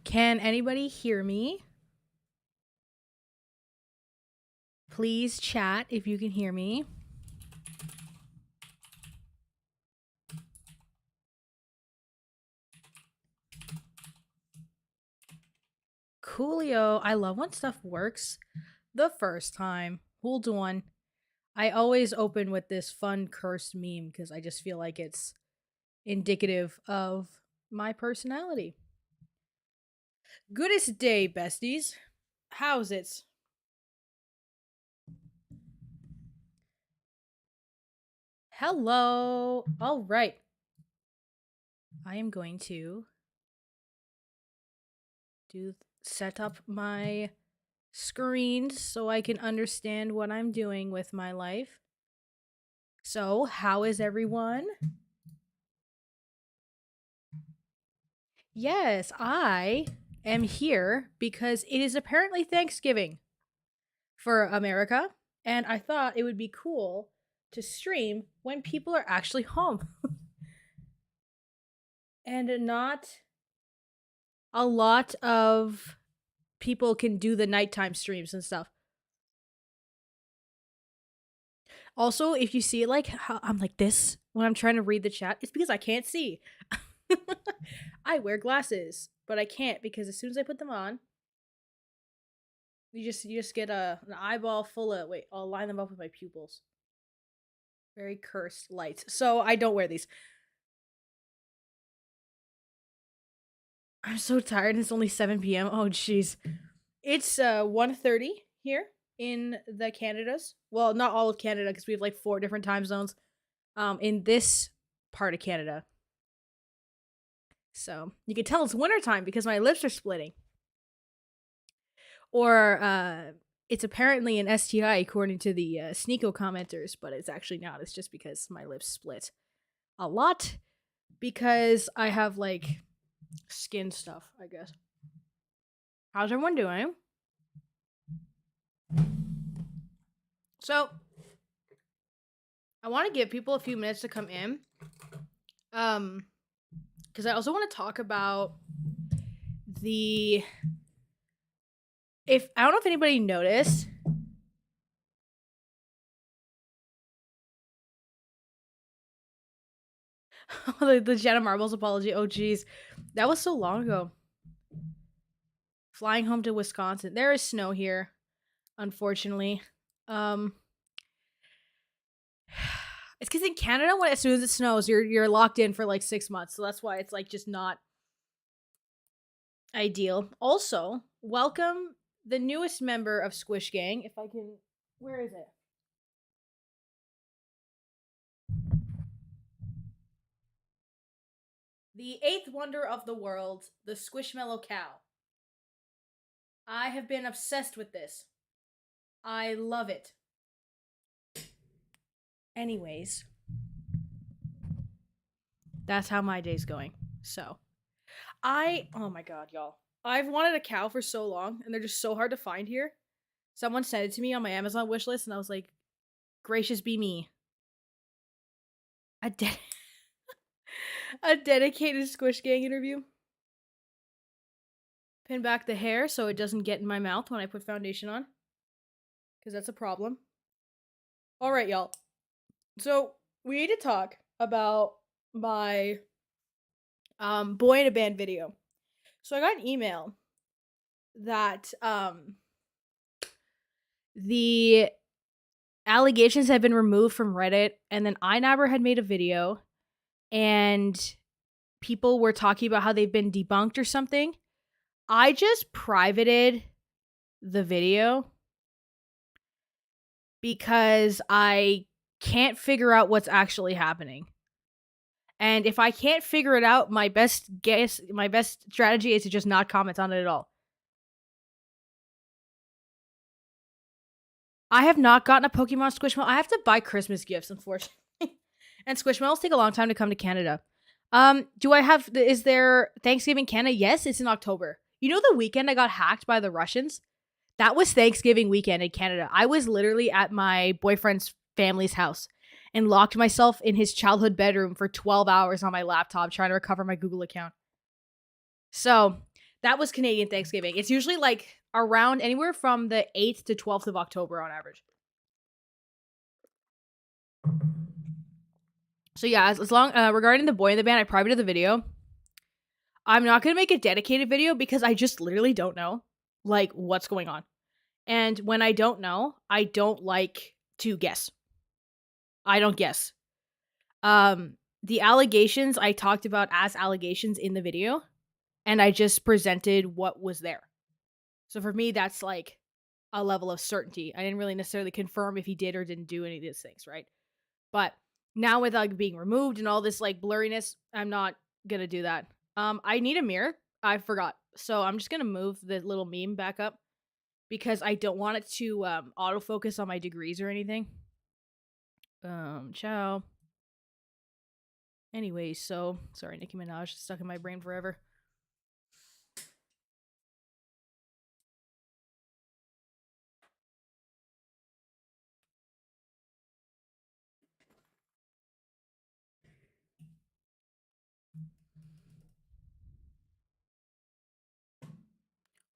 Can anybody hear me? Please chat if you can hear me. Coolio. I love when stuff works the first time. Hold on. I always open with this fun cursed meme because I just feel like it's indicative of my personality. Goodest day, besties. How's it? Hello. All right. I am going to set up my screens so I can understand what I'm doing with my life. So, how is everyone? Yes, I am here because it is apparently Thanksgiving for America, and I thought it would be cool to stream when people are actually home. And not a lot of people can do the nighttime streams and stuff. Also, if you see like how I'm like this when I'm trying to read the chat, it's because I can't see. I wear glasses, but I can't because as soon as I put them on, you just get an eyeball full of wait, I'll line them up with my pupils. Very cursed lights. So I don't wear these. I'm so tired. It's only 7 p.m. Oh jeez. It's 1:30 here in the Canadas. Well, not all of Canada because we have like 4 different time zones in this part of Canada. So you can tell it's wintertime because my lips are splitting. Or it's apparently an STI according to the Sneeko commenters, but it's actually not. It's just because my lips split a lot because I have like skin stuff, I guess. How's everyone doing? So I want to give people a few minutes to come in. Because I also want to talk about I don't know if anybody noticed. the Jenna Marbles apology. Oh geez. That was so long ago. Flying home to Wisconsin. There is snow here, unfortunately. It's because in Canada, as soon as it snows, you're locked in for like 6 months. So that's why it's like just not ideal. Also, welcome the newest member of Squish Gang. If I can, where is it? The 8th wonder of the world, the Squishmallow cow. I have been obsessed with this. I love it. Anyways, that's how my day's going. So, oh my god, y'all. I've wanted a cow for so long, and they're just so hard to find here. Someone sent it to me on my Amazon wishlist, and I was like, gracious be me. A dedicated Squish Gang interview. Pin back the hair so it doesn't get in my mouth when I put foundation on. Because that's a problem. Alright, y'all. So, we need to talk about my boy in a band video. So I got an email that the allegations had been removed from Reddit, and then iNabber had made a video, and people were talking about how they've been debunked or something. I just privated the video because I can't figure out what's actually happening. And if I can't figure it out, my best strategy is to just not comment on it at all. I have not gotten a Pokemon Squishmallow. I have to buy Christmas gifts, unfortunately. And Squishmallows take a long time to come to Canada. Is there Thanksgiving Canada? Yes, it's in October. You know the weekend I got hacked by the Russians? That was Thanksgiving weekend in Canada. I was literally at my boyfriend's family's house and locked myself in his childhood bedroom for 12 hours on my laptop trying to recover my Google account. So That was Canadian Thanksgiving. It's usually like around anywhere from the 8th to 12th of October on average. So yeah, as long regarding the boy in the band, I privated the video. I'm not gonna make a dedicated video because I just literally don't know like what's going on. And when I don't know, I don't like to guess. I don't guess. The allegations I talked about as allegations in the video, and I just presented what was there. So for me, that's like a level of certainty. I didn't really necessarily confirm if he did or didn't do any of these things, right? But now with like being removed and all this like blurriness, I'm not gonna do that. I need a mirror. I forgot. So I'm just gonna move the little meme back up because I don't want it to autofocus on my degrees or anything. Ciao. Anyways, so sorry, Nicki Minaj is stuck in my brain forever.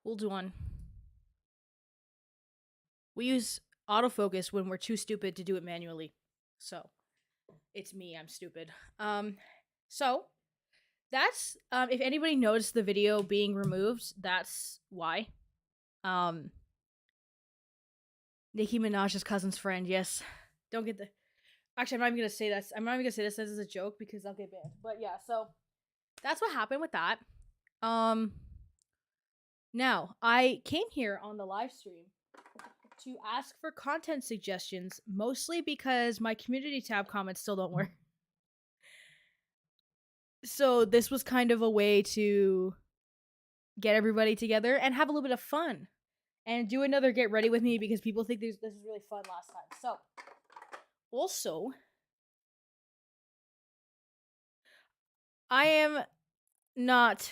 We'll do one. We use autofocus when we're too stupid to do it manually. So it's me, I'm stupid. So that's if anybody noticed the video being removed, that's why. Nicki Minaj's cousin's friend, yes. Don't get the actually I'm not even gonna say this. I'm not even gonna say this as a joke because I'll get banned. But yeah, so that's what happened with that. Now I came here on the live stream to ask for content suggestions, mostly because my community tab comments still don't work. So this was kind of a way to get everybody together and have a little bit of fun and do another get ready with me because people think this is really fun last time. So also, I am not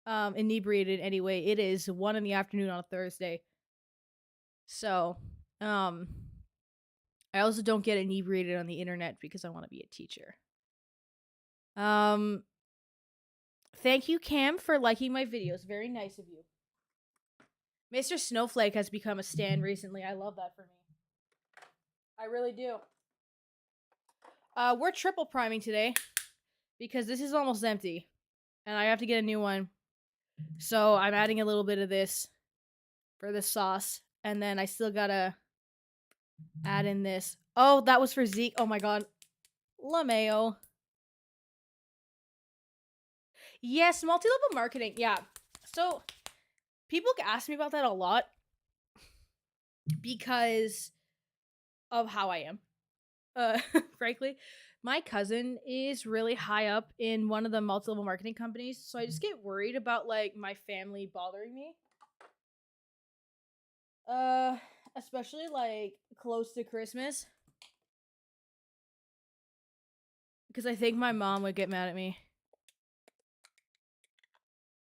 inebriated anyway. It is 1 in the afternoon on a Thursday. So, I also don't get inebriated on the internet because I want to be a teacher. Thank you, Cam, for liking my videos. Very nice of you. Mr. Snowflake has become a stan recently. I love that for me. I really do. We're triple priming today because this is almost empty and I have to get a new one. So I'm adding a little bit of this for the sauce, and then I still gotta add in this. Oh, that was for Zeke. Oh my god. LaMayo. Yes, multi-level marketing. Yeah. So people ask me about that a lot because of how I am. Frankly, my cousin is really high up in one of the multi-level marketing companies, so I just get worried about like my family bothering me. Especially like close to Christmas. Because I think my mom would get mad at me.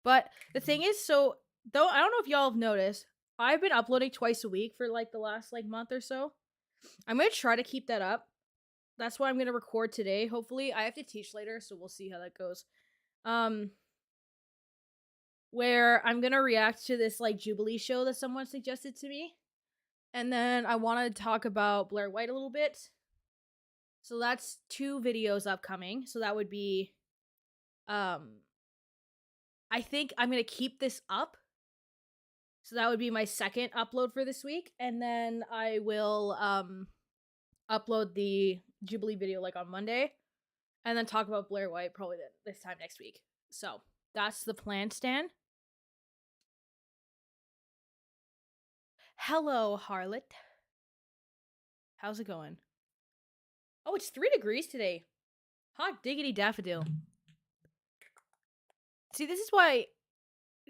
But the thing is, so though I don't know if y'all have noticed, I've been uploading twice a week for like the last like month or so. I'm gonna try to keep that up. That's why I'm gonna record today. Hopefully, I have to teach later, so we'll see how that goes. Where I'm gonna react to this like Jubilee show that someone suggested to me, and then I want to talk about Blair White a little bit. So that's 2 videos upcoming. So that would be, I think I'm gonna keep this up. So that would be my second upload for this week, and then I will upload the Jubilee video like on Monday, and then talk about Blair White probably this time next week. So that's the plan, Stan. Hello, Harlot. How's it going? Oh, it's 3 degrees today. Hot diggity daffodil. See, this is why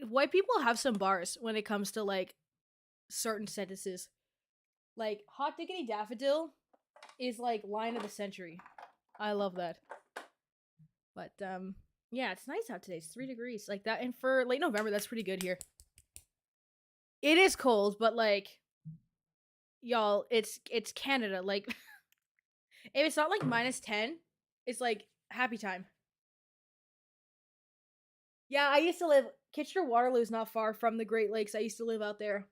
white people have some bars when it comes to like certain sentences. Like hot diggity daffodil is like line of the century. I love that. But yeah, it's nice out today. It's 3 degrees like that, and for late November, that's pretty good here. It is cold, but like, y'all, it's Canada. Like, if it's not like -10, it's like happy time. Yeah, I used to live Kitchener-Waterloo is not far from the Great Lakes. I used to live out there.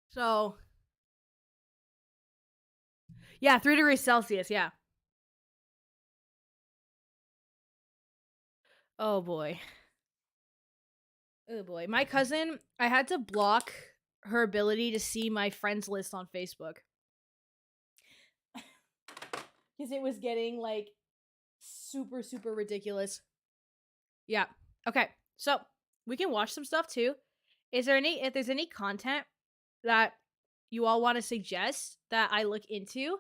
So, yeah, 3 degrees Celsius, yeah. Oh boy. Oh boy. My cousin, I had to block her ability to see my friends list on Facebook. Because it was getting, like, super, super ridiculous. Yeah. Okay. So, we can watch some stuff too. If there's any content that you all want to suggest that I look into,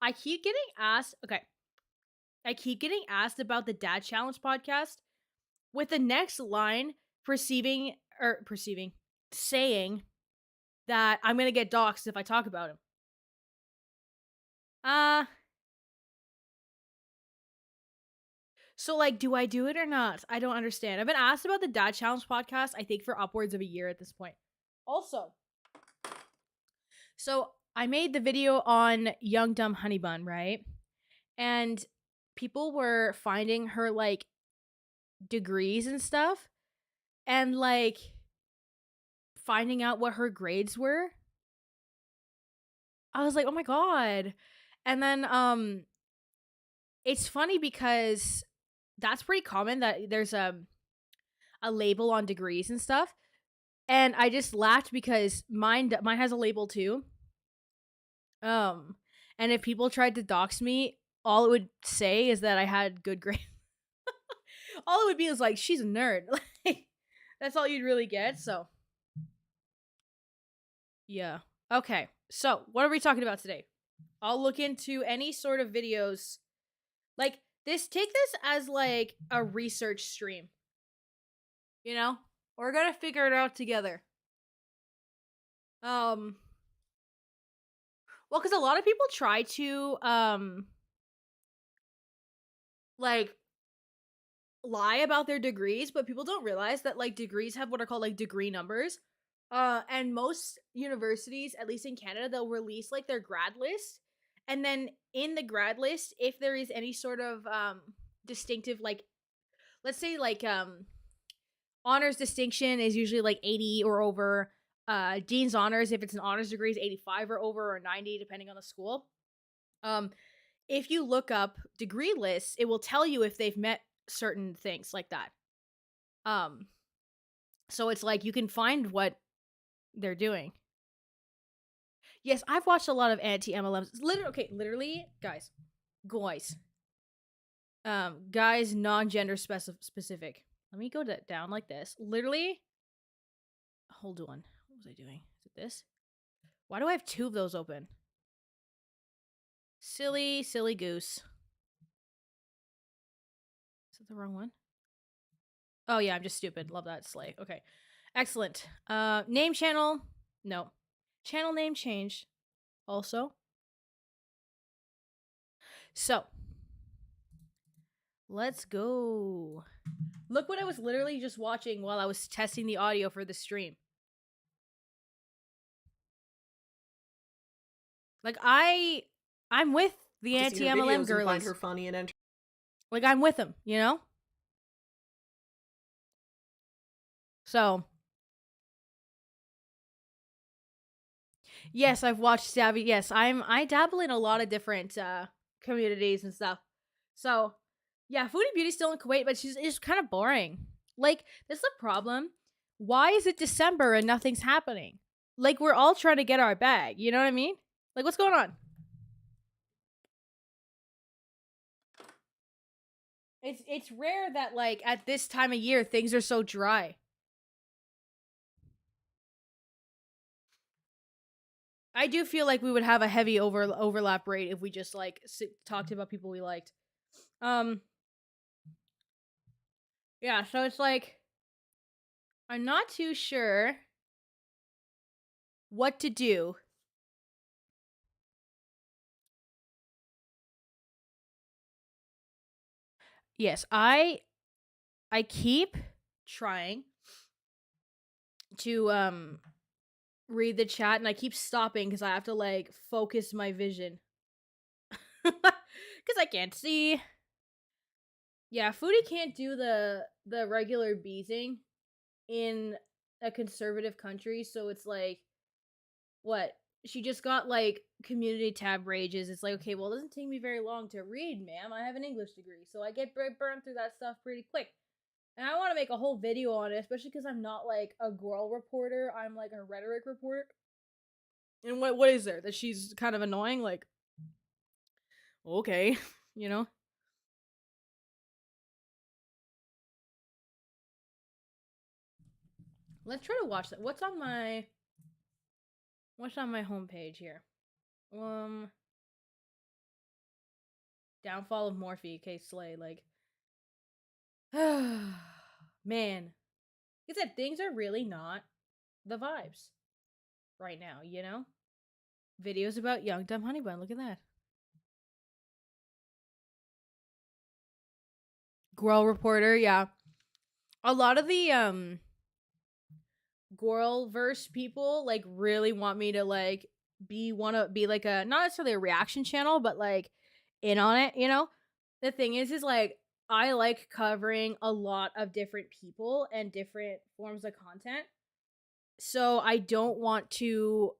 I keep getting asked about the Dad Challenge podcast, with the next line saying that I'm gonna get doxxed if I talk about him. So, like, do I do it or not? I don't understand. I've been asked about the Dad Challenge podcast, I think, for upwards of a year at this point. Also, so I made the video on Young Dumb Honey Bun, right? And people were finding her, like, degrees and stuff, and, like, finding out what her grades were. I was like, oh my god. And then, it's funny because that's pretty common that there's a label on degrees and stuff. And I just laughed because mine has a label too. And if people tried to dox me, all it would say is that I had good grades. All it would be is like, she's a nerd. Like, that's all you'd really get. So, yeah. Okay. So, what are we talking about today? I'll look into any sort of videos. Like, take this as, like, a research stream. You know? We're gonna figure it out together. Well, because a lot of people try to, like, lie about their degrees, but people don't realize that, like, degrees have what are called, like, degree numbers. And most universities, at least in Canada, they'll release, like, their grad list. And then in the grad list, if there is any sort of, distinctive, like, let's say, like, honors distinction is usually, like, 80 or over. Dean's honors, if it's an honors degree, is 85 or over, or 90, depending on the school. If you look up degree lists, it will tell you if they've met certain things like that. So it's like you can find what they're doing. Yes, I've watched a lot of anti-MLMs. Literally, guys, non-gender specific. Let me go down like this. Literally, hold on. What was I doing? Is it this? Why do I have 2 of those open? Silly goose. Is that the wrong one? Oh yeah, I'm just stupid. Love that, slay. Okay. Excellent. Name channel. No. Channel name changed. Also. So. Let's go. Look what I was literally just watching while I was testing the audio for the stream. Like, I'm with the anti-MLM girlies. Find her funny and like, I'm with them, you know? So, yes, I've watched Savvy. Yes, I dabble in a lot of different communities and stuff. So, yeah, Foodie Beauty's still in Kuwait, but it's kind of boring. Like, this is the problem. Why is it December and nothing's happening? Like, we're all trying to get our bag, you know what I mean? Like, what's going on? It's rare that, like, at this time of year, things are so dry. I do feel like we would have a heavy overlap rate if we just, like, talked about people we liked. Yeah, so it's like, I'm not too sure what to do. Yes, I keep trying to read the chat, and I keep stopping because I have to, like, focus my vision. Because I can't see. Yeah, Foodie can't do the the regular beezing in a conservative country, so it's like, what? She just got like community tab rages. It's like, okay, well, it doesn't take me very long to read, ma'am. I have an English degree, so I get burned through that stuff pretty quick. And I want to make a whole video on it, especially because I'm not like a girl reporter. I'm like a rhetoric reporter. And what is there? That she's kind of annoying? Like, okay, you know? Let's try to watch that. What's on my homepage here? Downfall of Morphe, okay, Slay, like man. Like I said, things are really not the vibes right now, you know? Videos about young dumb honey bun, look at that. Girl reporter, yeah. A lot of the girl verse people like really want me to like be like a, not necessarily a reaction channel, but like in on it, you know? The thing is like I like covering a lot of different people and different forms of content. So I don't want to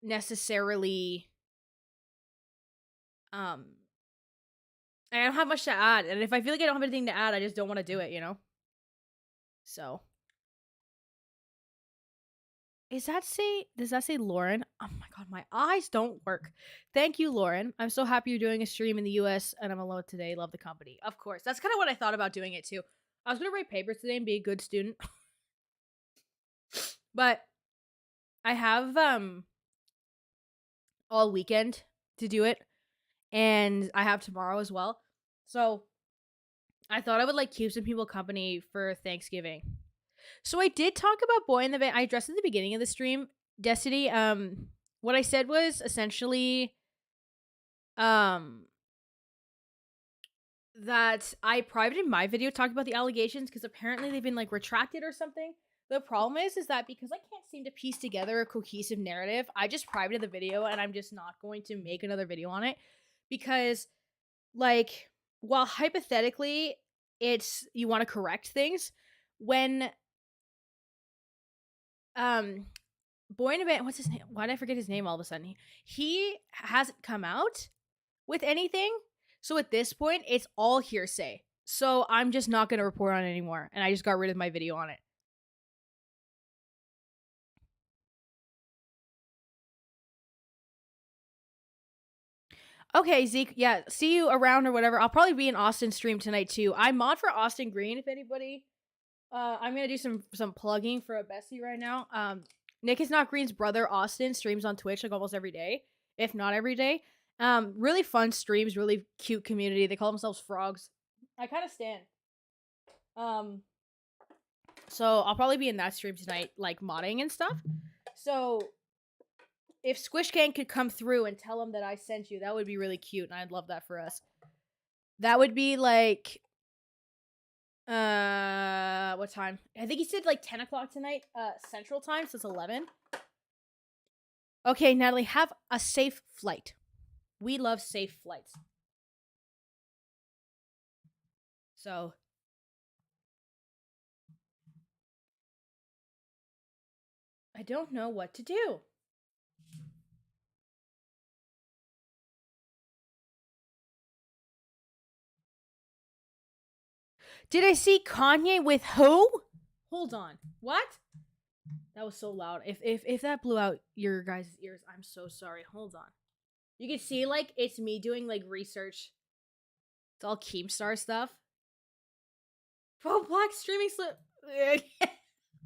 necessarily I don't have much to add, and if I feel like I don't have anything to add, I just don't want to do it, you know? So does that say Lauren? Oh my god, my eyes don't work. Thank you, Lauren. I'm so happy you're doing a stream in the US and I'm alone today. Love the company. Of course. That's kind of what I thought about doing it too. I was gonna write papers today and be a good student. But I have all weekend to do it. And I have tomorrow as well. So I thought I would like keep some people company for Thanksgiving. So I did talk about Boy in the Band. I addressed at the beginning of the stream, Destiny. What I said was essentially that I privated my video talking about the allegations because apparently they've been like retracted or something. The problem is that because I can't seem to piece together a cohesive narrative, I just privated the video and I'm just not going to make another video on it because, like, while hypothetically it's you want to correct things, when Boy in a Band, what's his name? Why did I forget his name all of a sudden? He hasn't come out with anything. So at this point, it's all hearsay. So I'm just not going to report on it anymore. And I just got rid of my video on it. Okay, Zeke. Yeah, see you around or whatever. I'll probably be in Austin stream tonight too. I mod for Austin Green if anybody. I'm going to do some plugging for a bestie right now. Nick is not Green's brother, Austin, streams on Twitch like almost every day, if not every day. Really fun streams, really cute community. They call themselves Frogs. I kind of stand. So I'll probably be in that stream tonight, like modding and stuff. So if Squish Gang could come through and tell them that I sent you, that would be really cute, and I'd love that for us. That would be like, what time? I think he said like 10 o'clock tonight, Central Time, so it's 11. Okay, Natalie, have a safe flight. We love safe flights. So I don't know what to do. Did I see Kanye with who? Hold on. What? That was so loud. If that blew out your guys' ears, I'm so sorry. Hold on. You can see like it's me doing like research. It's all Keemstar stuff. Pro Black streaming slip.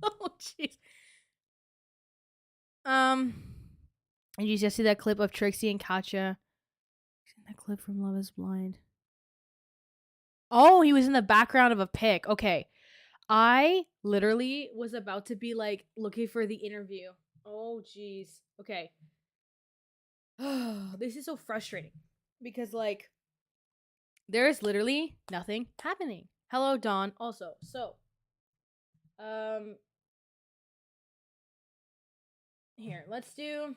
Oh jeez. And you just see that clip of Trixie and Katya. That clip from Love Is Blind. Oh, he was in the background of a pic. Okay. I literally was about to be like looking for the interview. Oh jeez. Okay. This is so frustrating because like there is literally nothing happening. Hello, Dawn. Also, so here, let's do,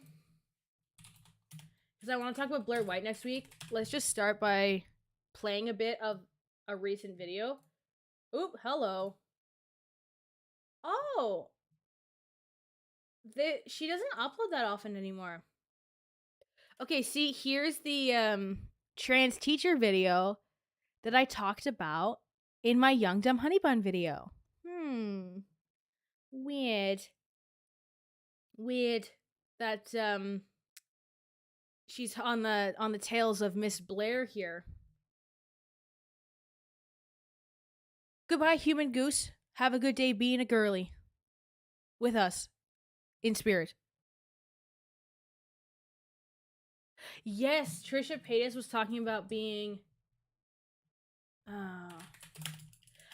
because I want to talk about Blair White next week. Let's just start by playing a bit of a recent video. Oop, hello. Oh, she doesn't upload that often anymore. Okay, see, here's the trans teacher video that I talked about in my Young Dumb Honey Bun video. Weird. Weird that she's on the tails of Miss Blair here. Goodbye, human goose. Have a good day being a girly. With us. In spirit. Yes, Trisha Paytas was talking about being...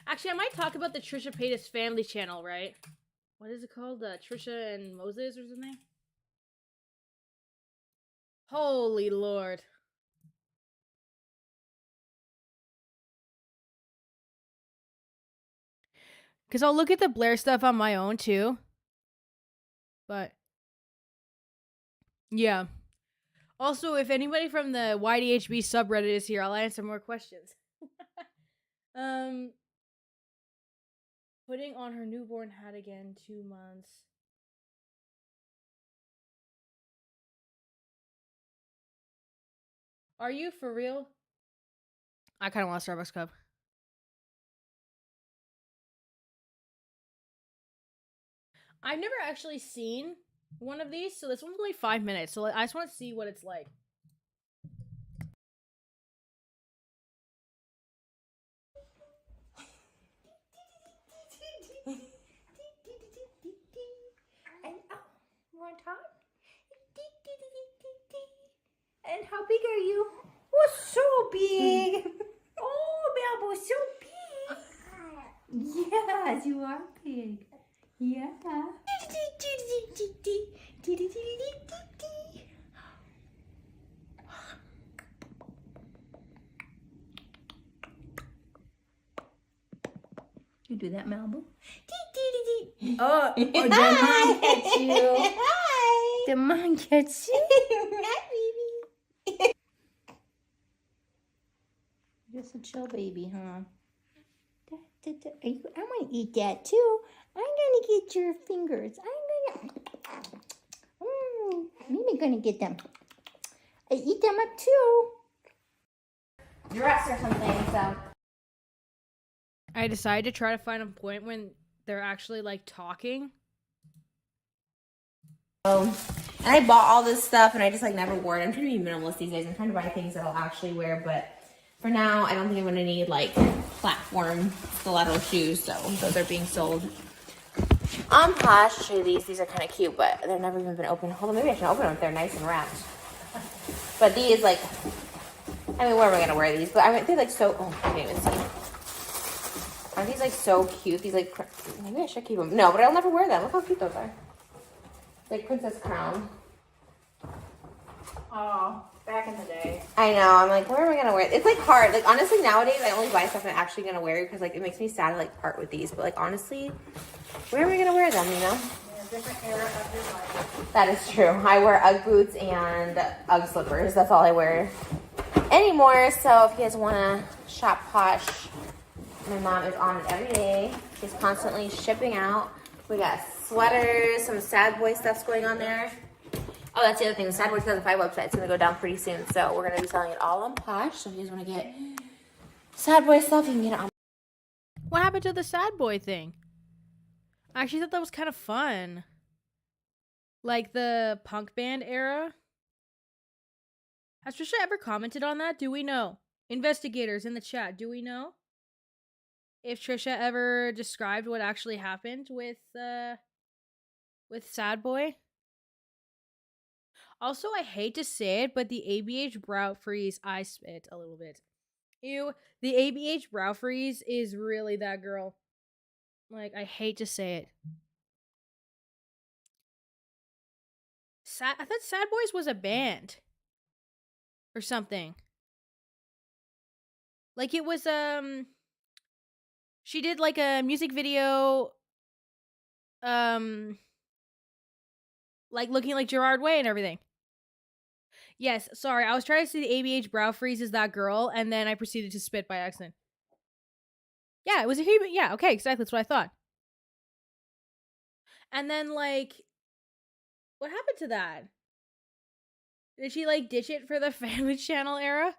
Actually, I might talk about the Trisha Paytas family channel, right? What is it called? Trisha and Moses or something? Holy Lord. Because I'll look at the Blair stuff on my own, too. But... yeah. Also, if anybody from the YDHB subreddit is here, I'll answer more questions. Putting on her newborn hat again, 2 months. Are you for real? I kind of want a Starbucks cup. I've never actually seen one of these, so this one's only 5 minutes, so I just want to see what it's like. And you want to talk? And how big are you? Oh, so big. Oh, Melbo, so big. Yes, you are big. Yeah. You do that, Malibu? Oh, the mom gets you. Hi. The mom gets you. Hi, baby. You're such a chill baby, huh? I want to eat that too. I'm going to get your fingers. I'm going to... Mimi going to get them. I eat them up too. Dress or something, so... I decided to try to find a point when they're actually, like, talking. And I bought all this stuff, and I just, like, never wore it. I'm trying to be minimalist these days. I'm trying to buy things that I'll actually wear, but for now, I don't think I'm going to need, like, platform stiletto shoes, so those are being sold. On Posh, these are kind of cute, but they've never even been opened. Although maybe I should open them if they're nice and wrapped. But these, like, I mean, where am I going to wear these? But I mean, they're, like, so, oh, I can't even see. Are these, like, so cute? These, like, maybe I should keep them. No, but I'll never wear them. Look how cute those are. Like Princess Crown. Oh, back in the day. I know. I'm like, where am I going to wear it? It's, like, hard. Like, honestly, nowadays, I only buy stuff I'm actually going to wear because, like, it makes me sad to, like, part with these. But, like, honestly, where am I going to wear them, you know? In a different era of your life. That is true. I wear Ugg boots and Ugg slippers. That's all I wear anymore. So, if you guys want to shop Posh, my mom is on it every day. She's constantly shipping out. We got sweaters, some Sad Boy stuff's going on there. Oh, that's the other thing. The Sad Boy 2005 website's going to go down pretty soon. So we're going to be selling it all on Posh. So if you guys want to get Sad Boy stuff, you can get it on. What happened to the Sad Boy thing? I actually thought that was kind of fun. Like the punk band era. Has Trisha ever commented on that? Do we know? Investigators in the chat, do we know? If Trisha ever described what actually happened with Sad Boy. Also, I hate to say it, but the ABH brow freeze, I spit a little bit. Ew, the ABH brow freeze is really that girl. Like, I hate to say it. I thought Sad Boys was a band. Or something. Like, it was, she did, like, a music video, like, looking like Gerard Way and everything. Yes, sorry, I was trying to say the ABH brow freeze is that girl, and then I proceeded to spit by accident. Yeah, it was a human. Yeah, okay, exactly. That's what I thought. And then, like, what happened to that? Did she, like, ditch it for the Family Channel era?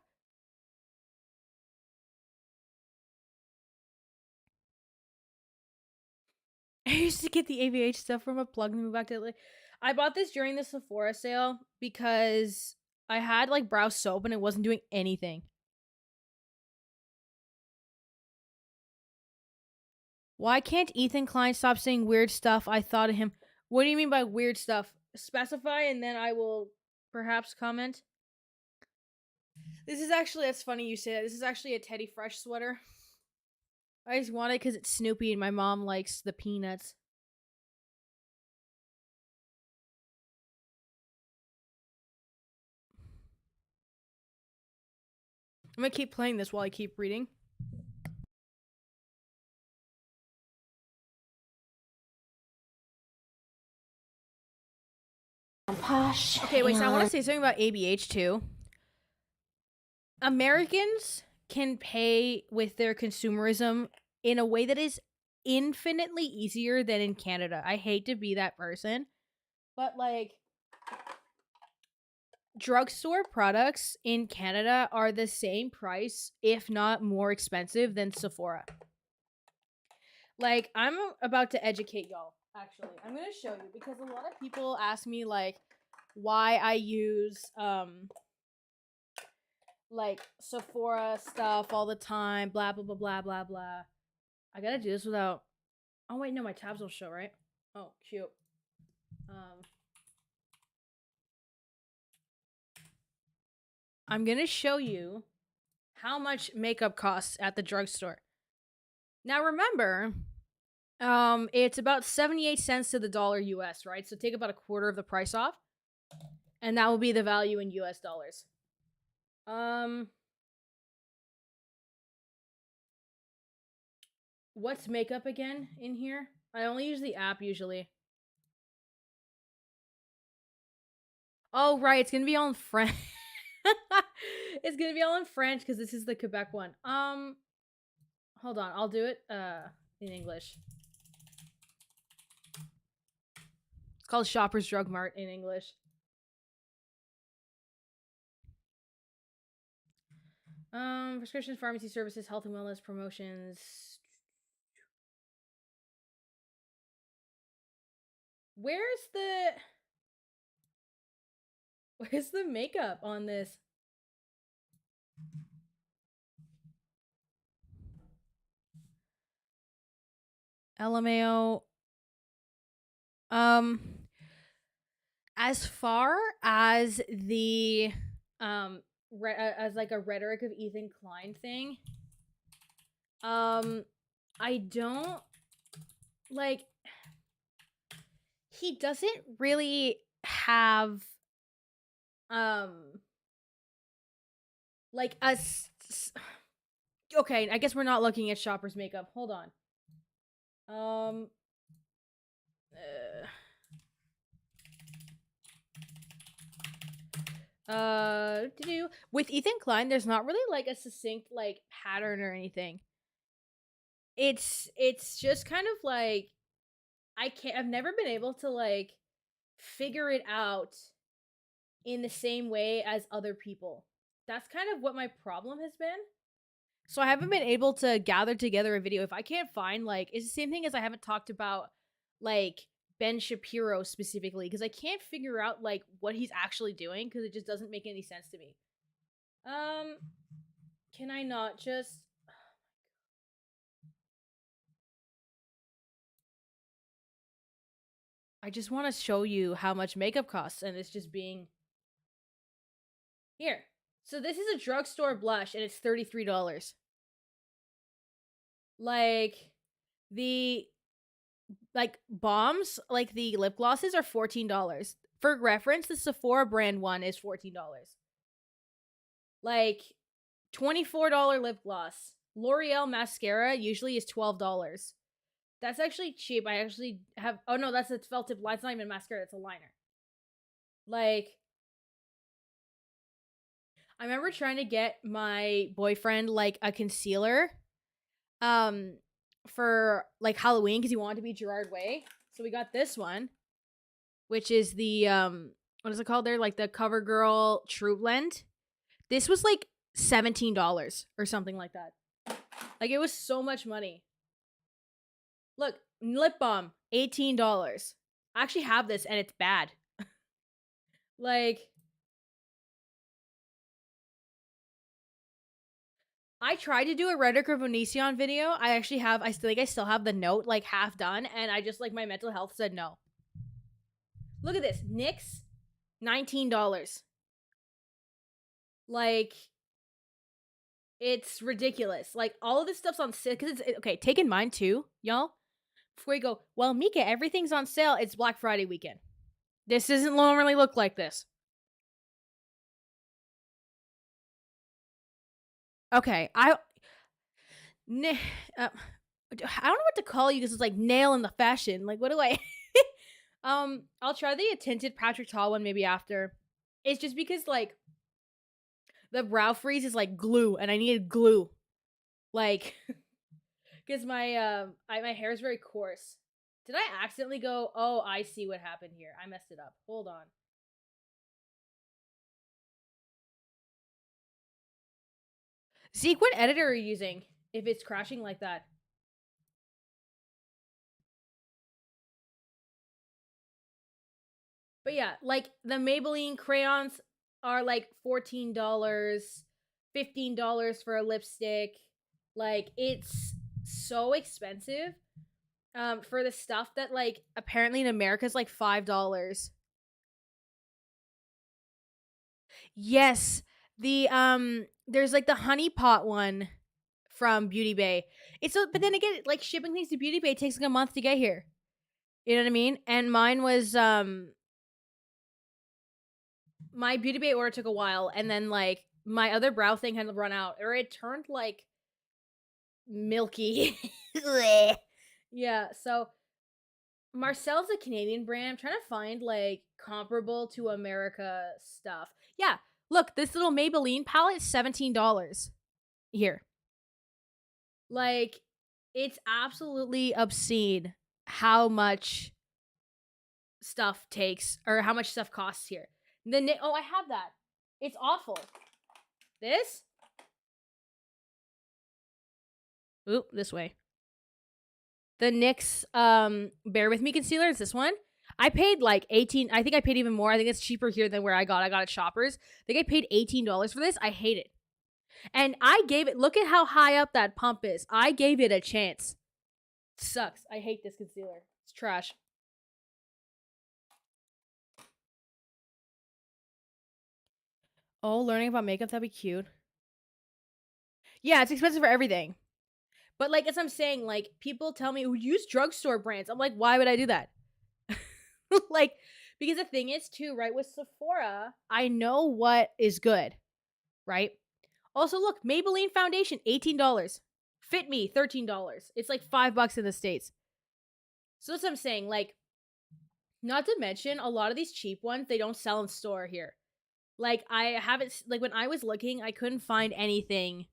I used to get the AVH stuff from a plug and move back to Italy. I bought this during the Sephora sale because I had, like, brow soap and it wasn't doing anything. Why can't Ethan Klein stop saying weird stuff? I thought of him. What do you mean by weird stuff? Specify and then I will perhaps comment. This is actually, that's funny you say that. This is actually a Teddy Fresh sweater. I just want it because it's Snoopy and my mom likes the peanuts. I'm gonna keep playing this while I keep reading. Posh. Okay, wait, so I want to say something about ABH too. Americans can pay with their consumerism in a way that is infinitely easier than in Canada. I hate to be that person, but like drugstore products in Canada are the same price, if not more expensive than Sephora. Like, I'm about to educate y'all, actually. I'm going to show you because a lot of people ask me like why I use like Sephora stuff all the time, blah blah blah blah blah blah. I gotta do this without. Oh wait, no, my tabs will show, right? Oh, cute. I'm gonna show you how much makeup costs at the drugstore. Now remember, it's about 78 cents to the dollar US, right? So take about a quarter of the price off, and that will be the value in US dollars. What's makeup again in here? I only use the app usually. Oh, right. It's gonna be all in French. It's gonna be all in French because this is the Quebec one. Hold on. I'll do it in English. It's called Shoppers Drug Mart in English. Prescription pharmacy services, health and wellness promotions. Where's the makeup on this? LMAO. As far as the as like a rhetoric of Ethan Klein thing, I don't like, he doesn't really have like okay, I guess we're not looking at Shopper's makeup. Hold on. With Ethan Klein, there's not really like a succinct like pattern or anything. It's just kind of like I've never been able to like figure it out in the same way as other people. That's kind of what my problem has been. So I haven't been able to gather together a video. If I can't find like, it's the same thing as I haven't talked about like Ben Shapiro specifically because I can't figure out like what he's actually doing because it just doesn't make any sense to me. Can I not just? I just want to show you how much makeup costs, and it's just being here. So this is a drugstore blush, and it's $33. Like the bombs, like the lip glosses, are $14. For reference, the Sephora brand one is $14. Like $24 lip gloss. L'Oreal mascara usually is $12. That's actually cheap. I actually have. Oh no, that's a felt tip. It's not even mascara. It's a liner. Like, I remember trying to get my boyfriend like a concealer. for like Halloween because he wanted to be Gerard Way. So we got this one, which is the what is it called there? Like the CoverGirl True Blend. This was like $17 or something like that. Like it was so much money. Look, lip balm, $18. I actually have this and it's bad. Like I tried to do a Rhetoric of Onision video. I still have the note like half done, and I just like my mental health said no. Look at this. NYX, $19. Like it's ridiculous. Like all of this stuff's on sale because it's okay. Take in mind too, y'all. Before you go, well, Mika, everything's on sale. It's Black Friday weekend. This doesn't normally look like this. Okay, I don't know what to call you because it's like nail in the fashion. Like, what do I? I'll try the tinted Patrick Ta one maybe after. It's just because like the brow freeze is like glue, and I needed glue, like, because my hair is very coarse. Did I accidentally go? Oh, I see what happened here. I messed it up. Hold on. Zeke, what editor are you using if it's crashing like that? But yeah, like the Maybelline crayons are like $14, $15 for a lipstick. Like it's so expensive. For the stuff that like apparently in America is like $5. Yes. There's like the honey pot one from Beauty Bay. But then again, like shipping things to Beauty Bay takes like a month to get here. You know what I mean? And mine was my Beauty Bay order took a while, and then like my other brow thing had run out, or it turned like milky. Yeah, so Marcel's a Canadian brand. I'm trying to find like comparable to America stuff. Yeah, look, this little Maybelline palette, $17 here. Like, it's absolutely obscene how much stuff takes or how much stuff costs here. I have that. It's awful. This? Oop, this way. The NYX Bear With Me concealer is this one. I paid like $18. I think I paid even more. I think it's cheaper here than where I got at Shoppers. I think I paid $18 for this. I hate it. And I gave it, look at how high up that pump is. I gave it a chance. It sucks. I hate this concealer. It's trash. Oh, learning about makeup, that'd be cute. Yeah, it's expensive for everything. But like, as I'm saying, like, people tell me, oh, use drugstore brands. I'm like, why would I do that? Like, because the thing is too, right, with Sephora, I know what is good, right? Also, look, Maybelline foundation, $18. Fit Me, $13. It's like $5 in the States. So that's what I'm saying. Like, not to mention, a lot of these cheap ones, they don't sell in store here. Like, I haven't, like, when I was looking, I couldn't find anything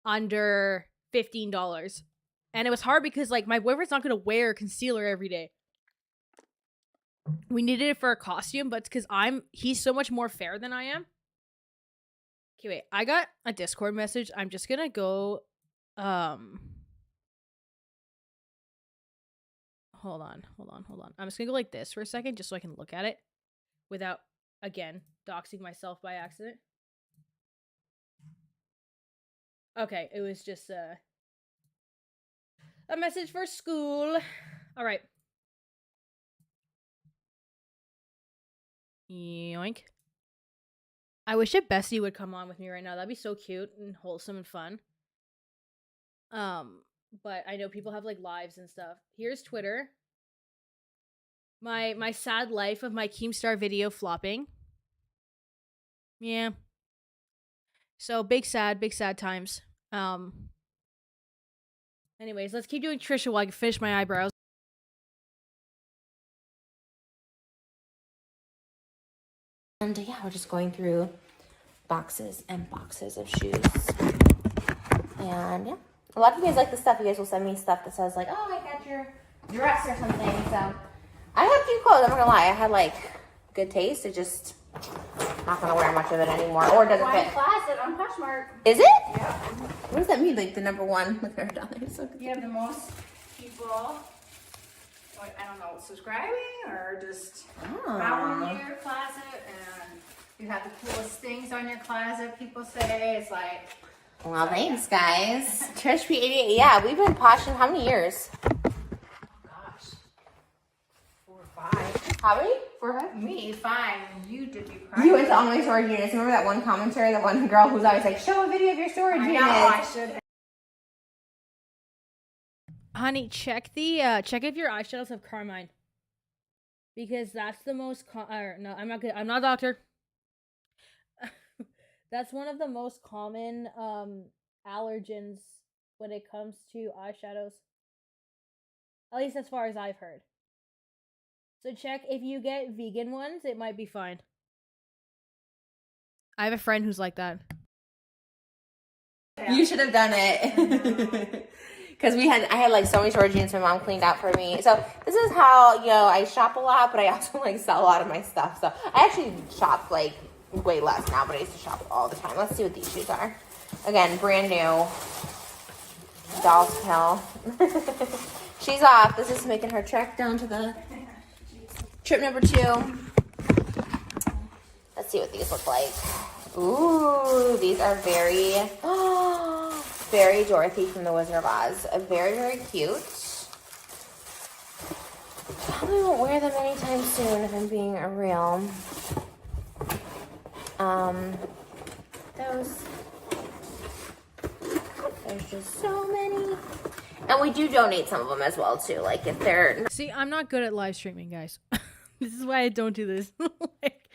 under $15. And it was hard because, like, my boyfriend's not going to wear concealer every day. We needed it for a costume, but it's because he's so much more fair than I am. Okay, wait. I got a Discord message. I'm just going to go, hold on. I'm just going to go like this for a second just so I can look at it without, again, doxing myself by accident. Okay, it was just a message for school. All right. Yoink. I wish that Bessie would come on with me right now. That'd be so cute and wholesome and fun. But I know people have like lives and stuff. Here's Twitter. My sad life of my Keemstar video flopping. Yeah. So big sad times. Anyways, let's keep doing Trisha while I can finish my eyebrows. And yeah, we're just going through boxes and boxes of shoes. And yeah, A lot of you guys like the stuff. You guys will send me stuff that says like, oh, I got your dress or something. So I have cute clothes. I'm not gonna lie. I had like good taste. It just not gonna wear much of it anymore, or it doesn't fit. Closet on Poshmark. Is it? Yeah. What does that mean? Like the number one? Look at her down there. So You have the most people. I don't know, subscribing or just following your closet, and you have the coolest things on your closet. People say it's like. Well, thanks, guys. Trish P88. Yeah, we've been poshing how many years? Oh gosh, 4 or 5. How many? 4 or 5. Me 5. You did be proud. You went to all my storage units. Remember that one commenter, that one girl who's always like, show a video of your storage unit. I should. Honey, check if your eyeshadows have carmine, because that's the most. No, I'm not good. I'm not a doctor. That's one of the most common allergens when it comes to eyeshadows. At least as far as I've heard. So check if you get vegan ones, it might be fine. I have a friend who's like that. You should have done it. Because I had like so many storage units my mom cleaned out for me. So this is how, I shop a lot, but I also like sell a lot of my stuff. So I actually shop like way less now, but I used to shop all the time. Let's see what these shoes are. Again, brand new. Doll's Pill. She's off. This is making her trek down to the trip number 2. Let's see what these look like. Ooh, these are very Dorothy from the Wizard of Oz. Very, very cute. Probably won't wear them anytime soon if I'm being real. There's just so many. And we do donate some of them as well too. Like if they're... See, I'm not good at live streaming, guys. This is why I don't do this like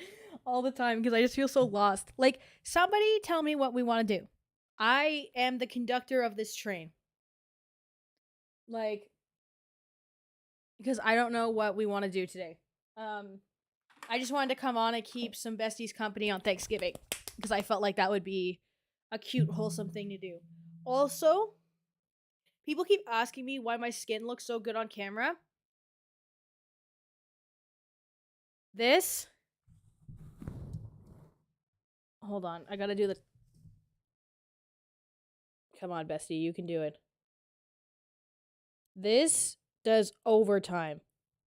all the time, because I just feel so lost. Like, somebody tell me what we want to do. I am the conductor of this train. Like, because I don't know what we want to do today. I just wanted to come on and keep some besties company on Thanksgiving, because I felt like that would be a cute, wholesome thing to do. Also, people keep asking me why my skin looks so good on camera. This. Hold on, I gotta do the... Come on, bestie, you can do it. This does overtime.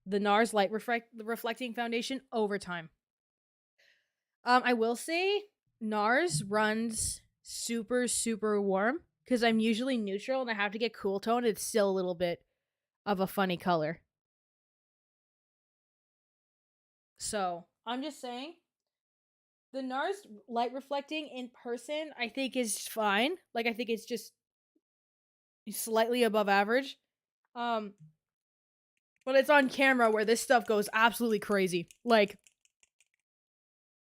The NARS Light Reflecting Foundation, overtime. I will say, NARS runs super, super warm, because I'm usually neutral and I have to get cool tone. It's still a little bit of a funny color. So, I'm just saying, the NARS Light Reflecting in person, I think is fine. Like, I think it's just slightly above average. But it's on camera where this stuff goes absolutely crazy. Like,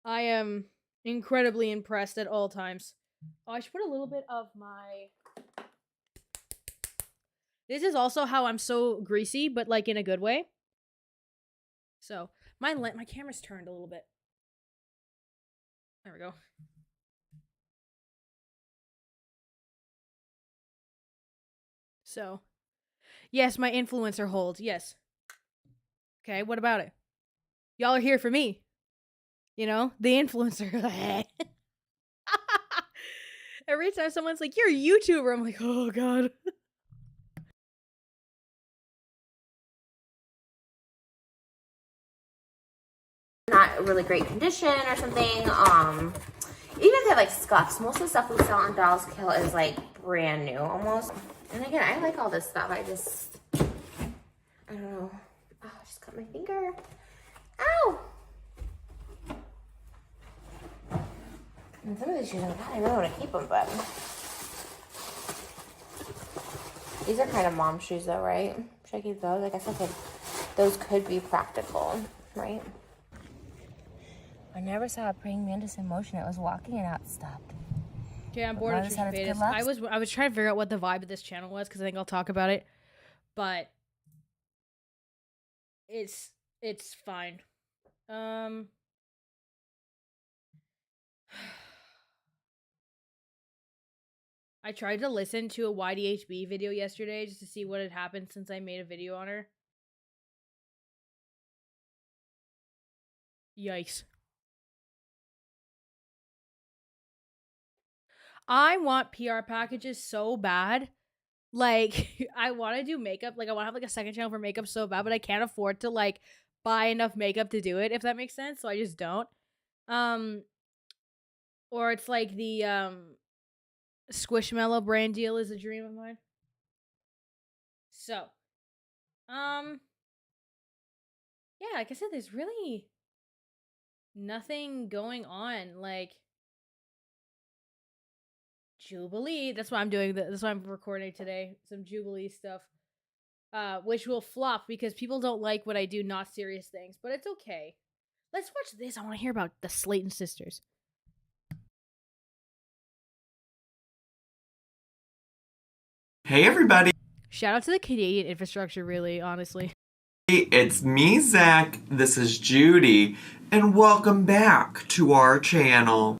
I am incredibly impressed at all times. Oh, I should put a little bit of my... This is also how I'm so greasy, but like in a good way. So, my camera's turned a little bit. There we go. So, yes, my influencer hold. Yes. Okay, what about it? Y'all are here for me. The influencer. Every time someone's like, you're a YouTuber, I'm like, oh, God. Not a really great condition or something. Even if they have like scuffs, most of the stuff we sell on Doll's Kill is like brand new almost. And again, I like all this stuff. I don't know. Oh, I just cut my finger. Ow! And some of these shoes, I really want to keep them, but these are kind of mom shoes though, right? Should I keep those? I guess those could be practical, right? I never saw a praying mantis in motion. It was walking and out stopped. Yeah, I'm bored of Trish. I was trying to figure out what the vibe of this channel was, because I think I'll talk about it. But it's fine. I tried to listen to a YDHB video yesterday just to see what had happened since I made a video on her. Yikes. I want PR packages so bad. Like, I want to do makeup. Like, I want to have like a second channel for makeup so bad, but I can't afford to like buy enough makeup to do it, if that makes sense. So I just don't. Or it's like the Squishmallow brand deal is a dream of mine. So, yeah, like I said, there's really nothing going on. Like, Jubilee. That's why I'm doing that's why I'm recording today. Some Jubilee stuff. Which will flop because people don't like what I do, not serious things. But it's okay. Let's watch this. I want to hear about the Slaton sisters. Hey everybody! Shout out to the Canadian infrastructure, really, honestly. It's me, Zach. This is Judy, and welcome back to our channel.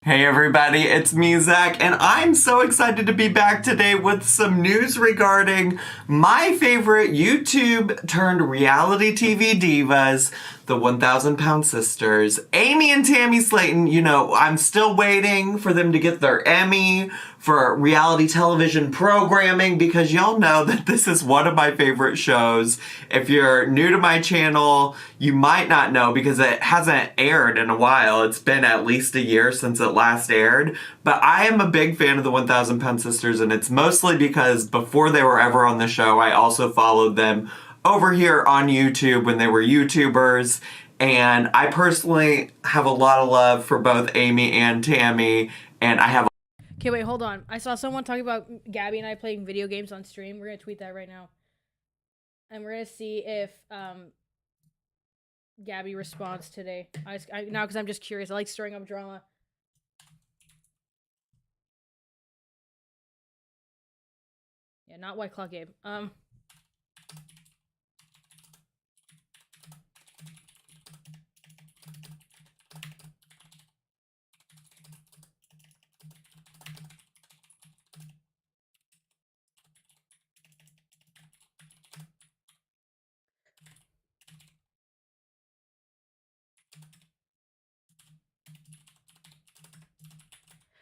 Hey everybody, it's me, Zach, and I'm so excited to be back today with some news regarding my favorite YouTube turned reality TV divas, the 1,000 Pound Sisters, Amy and Tammy Slaton. You know, I'm still waiting for them to get their Emmy for reality television programming because y'all know that this is one of my favorite shows. If you're new to my channel, you might not know because it hasn't aired in a while. It's been at least a year since it last aired. But I am a big fan of the 1,000 Pound Sisters, and it's mostly because before they were ever on the show, I also followed them over here on YouTube when they were YouTubers. And I personally have a lot of love for both Amy and Tammy, and I have Okay, wait, hold on. I saw someone talking about Gabby and I playing video games on stream. We're gonna tweet that right now. And we're gonna see if Gabby responds today. Now, because I'm just curious. I like stirring up drama. Yeah, not White Claw Gabe.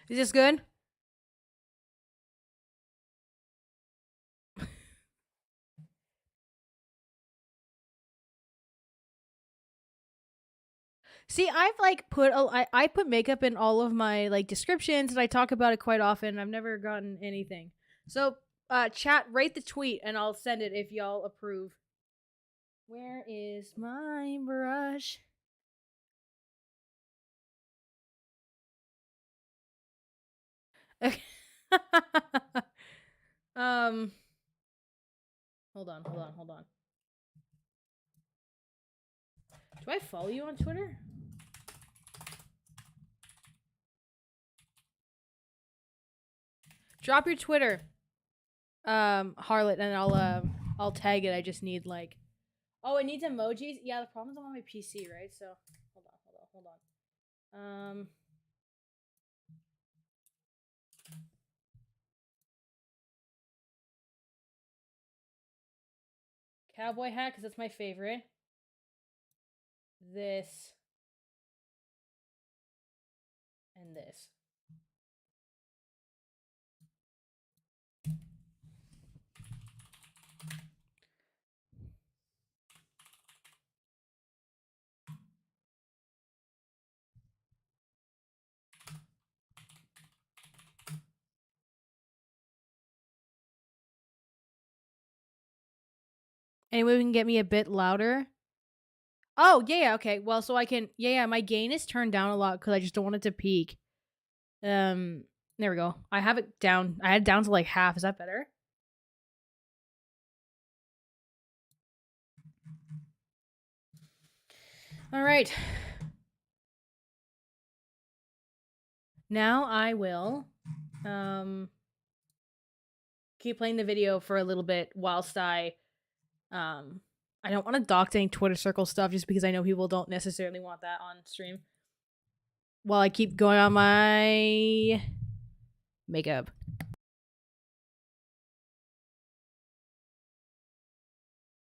Is this good? See, I've like put I put makeup in all of my like descriptions and I talk about it quite often. I've never gotten anything. So, chat, rate the tweet and I'll send it if y'all approve. Where is my brush? Okay. Hold on. Do I follow you on Twitter? Drop your Twitter, Harlot, and I'll tag it. I just need like, oh, it needs emojis. Yeah, the problem is I'm on my PC, right? So hold on. Cowboy hat, because that's my favorite. This and this. Anyway, we can get me a bit louder. Oh, yeah, okay. Well, so I can, yeah, my gain is turned down a lot because I just don't want it to peak. There we go. I have it down. I had it down to like half. Is that better? All right. Now I will keep playing the video for a little bit whilst I don't want to dox any Twitter circle stuff just because I know people don't necessarily want that on stream. While I keep going on my makeup.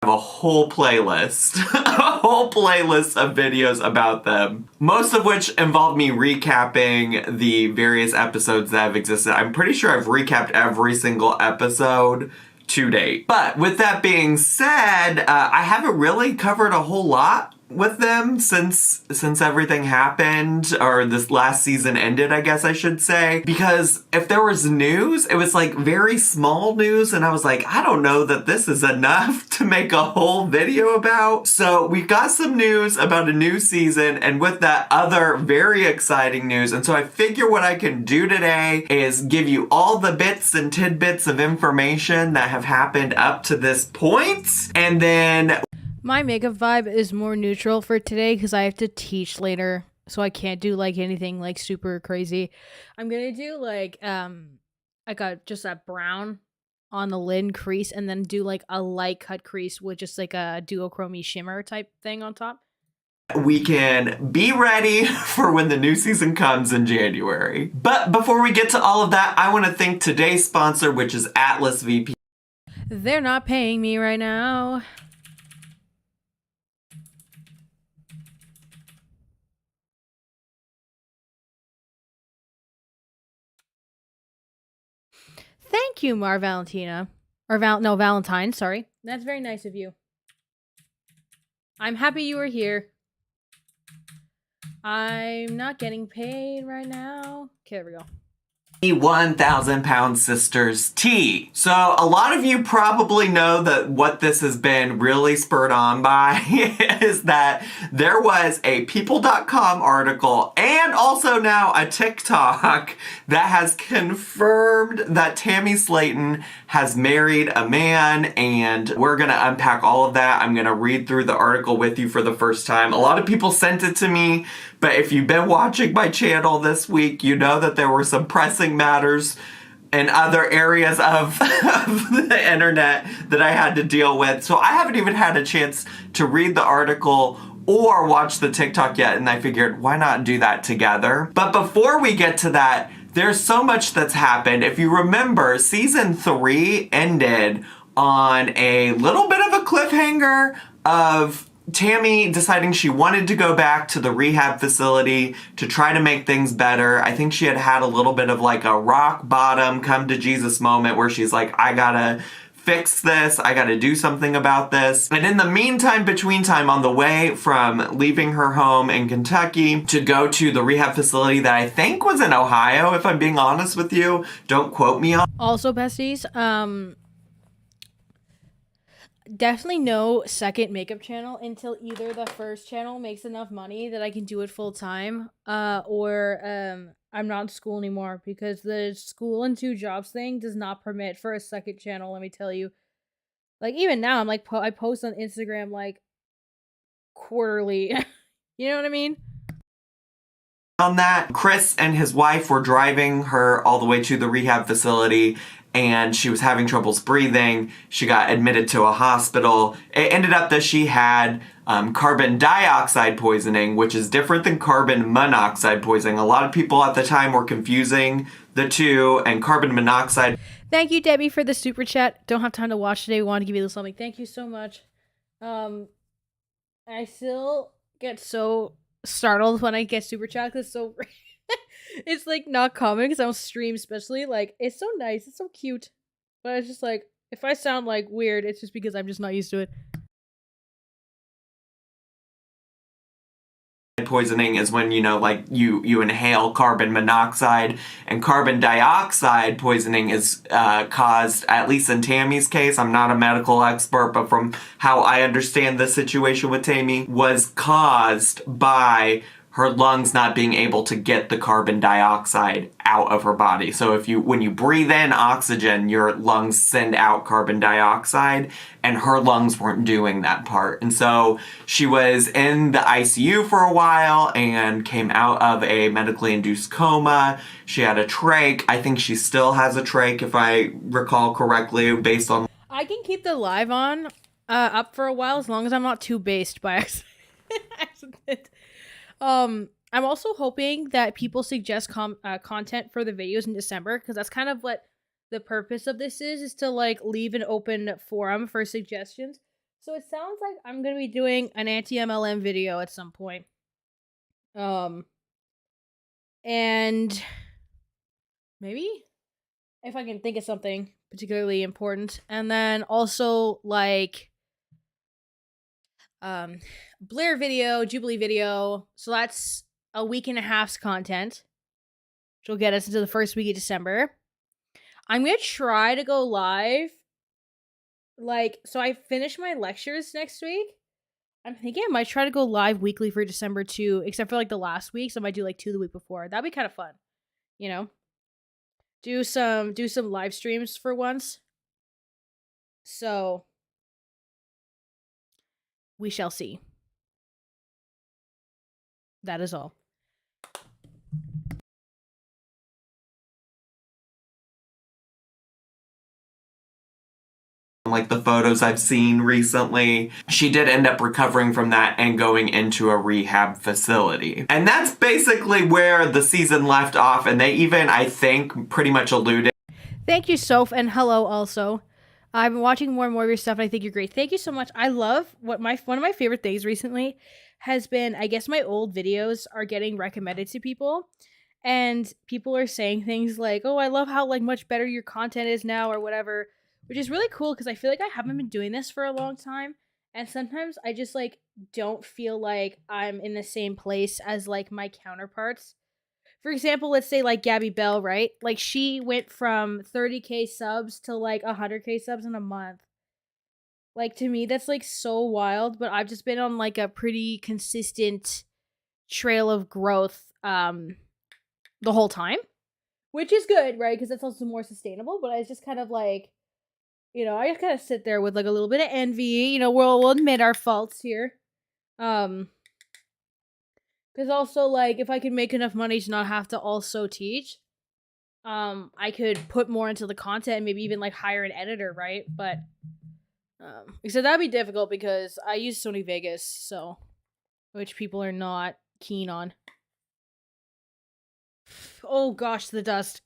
A whole playlist, a whole playlist of videos about them, most of which involve me recapping the various episodes that have existed. I'm pretty sure I've recapped every single episode to date. But with that being said, I haven't really covered a whole lot with them since everything happened, or this last season ended, I guess I should say. Because if there was news, it was like very small news, and I was like, I don't know that this is enough to make a whole video about. So we got some news about a new season, and with that, other very exciting news. And so I figure what I can do today is give you all the bits and tidbits of information that have happened up to this point, and then My makeup vibe is more neutral for today because I have to teach later, so I can't do like anything like super crazy. I'm gonna do like I got just that brown on the lid crease, and then do like a light cut crease with just like a duochrome shimmer type thing on top. we can be ready for when the new season comes in January. But before we get to all of that, I want to thank today's sponsor, which is Atlas VPN. They're not paying me right now. Thank you, Mar Valentina. Or Valentine, sorry. That's very nice of you. I'm happy you were here. I'm not getting paid right now. Okay, there we go. 1,000 Pound Sisters tea. So a lot of you probably know that what this has been really spurred on by is that there was a people.com article and also now a TikTok that has confirmed that Tammy Slaton has married a man, and we're gonna unpack all of that. I'm gonna read through the article with you for the first time. A lot of people sent it to me, but if you've been watching my channel this week, you know that there were some pressing matters in other areas of the internet that I had to deal with. So I haven't even had a chance to read the article or watch the TikTok yet, and I figured, why not do that together? But before we get to that, there's so much that's happened. If you remember, season 3 ended on a little bit of a cliffhanger of Tammy deciding she wanted to go back to the rehab facility to try to make things better. I think she had had a little bit of like a rock bottom come to Jesus moment where she's like, I gotta fix this, I gotta do something about this. And in the meantime, between time, on the way from leaving her home in Kentucky to go to the rehab facility that I think was in Ohio, if I'm being honest with you, don't quote me on. Also, besties, definitely no second makeup channel until either the first channel makes enough money that I can do it full time, or I'm not in school anymore, because the school and 2 jobs thing does not permit for a second channel, let me tell you. Like, even now, I'm like, I post on Instagram like quarterly. You know what I mean? On that, Chris and his wife were driving her all the way to the rehab facility, and she was having troubles breathing. She got admitted to a hospital. It ended up that she had carbon dioxide poisoning, which is different than carbon monoxide poisoning. A lot of people at the time were confusing the two, and carbon monoxide. Thank you, Debbie, for the super chat. Don't have time to watch today. We want to give you something. Thank you so much. I still get so startled when I get super chat, because so it's like not common, because I don't stream, especially. Like, it's so nice, it's so cute, but it's just like, if I sound like weird, it's just because I'm just not used to it. Poisoning is when, you know, like you inhale carbon monoxide, and carbon dioxide poisoning is caused, at least in Tammy's case, I'm not a medical expert, but from how I understand the situation with Tammy, was caused by her lungs not being able to get the carbon dioxide out of her body. So when you breathe in oxygen, your lungs send out carbon dioxide, and her lungs weren't doing that part. And so she was in the ICU for a while and came out of a medically induced coma. She had a trach. I think she still has a trach, if I recall correctly, based on... I can keep the live on up for a while, as long as I'm not too based by accident. I'm also hoping that people suggest content for the videos in December, because that's kind of what the purpose of this is to like leave an open forum for suggestions. So it sounds like I'm gonna be doing an anti-MLM video at some point. And maybe if I can think of something particularly important, and then also like Blair video, Jubilee video. So that's a week and a half's content, which will get us into the first week of December. I'm gonna try to go live. So I finish my lectures next week. I'm thinking I might try to go live weekly for December too, except for like the last week. So I might do like 2 the week before. That'd be kind of fun, you know. Do some live streams for once. So we shall see. That is all. Like the photos I've seen recently, she did end up recovering from that and going into a rehab facility. And that's basically where the season left off, and they even, I think, pretty much alluded. Thank you, Soph, and hello also. I've been watching more and more of your stuff, and I think you're great. Thank you so much. I love one of my favorite things recently has been, I guess my old videos are getting recommended to people, and people are saying things like, "Oh, I love how like much better your content is now," or whatever, which is really cool because I feel like I haven't been doing this for a long time, and sometimes I just like don't feel like I'm in the same place as like my counterparts. For example, let's say like Gabby Bell, right? Like she went from 30K subs to like 100K subs in a month. Like to me that's like so wild, but I've just been on like a pretty consistent trail of growth the whole time, which is good, right? Because that's also more sustainable, but I just kind of like, you know, I just kind of sit there with like a little bit of envy, you know, we'll admit our faults here. Because also, like, if I could make enough money to not have to also teach, I could put more into the content and maybe even, like, hire an editor, right? But, except that'd be difficult because I use Sony Vegas, so, which people are not keen on. Oh gosh, the dust.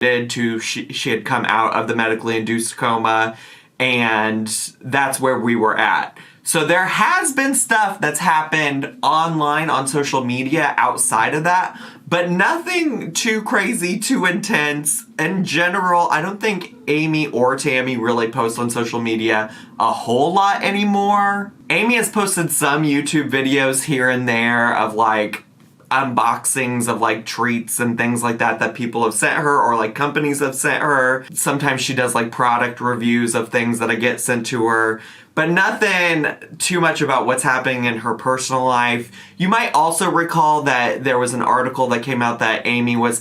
She had come out of the medically induced coma, and that's where we were at. So there has been stuff that's happened online on social media outside of that, but nothing too crazy, too intense. In general, I don't think Amy or Tammy really post on social media a whole lot anymore. Amy has posted some YouTube videos here and there of like unboxings of like treats and things like that people have sent her or like companies have sent her. Sometimes she does like product reviews of things that I get sent to her, but nothing too much about what's happening in her personal life. You might also recall that there was an article that came out that Amy was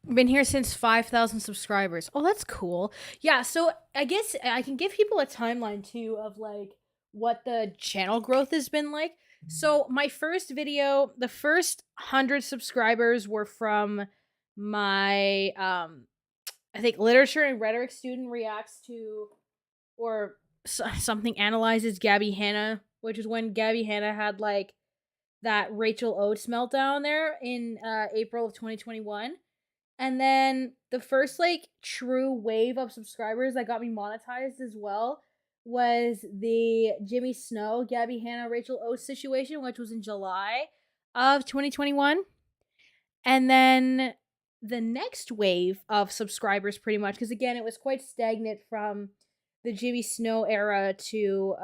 Been here since 5,000 subscribers. Oh, that's cool. Yeah, so I guess I can give people a timeline too of like what the channel growth has been like. So my first video, the first 100 subscribers were from my I think literature and rhetoric student reacts to or something analyzes Gabby Hanna, which is when Gabby Hanna had like that Rachel Oates meltdown there in April of 2021. And then the first like true wave of subscribers that got me monetized as well was the Jimmy Snow, Gabby Hanna, Rachel Oates situation, which was in July of 2021. And then the next wave of subscribers pretty much, because again, it was quite stagnant from the Jimmy Snow era to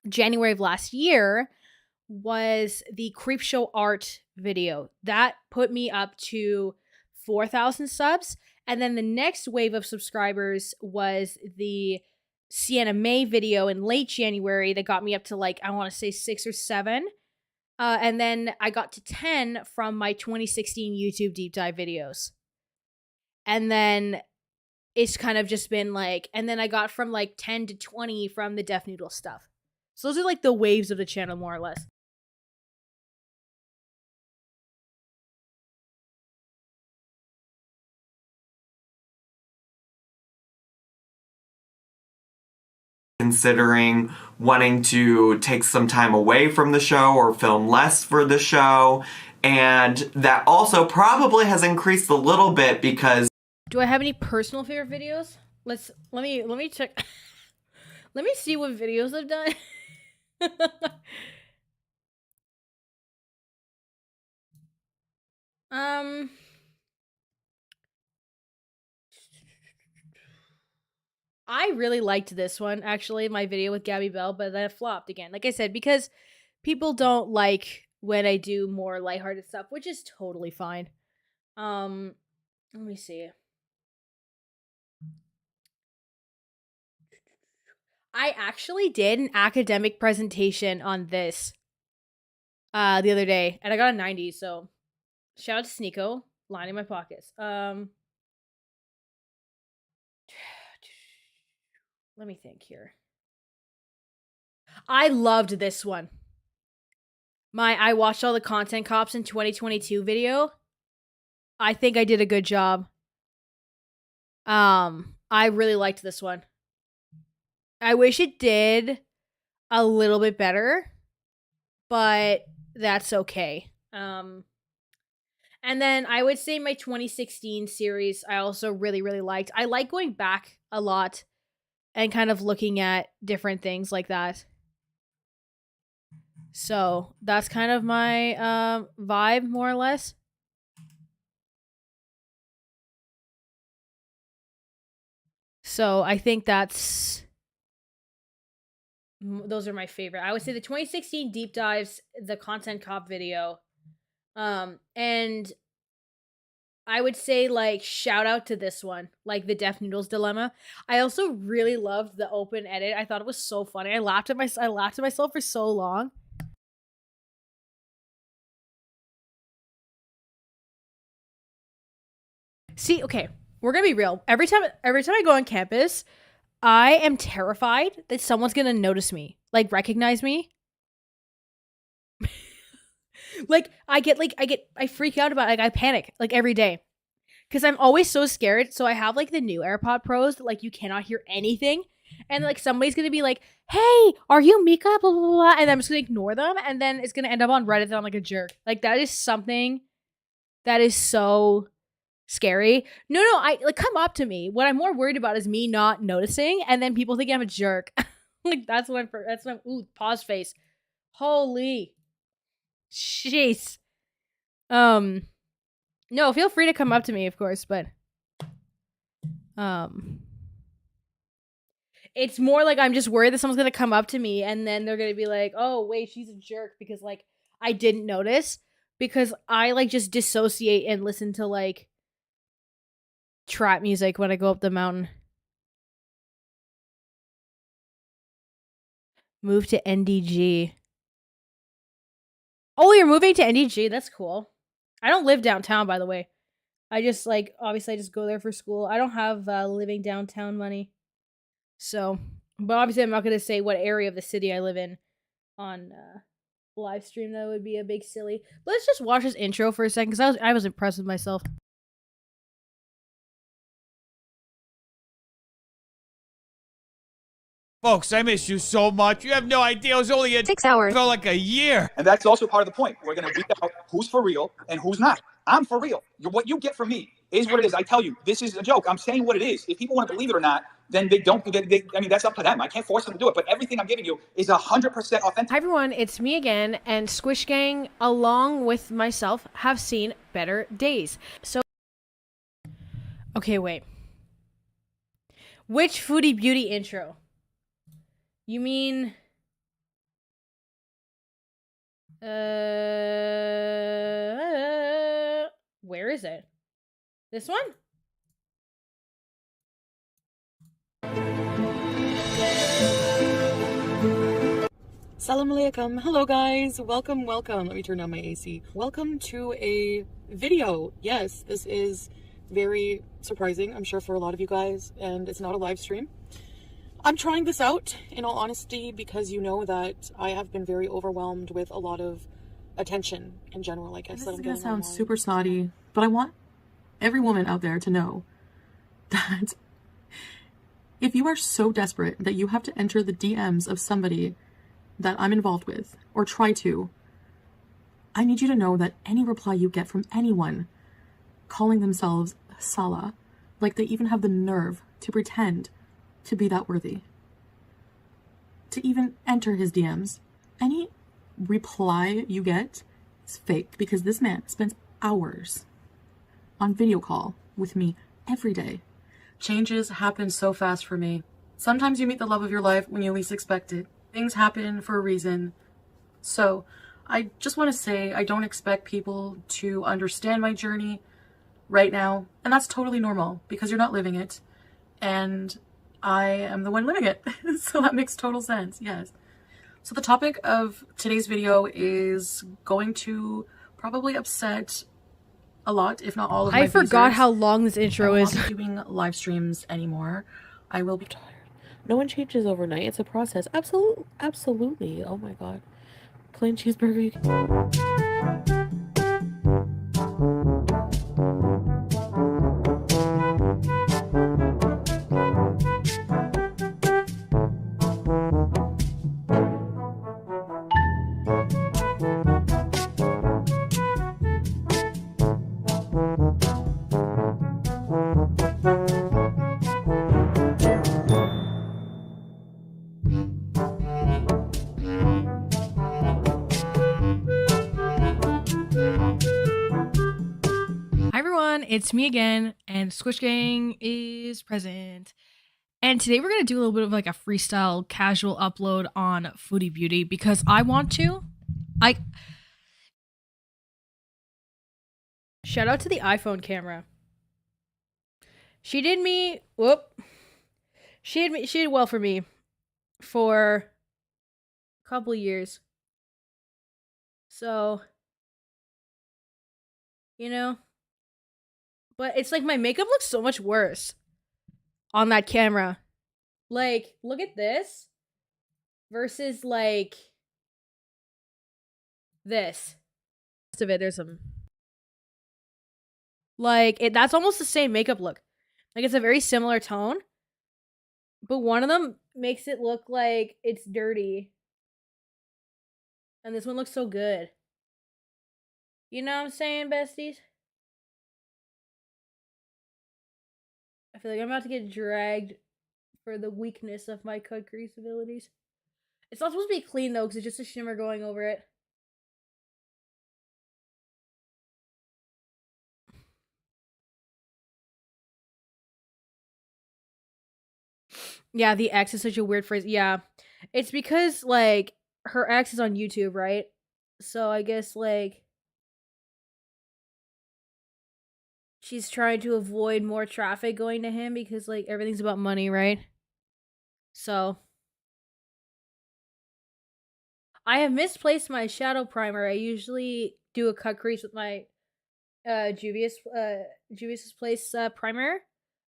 January of last year, was the Creepshow art video. That put me up to 4,000 subs. And then the next wave of subscribers was the Sienna May video in late January that got me up to like, I want to say 6 or 7. And then I got to 10 from my 2016 YouTube deep dive videos. And then it's kind of just been like, and then I got from like 10 to 20 from the Deaf Noodle stuff. So those are like the waves of the channel, more or less. considering wanting to take some time away from the show or film less for the show. And that also probably has increased a little bit because... Do I have any personal favorite videos? Let me check. Let me see what videos I've done. I really liked this one, actually, my video with Gabby Bell, but then it flopped again. Like I said, because people don't like when I do more lighthearted stuff, which is totally fine. Let me see. I actually did an academic presentation on this the other day, and I got a 90, so shout out to Sneeko, lining my pockets. Let me think here. I loved this one. I watched all the Content Cops in 2022 video. I think I did a good job. I really liked this one. I wish it did a little bit better, but that's okay. And then I would say my 2016 series I also really, really liked. I like going back a lot and kind of looking at different things like that. So that's kind of my vibe, more or less. So I think those are my favorite. I would say the 2016 deep dives, the Content Cop video, and I would say, like, shout out to this one, like the Deaf Noodles Dilemma. I also really loved the open edit. I thought it was so funny. I laughed at myself for so long. See, okay, we're gonna be real. Every time I go on campus, I am terrified that someone's gonna notice me, like recognize me. Like I freak out about it. Like I panic like every day because I'm always so scared. So I have like the new AirPod Pros that like you cannot hear anything, and like somebody's gonna be like, "Hey, are you Mika?" Blah blah blah, and I'm just gonna ignore them, and then it's gonna end up on Reddit that I'm like a jerk. Like that is something that is so scary. No, I like come up to me. What I'm more worried about is me not noticing, and then people think I'm a jerk. Like that's when ooh, pause face. Holy. Jeez. No, feel free to come up to me, of course, but it's more like I'm just worried that someone's gonna come up to me and then they're gonna be like, "Oh, wait, she's a jerk," because like I didn't notice because I like just dissociate and listen to like trap music when I go up the mountain. Move to NDG. Oh, you're moving to NDG? That's cool. I don't live downtown, by the way. I just, like, obviously I just go there for school. I don't have living downtown money. So, but obviously I'm not going to say what area of the city I live in on live stream. That would be a big silly. But let's just watch this intro for a second, because I was impressed with myself. Folks, I miss you so much. You have no idea. It was only 6 hours. It felt like a year. And that's also part of the point. We're going to weed out who's for real and who's not. I'm for real. What you get from me is what it is. I tell you, this is a joke. I'm saying what it is. If people want to believe it or not, then they don't. I mean, that's up to them. I can't force them to do it. But everything I'm giving you is 100% authentic. Hi, everyone. It's me again. And Squish Gang, along with myself, have seen better days. So, okay, wait. Which Foodie Beauty intro? You mean where is it? This one? Salam alaikum. Hello guys. Welcome. Let me turn down my AC. Welcome to a video. Yes, this is very surprising, I'm sure, for a lot of you guys, and it's not a live stream. I'm trying this out, in all honesty, because you know that I have been very overwhelmed with a lot of attention in general, I guess. This is gonna sound super snotty, but I want every woman out there to know that If you are so desperate that you have to enter the DMs of somebody that I'm involved with, or try to, I need you to know that any reply you get from anyone calling themselves Salah, like they even have the nerve to pretend to be that worthy, to even enter his DMs, any reply you get is fake, because this man spends hours on video call with me every day. Changes happen so fast for me. Sometimes you meet the love of your life when you least expect it. Things happen for a reason. So I just want to say I don't expect people to understand my journey right now. And that's totally normal because you're not living it. And I am the one living it. So that makes total sense. Yes. So the topic of today's video is going to probably upset a lot, if not all of my I forgot users. how long this intro I is. won't be doing live streams anymore. I will be tired. No one changes overnight. It's a process. Absolutely. Oh my god. Plain cheeseburger. It's me again, and Squish Gang is present. And today we're going to do a little bit of like a freestyle casual upload on Foodie Beauty because I want to. Shout out to the iPhone camera. She did well for me for a couple years. So, you know, but it's like my makeup looks so much worse on that camera. Like, look at this versus like this. Most of it, there's some like it. That's almost the same makeup look. Like it's a very similar tone, but one of them makes it look like it's dirty, and this one looks so good. You know what I'm saying, besties? I feel like I'm about to get dragged for the weakness of my cut crease abilities. It's not supposed to be clean though, because it's just a shimmer going over it. Yeah, the X is such a weird phrase. Yeah. It's because, like, her ex is on YouTube, right? So I guess, like, she's trying to avoid more traffic going to him because, like, everything's about money, right? So I have misplaced my shadow primer. I usually do a cut crease with my Juvia's Place primer,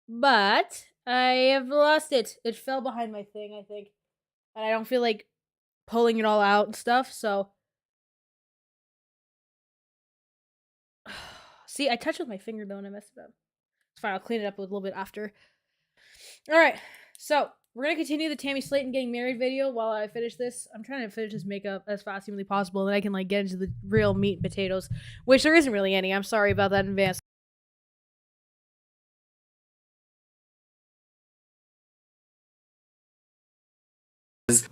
but I have lost it. It fell behind my thing, I think, and I don't feel like pulling it all out and stuff. So, see, I touched with my finger though, and I messed it up. It's fine. I'll clean it up a little bit after. All right, so we're gonna continue the Tammy Slaton getting married video while I finish this. I'm trying to finish this makeup as fast as humanly possible, and then I can like get into the real meat and potatoes, which there isn't really any. I'm sorry about that in advance.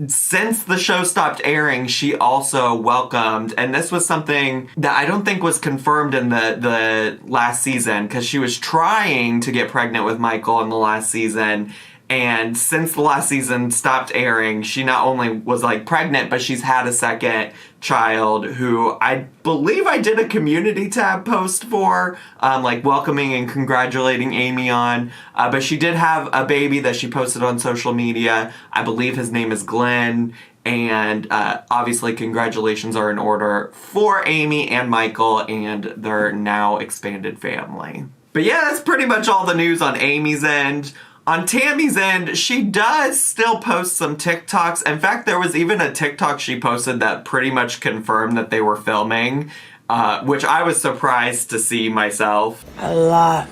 Since the show stopped airing, she also welcomed, and this was something that I don't think was confirmed in the last season, because she was trying to get pregnant with Michael in the last season. And since the last season stopped airing, she not only was like pregnant, but she's had a second child who I believe I did a community tab post for, like welcoming and congratulating Amy on. But she did have a baby that she posted on social media. I believe his name is Glenn. And obviously congratulations are in order for Amy and Michael and their now expanded family. But yeah, that's pretty much all the news on Amy's end. On Tammy's end, she does still post some TikToks. In fact, there was even a TikTok she posted that pretty much confirmed that they were filming, which I was surprised to see myself. A lot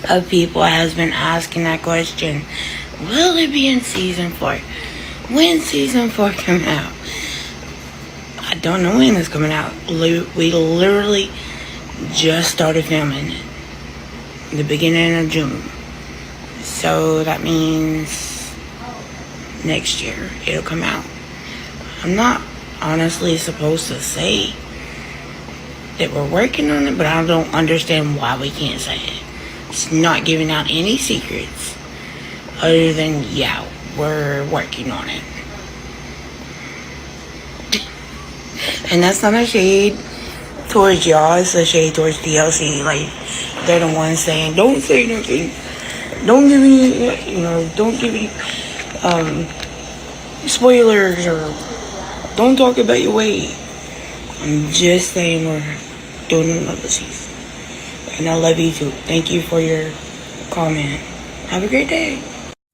of people has been asking that question. Will it be in season 4? When season 4 come out? I don't know when it's coming out. We literally just started filming it. The beginning of June. So that means next year it'll come out. I'm not honestly supposed to say that we're working on it, but I don't understand why we can't say it. It's not giving out any secrets other than, yeah, we're working on it. And that's not a shade towards y'all, it's a shade towards DLC. Like, they're the ones saying, don't say nothing. Don't give any, don't give any spoilers, or don't talk about your weight. I'm just saying we're doing another season. And I love you too. Thank you for your comment. Have a great day.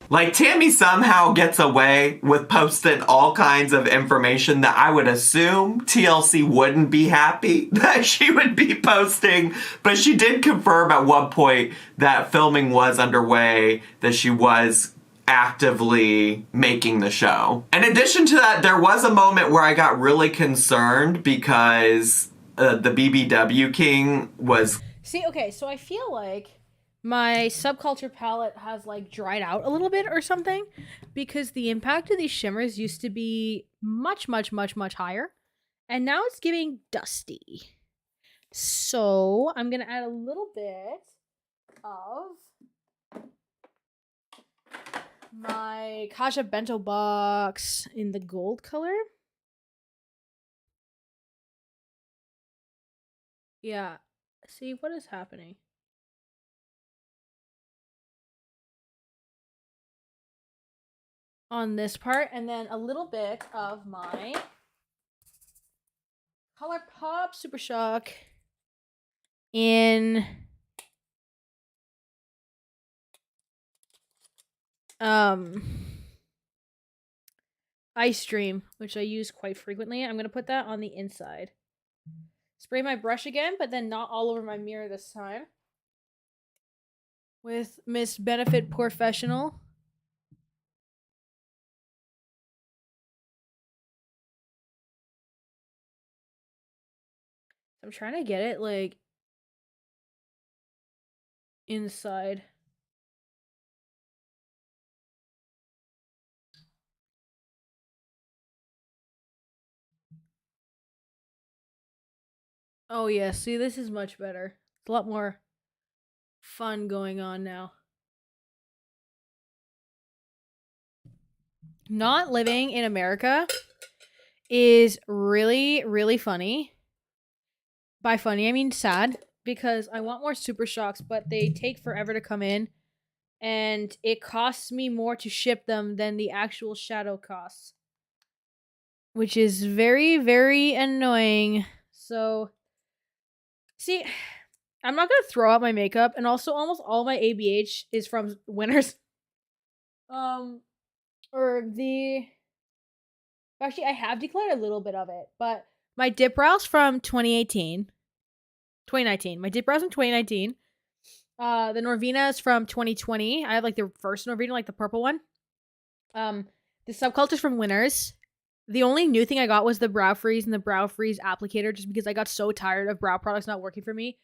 Like, Tammy somehow gets away with posting all kinds of information that I would assume TLC wouldn't be happy that she would be posting. But she did confirm at one point that filming was underway, that she was actively making the show. In addition to that, there was a moment where I got really concerned because the BBW King was... See, okay, so I feel like my subculture palette has like dried out a little bit or something, because the impact of these shimmers used to be much higher, and now it's giving dusty. So I'm gonna add a little bit of my Kaja Bento Box in the gold color. Yeah, see, what is happening? On this part, and then a little bit of my ColourPop Super Shock in Ice Dream, which I use quite frequently. I'm gonna put that on the inside. Spray my brush again, but then not all over my mirror this time. With Miss Benefit Professional. I'm trying to get it, like, inside. Oh, yeah, see, this is much better. It's a lot more fun going on now. Not living in America is really funny. By funny, I mean sad, because I want more Super Shocks, but they take forever to come in, and it costs me more to ship them than the actual shadow costs, which is very annoying. So, see, I'm not gonna throw out my makeup, and also almost all my ABH is from Winners. Actually, I have declared a little bit of it, but my dip brows from 2019. My dip brows from 2019. The Norvina is from 2020. I have like the first Norvina, like the purple one. The Subculture's from Winners. The only new thing I got was the Brow Freeze and the Brow Freeze applicator, just because I got so tired of brow products not working for me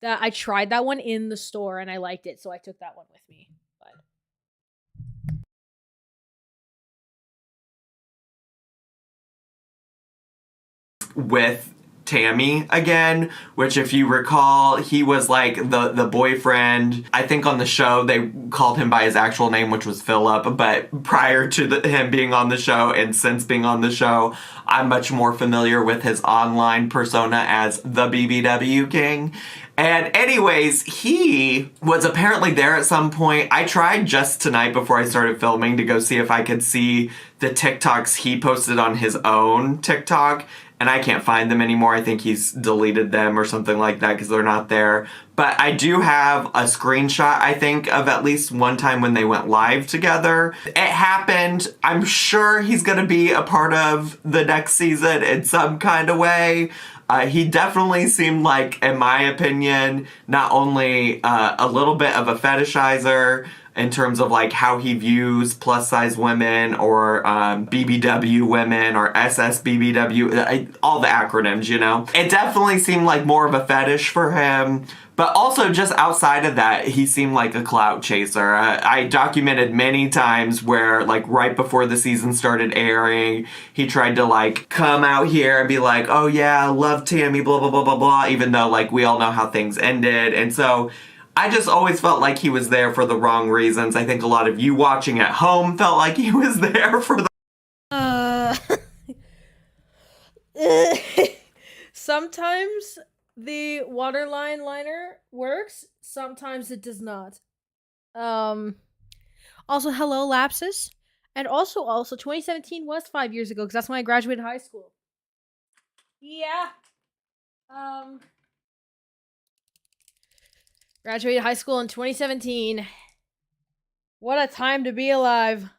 that I tried that one in the store and I liked it, so I took that one with me. With Tammy again, which, if you recall, he was like the boyfriend. I think on the show they called him by his actual name, which was Philip, but prior to him being on the show and since being on the show, I'm much more familiar with his online persona as the BBW King. And anyways, he was apparently there at some point. I tried just tonight before I started filming to go see if I could see the TikToks he posted on his own TikTok, and I can't find them anymore. I think he's deleted them or something like that because they're not there. But I do have a screenshot, I think, of at least one time when they went live together. It happened. I'm sure he's going to be a part of the next season in some kind of way. He definitely seemed like, in my opinion, not only a little bit of a fetishizer in terms of like how he views plus size women or BBW women or SSBBW, all the acronyms, you know. It definitely seemed like more of a fetish for him. But also just outside of that, he seemed like a clout chaser. I documented many times where like right before the season started airing, he tried to like come out here and be like, oh yeah, I love Tammy, blah, blah, blah, blah, blah, even though like we all know how things ended. And so I just always felt like he was there for the wrong reasons. I think a lot of you watching at home felt like he was there for the Sometimes the waterline liner works, sometimes it does not. Also, hello, lapses. And also, 2017 was 5 years ago, because that's when I graduated high school. Yeah. Graduated high school in 2017. What a time to be alive.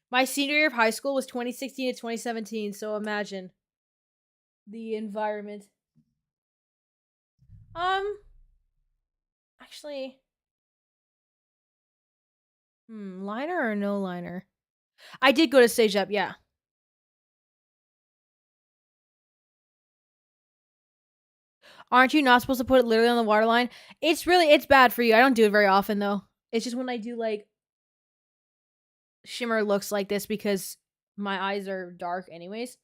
My senior year of high school was 2016 to 2017, so imagine the environment. Actually, liner or no liner? I did go to Stage Up, yeah. Aren't you not supposed to put it literally on the waterline? It's bad for you. I don't do it very often, though. It's just when I do, like, shimmer looks like this because my eyes are dark anyways.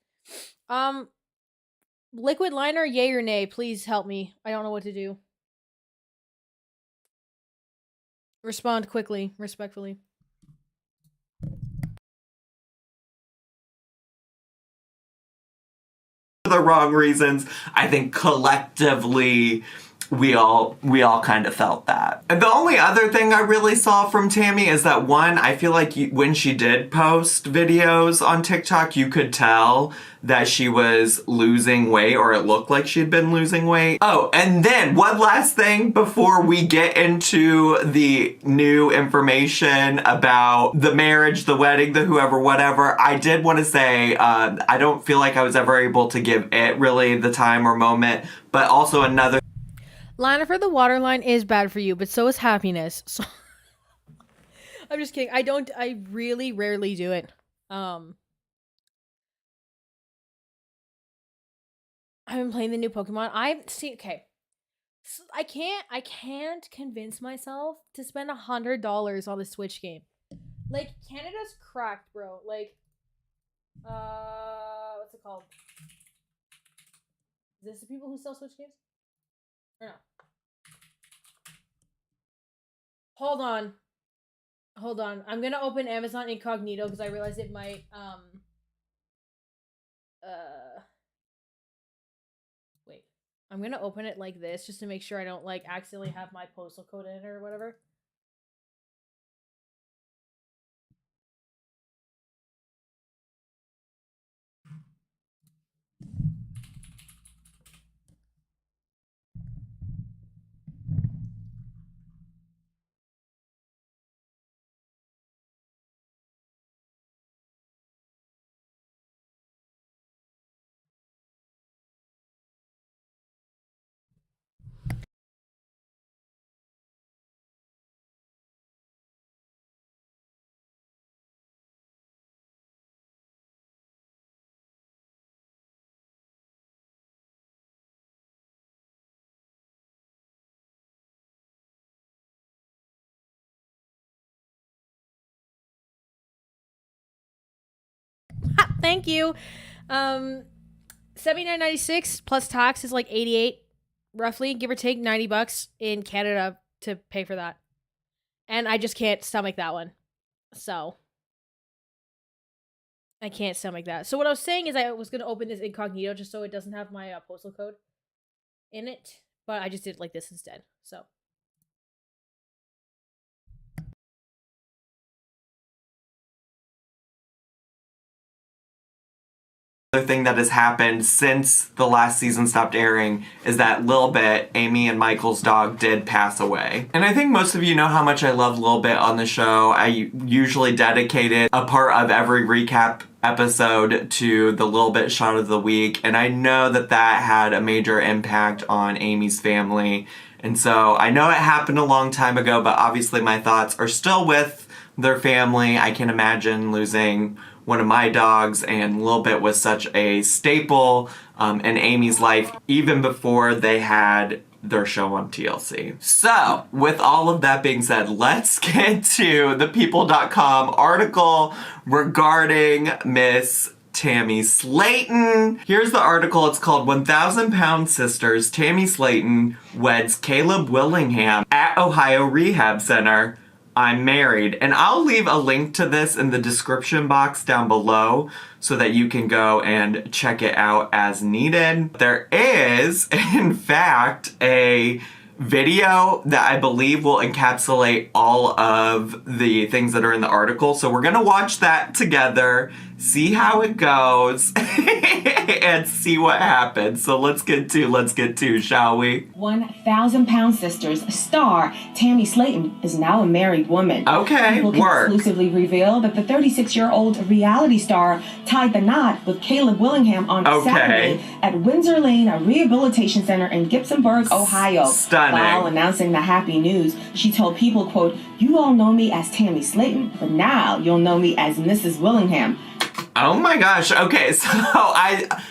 Liquid liner, yay or nay? Please help me. I don't know what to do. Respond quickly, respectfully. the wrong reasons. I think collectively we all kind of felt that. And the only other thing I really saw from Tammy is that, one, I feel like when she did post videos on TikTok, you could tell that she was losing weight, or it looked like she'd been losing weight. Oh, and then one last thing before we get into the new information about the marriage, the wedding, the whoever, whatever, I did want to say, I don't feel like I was ever able to give it really the time or moment, but also another Liner for the waterline is bad for you, but so is happiness. So I'm just kidding. I really rarely do it. I've been playing the new Pokemon. Okay. So I can't convince myself to spend $100 on the Switch game. Like, Canada's cracked, bro. Like, what's it called? Is this the people who sell Switch games? Or no? Hold on. I'm gonna open Amazon Incognito because I realized it might, wait. I'm gonna open it like this just to make sure I don't, like, accidentally have my postal code in it or whatever. Thank you. $79.96 plus tax is like $88, roughly, give or take $90 in Canada to pay for that. And I just can't stomach that one. So I can't stomach that. So what I was saying is I was gonna open this incognito just so it doesn't have my postal code in it, but I just did it like this instead. So. Other thing that has happened since the last season stopped airing is that Lil Bit, Amy and Michael's dog, did pass away. And I think most of you know how much I love Lil Bit on the show. I usually dedicated a part of every recap episode to the Little Bit Shot of the Week, and I know that that had a major impact on Amy's family. And so I know it happened a long time ago, but obviously my thoughts are still with their family. I can imagine losing one of my dogs, and Lil Bit was such a staple in Amy's life even before they had their show on TLC. So, with all of that being said, let's get to the People.com article regarding Miss Tammy Slaton. Here's the article. It's called 1,000 Pound Sisters Tammy Slaton Weds Caleb Willingham at Ohio Rehab Center. I'm married. And I'll leave a link to this in the description box down below so that you can go and check it out as needed. There is, in fact, a video that I believe will encapsulate all of the things that are in the article. So we're gonna watch that together, see how it goes, and see what happens. So let's get to, shall we? 1,000 Pound Sisters star Tammy Slaton is now a married woman. Okay, People can work. exclusively reveal that the 36-year-old reality star tied the knot with Caleb Willingham on Saturday at Windsor Lane, a rehabilitation center in Gibsonburg, Ohio. Stunning. While announcing the happy news, she told people, quote, "You all know me as Tammy Slaton, but now you'll know me as Mrs. Willingham." Oh my gosh. Okay, so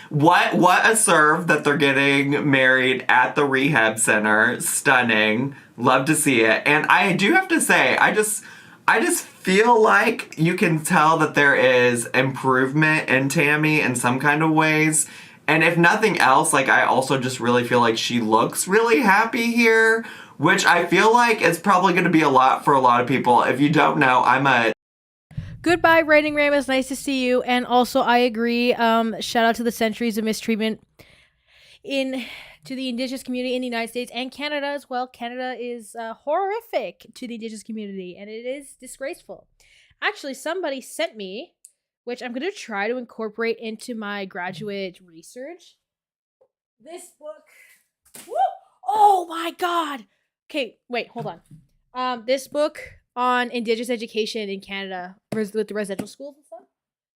what a serve that they're getting married at the rehab center. Stunning. Love to see it. And I do have to say, I just feel like you can tell that there is improvement in Tammy in some kind of ways. And if nothing else, like, I also just really feel like she looks really happy here, which I feel like is probably going to be a lot for a lot of people. If you don't know, I'm a... Goodbye, Raining Ram. It's nice to see you. And also, I agree. Shout out to the centuries of mistreatment to the Indigenous community in the United States and Canada as well. Canada is horrific to the Indigenous community, and it is disgraceful. Actually, somebody sent me, which I'm going to try to incorporate into my graduate research, this book. Woo! Oh my God. Okay, wait, hold on. This book on Indigenous education in Canada with the residential schools and stuff.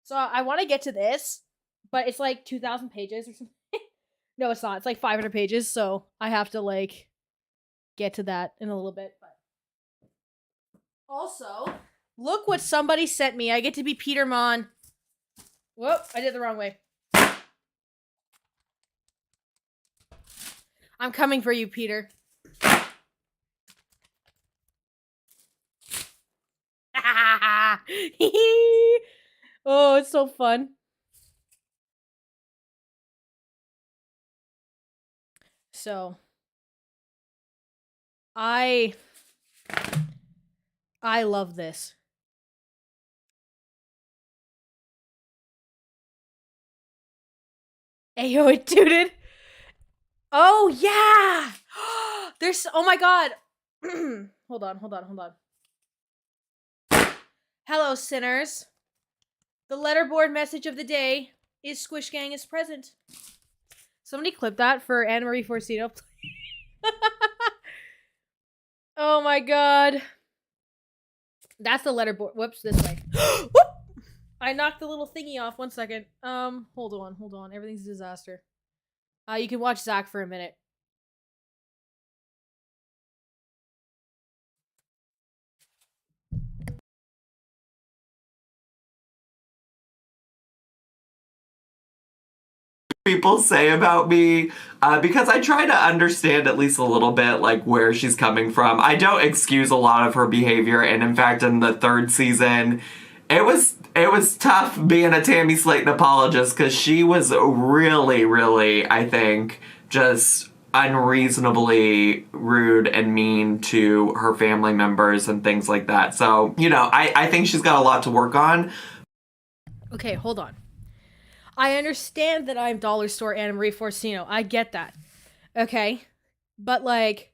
So I want to get to this, but it's like 2,000 pages or something. No, it's not. It's like 500 pages, so I have to like get to that in a little bit. But also, look what somebody sent me. I get to be Peter Mon. Whoop, I did it the wrong way. I'm coming for you, Peter. Oh, it's so fun. So, I love this. Ayo, it tooted. Oh, yeah. There's, oh my God. Hold on. Hello, sinners. The letterboard message of the day is Squish Gang is present. Somebody clip that for Anna Marie Forcino. Oh my God. That's the letterboard. Whoops, this way. Whoop! I knocked the little thingy off. 1 second. Hold on. Everything's a disaster. You can watch Zach for a minute. People say about me because I try to understand at least a little bit like where she's coming from. I don't excuse a lot of her behavior, and in fact in the 3rd season it was tough being a Tammy Slaton apologist because she was really, I think, just unreasonably rude and mean to her family members and things like that. So, you know, I think she's got a lot to work on. Okay, hold on. I understand that I'm Dollar Store Anna Marie Forcino. I get that. Okay? But, like...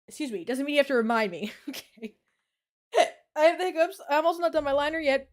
Excuse me. Doesn't mean you have to remind me. Okay. I have the hiccups. I'm also not done my liner yet.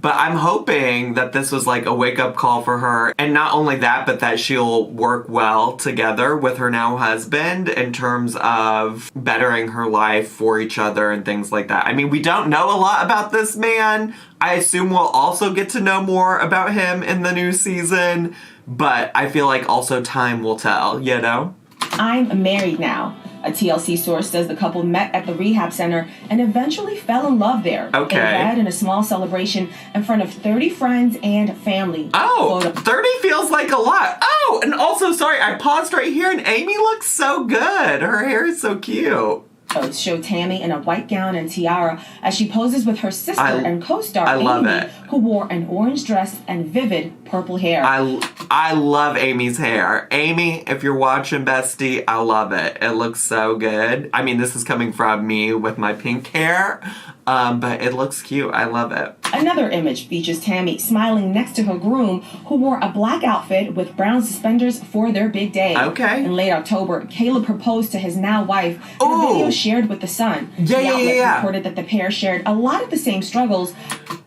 But I'm hoping that this was like a wake-up call for her. And not only that, but that she'll work well together with her now husband in terms of bettering her life for each other and things like that. I mean, we don't know a lot about this man. I assume we'll also get to know more about him in the new season. But I feel like also time will tell, you know? I'm married now. A TLC source says the couple met at the rehab center and eventually fell in love there. Okay. They had in a small celebration in front of 30 friends and family. Oh, 30 feels like a lot. Oh, and also, sorry, I paused right here and Amy looks so good. Her hair is so cute. Show Tammy in a white gown and tiara as she poses with her sister and co-star Amy, who wore an orange dress and vivid purple hair. I love Amy's hair. Amy, if you're watching, bestie, I love it. It looks so good. I mean, this is coming from me with my pink hair, but it looks cute. I love it. Another image features Tammy smiling next to her groom, who wore a black outfit with brown suspenders for their big day. Okay. In late October, Caleb proposed to his now wife in a video shared with The Sun. The outlet reported that the pair shared a lot of the same struggles.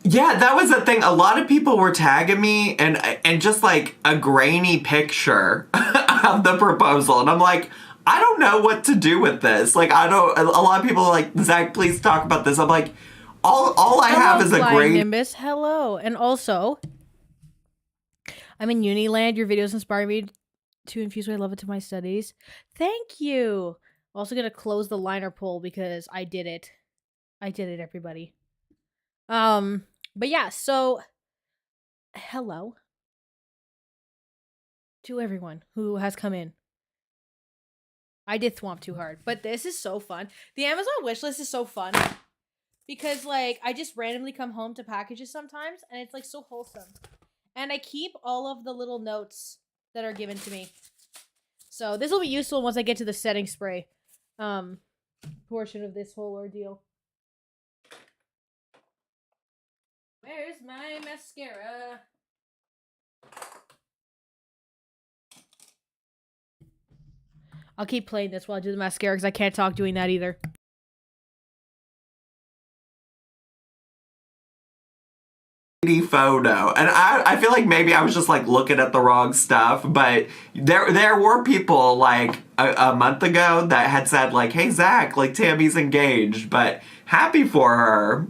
Yeah, that was the thing. A lot of people were tagging me and just like a grainy picture of the proposal. And I'm like, I don't know what to do with this. Like, a lot of people are like, Zach, please talk about this. I'm like, all I have is a great Nimbus. Hello. And also, I'm in Uniland. Your videos inspire me to infuse my love into my studies. Thank you. I'm also gonna close the liner poll because I did it. I did it, everybody. But yeah, so hello to everyone who has come in. I did thwomp too hard, but this is so fun. The Amazon wishlist is so fun because like I just randomly come home to packages sometimes and it's like so wholesome. And I keep all of the little notes that are given to me. So this will be useful once I get to the setting spray portion of this whole ordeal. Where's my mascara? I'll keep playing this while I do the mascara because I can't talk doing that either. Photo, and I feel like maybe I was just like looking at the wrong stuff, but there were people like a month ago that had said like, hey Zach, like Tammy's engaged, but happy for her.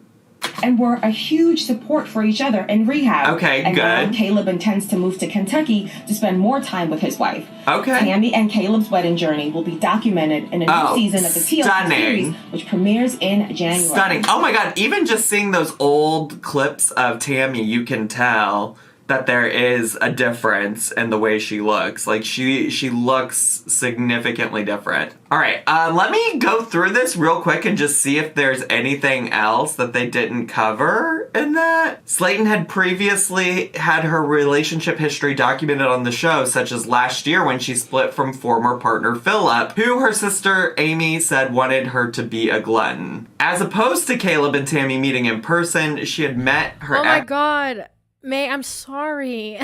And were a huge support for each other in rehab. Okay, and good. Now Caleb intends to move to Kentucky to spend more time with his wife. Okay. Tammy and Caleb's wedding journey will be documented in a new season of the TLC series, which premieres in January. Stunning. Oh my god, even just seeing those old clips of Tammy, you can tell that there is a difference in the way she looks. Like, she looks significantly different. All right, let me go through this real quick and just see if there's anything else that they didn't cover in that. Slaton had previously had her relationship history documented on the show, such as last year when she split from former partner Philip, who her sister Amy said wanted her to be a glutton. As opposed to Caleb and Tammy meeting in person, she had met her Oh my god. May, I'm sorry.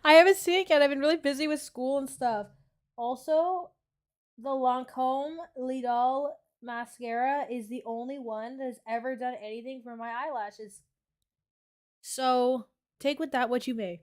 I haven't seen it yet. I've been really busy with school and stuff. Also, the Lancome Lidl mascara is the only one that has ever done anything for my eyelashes. So, take with that what you may.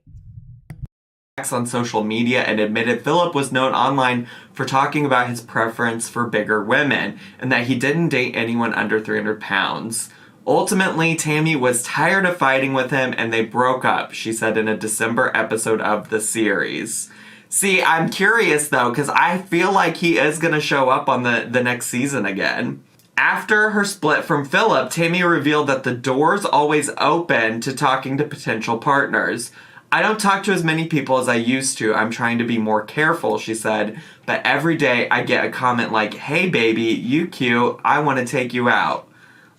On social media and admitted Philip was known online for talking about his preference for bigger women and that he didn't date anyone under 300 pounds. Ultimately, Tammy was tired of fighting with him and they broke up, she said in a December episode of the series. See, I'm curious though, because I feel like he is going to show up on the next season again. After her split from Philip, Tammy revealed that the door's always open to talking to potential partners. I don't talk to as many people as I used to. I'm trying to be more careful, she said. But every day I get a comment like, hey baby, you cute, I want to take you out.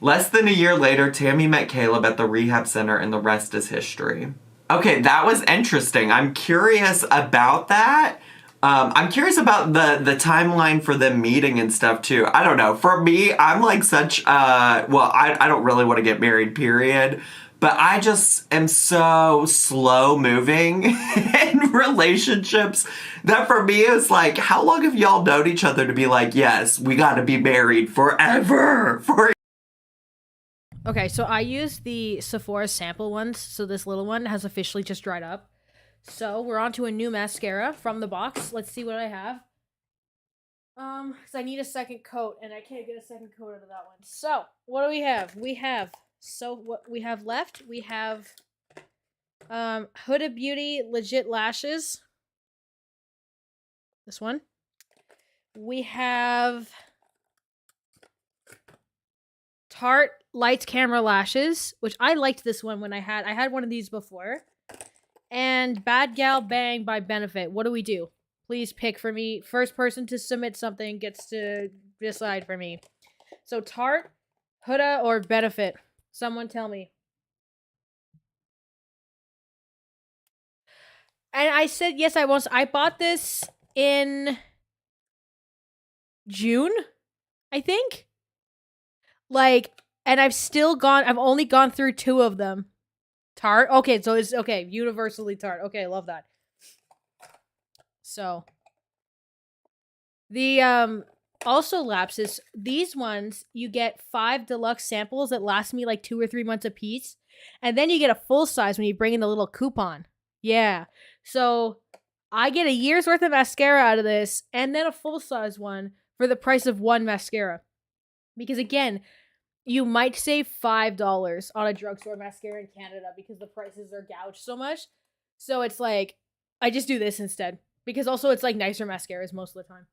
Less than a year later, Tammy met Caleb at the rehab center and the rest is history. Okay, that was interesting. I'm curious about that. I'm curious about the timeline for them meeting and stuff too. I don't know. For me, I'm like such, I don't really want to get married, period. But I just am so slow moving in relationships that for me it's like, how long have y'all known each other to be like, yes, we got to be married forever? Okay, so I used the Sephora sample ones, so this little one has officially just dried up. So we're on to a new mascara from the box. Let's see what I have. Because I need a second coat, and I can't get a second coat out of that one. So, what do we have? What we have left, we have Huda Beauty Legit Lashes. This one. We have Tarte Lights Camera Lashes, which I liked this one when I had one of these before. And Bad Gal Bang by Benefit. What do we do? Please pick for me. First person to submit something gets to decide for me. So Tarte, Huda, or Benefit? Someone tell me. And I said yes, I was. I bought this in June, I think. Like, and I've only gone through 2 of them. Tarte? Okay, so it's okay. Universally Tarte. Okay, I love that. So the also lapses, these ones you get 5 deluxe samples that last me like 2 or 3 months a piece, and then you get a full size when you bring in the little coupon. Yeah, so I get a year's worth of mascara out of this, and then a full size one for the price of 1 mascara. Because again, you might save $5 on a drugstore mascara in Canada because the prices are gouged so much. So it's like, I just do this instead. Because also it's like nicer mascaras most of the time.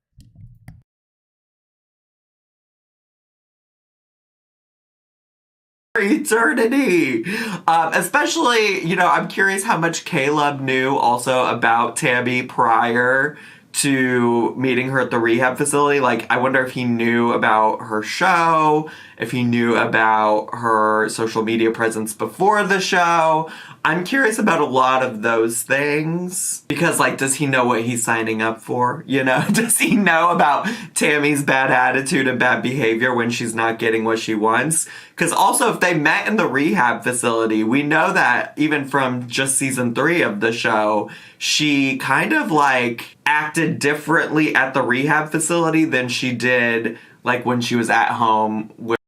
Eternity. Especially, you know, I'm curious how much Caleb knew also about Tammy prior to meeting her at the rehab facility. Like, I wonder if he knew about her show, if he knew about her social media presence before the show. I'm curious about a lot of those things. Because, like, does he know what he's signing up for? You know, does he know about Tammy's bad attitude and bad behavior when she's not getting what she wants? Because also, if they met in the rehab facility, we know that even from just season 3 of the show, she kind of, like, acted differently at the rehab facility than she did, like, when she was at home with.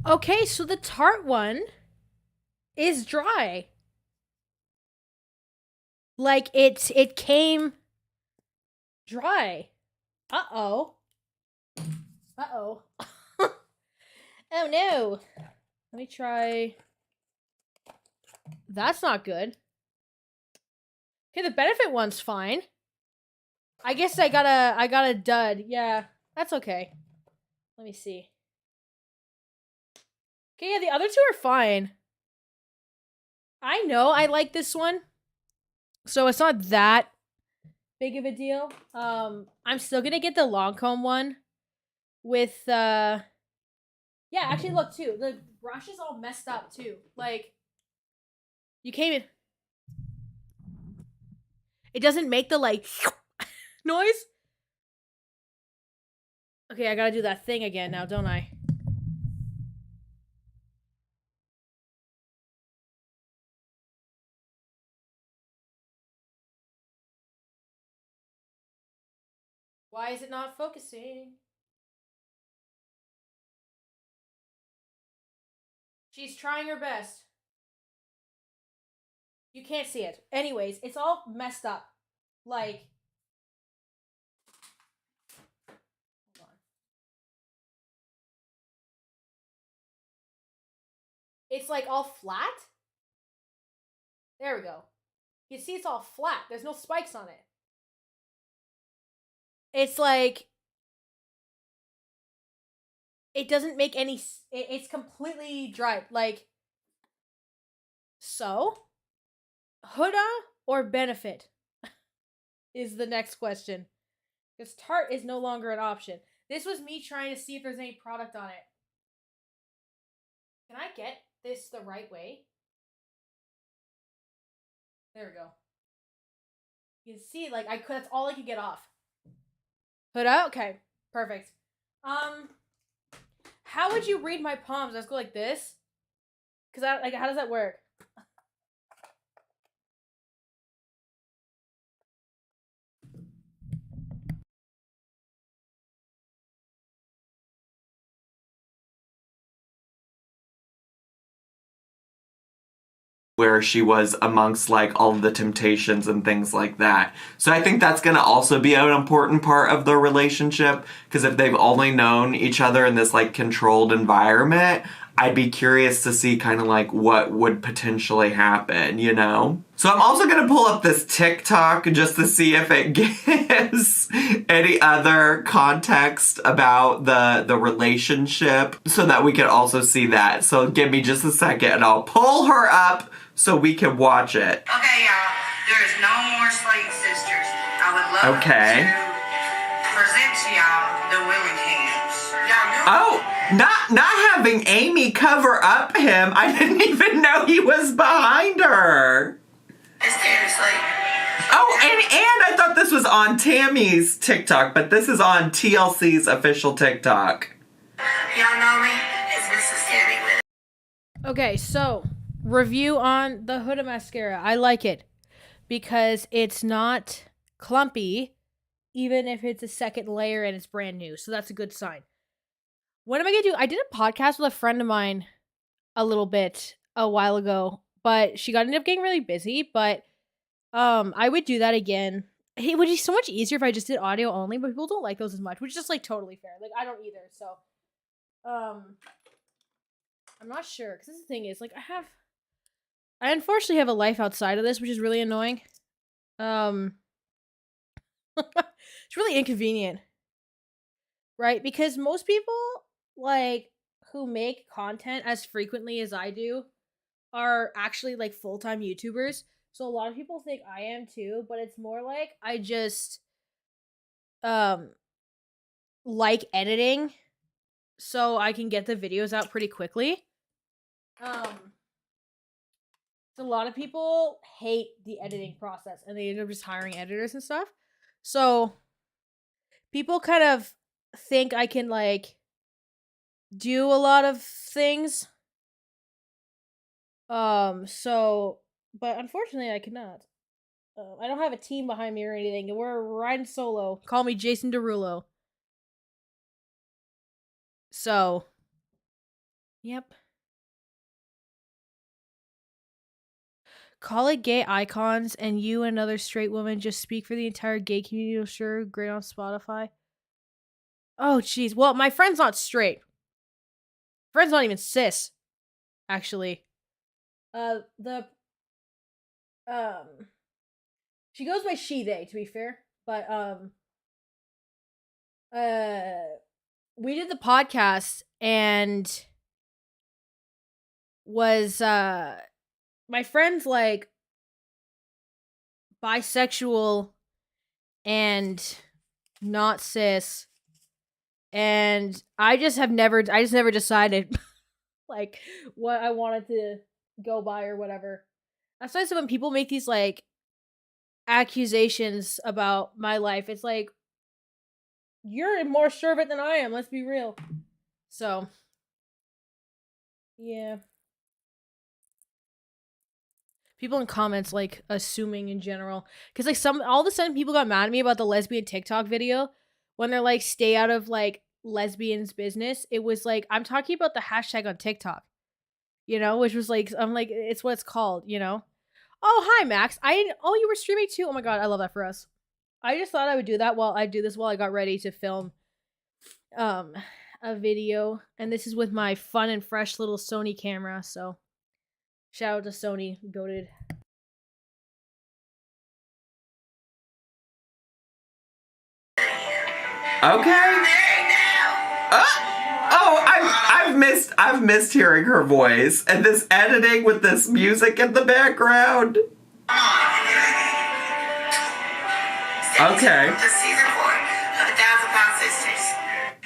Okay, so the Tarte one is dry. Like, it came dry. Uh-oh. Uh-oh. Oh, no. Let me try. That's not good. Okay, the Benefit one's fine. I guess I got a dud. Yeah, that's okay. Let me see. Okay, yeah, the other 2 are fine. I know I like this one. So it's not that big of a deal. I'm still gonna get the Lancome one with yeah, actually look too. The brush is all messed up too. Like, you came in. It doesn't make the like noise. Okay, I gotta do that thing again now, don't I? Why is it not focusing? She's trying her best. You can't see it. Anyways, it's all messed up. Like, hold on. It's like all flat. There we go. You see it's all flat. There's no spikes on it. It's like, it doesn't make any, it's completely dry. Like, so, Huda or Benefit is the next question. Because Tarte is no longer an option. This was me trying to see if there's any product on it. Can I get this the right way? There we go. You can see, like, that's all I could get off. Huda? Okay. Perfect. How would you read my palms? Let's go like this. Because, like, how does that work? where she was amongst like all of the temptations and things like that. So I think that's gonna also be an important part of their relationship, because if they've only known each other in this like controlled environment, I'd be curious to see kind of like what would potentially happen, you know? So I'm also gonna pull up this TikTok just to see if it gives any other context about the relationship so that we can also see that. So give me just a second and I'll pull her up so we can watch it. Okay, y'all. There's no more Slaton sisters. I would love to present to y'all the Willinghams. Y'all do. Oh, not having Amy cover up him. I didn't even know he was behind her. It's Tammy Slaton. Oh, and I thought this was on Tammy's TikTok, but this is on TLC's official TikTok. Y'all know me? It's Mrs. Tammy with. Okay, so review on the Huda mascara. I like it because it's not clumpy, even if it's a second layer and it's brand new. So that's a good sign. What am I going to do? I did a podcast with a friend of mine a while ago, but she ended up getting really busy, but I would do that again. It would be so much easier if I just did audio only, but people don't like those as much, which is just like totally fair. Like I don't either. So I'm not sure, because the thing is, like, I unfortunately have a life outside of this, which is really annoying. It's really inconvenient, right? Because most people, like, who make content as frequently as I do are actually, like, full-time YouTubers. So a lot of people think I am too, but it's more like I just, like editing so I can get the videos out pretty quickly. So a lot of people hate the editing process and they end up just hiring editors and stuff. So people kind of think I can like do a lot of things. But unfortunately I cannot. I don't have a team behind me or anything. We're riding solo. Call me Jason Derulo. So, yep. Call it gay icons, and you and another straight woman just speak for the entire gay community. Sure, great on Spotify. Oh, jeez. Well, my friend's not straight. Friend's not even cis, actually. She goes by she, they, to be fair. But, we did the podcast, and was, my friend's like bisexual and not cis, and I just never decided like what I wanted to go by or whatever. That's why when people make these like accusations about my life, it's like, you're more sure of it than I am, let's be real. So yeah. People in comments, like, assuming in general. Because, like, all of a sudden people got mad at me about the lesbian TikTok video. When they're, like, stay out of, like, lesbians' business. It was, like, I'm talking about the hashtag on TikTok. You know? Which was, like, I'm like, it's what it's called, you know? Oh, hi, Max. Oh, you were streaming too? Oh, my God. I love that for us. I just thought I would do that while I got ready to film a video. And this is with my fun and fresh little Sony camera, so... Shout out to Sony, goated. Okay. I've missed hearing her voice and this editing with this music in the background. Okay.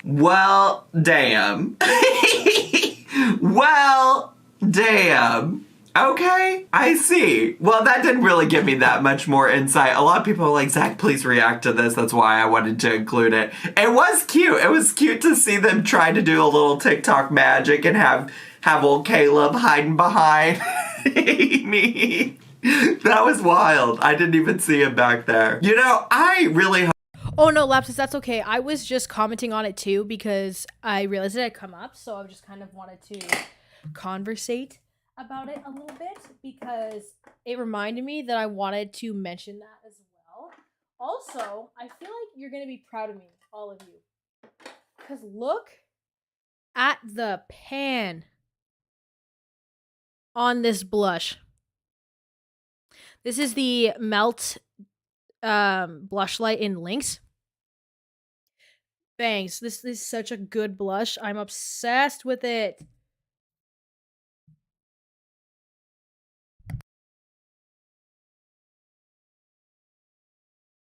Well, damn. Well, damn. Okay, I see. Well, that didn't really give me that much more insight. A lot of people are like, Zach, please react to this. That's why I wanted to include it. It was cute. It was cute to see them try to do a little TikTok magic and have old Caleb hiding behind Amy. That was wild. I didn't even see him back there. You know, I really hope. Oh, no, Lapsus, that's okay. I was just commenting on it too because I realized it had come up, so I just kind of wanted to conversate about it a little bit because it reminded me that I wanted to mention that as well. Also, I feel like you're going to be proud of me, all of you. Because look at the pan on this blush. This is the Melt blush light in Lynx. Bangs. This is such a good blush. I'm obsessed with it.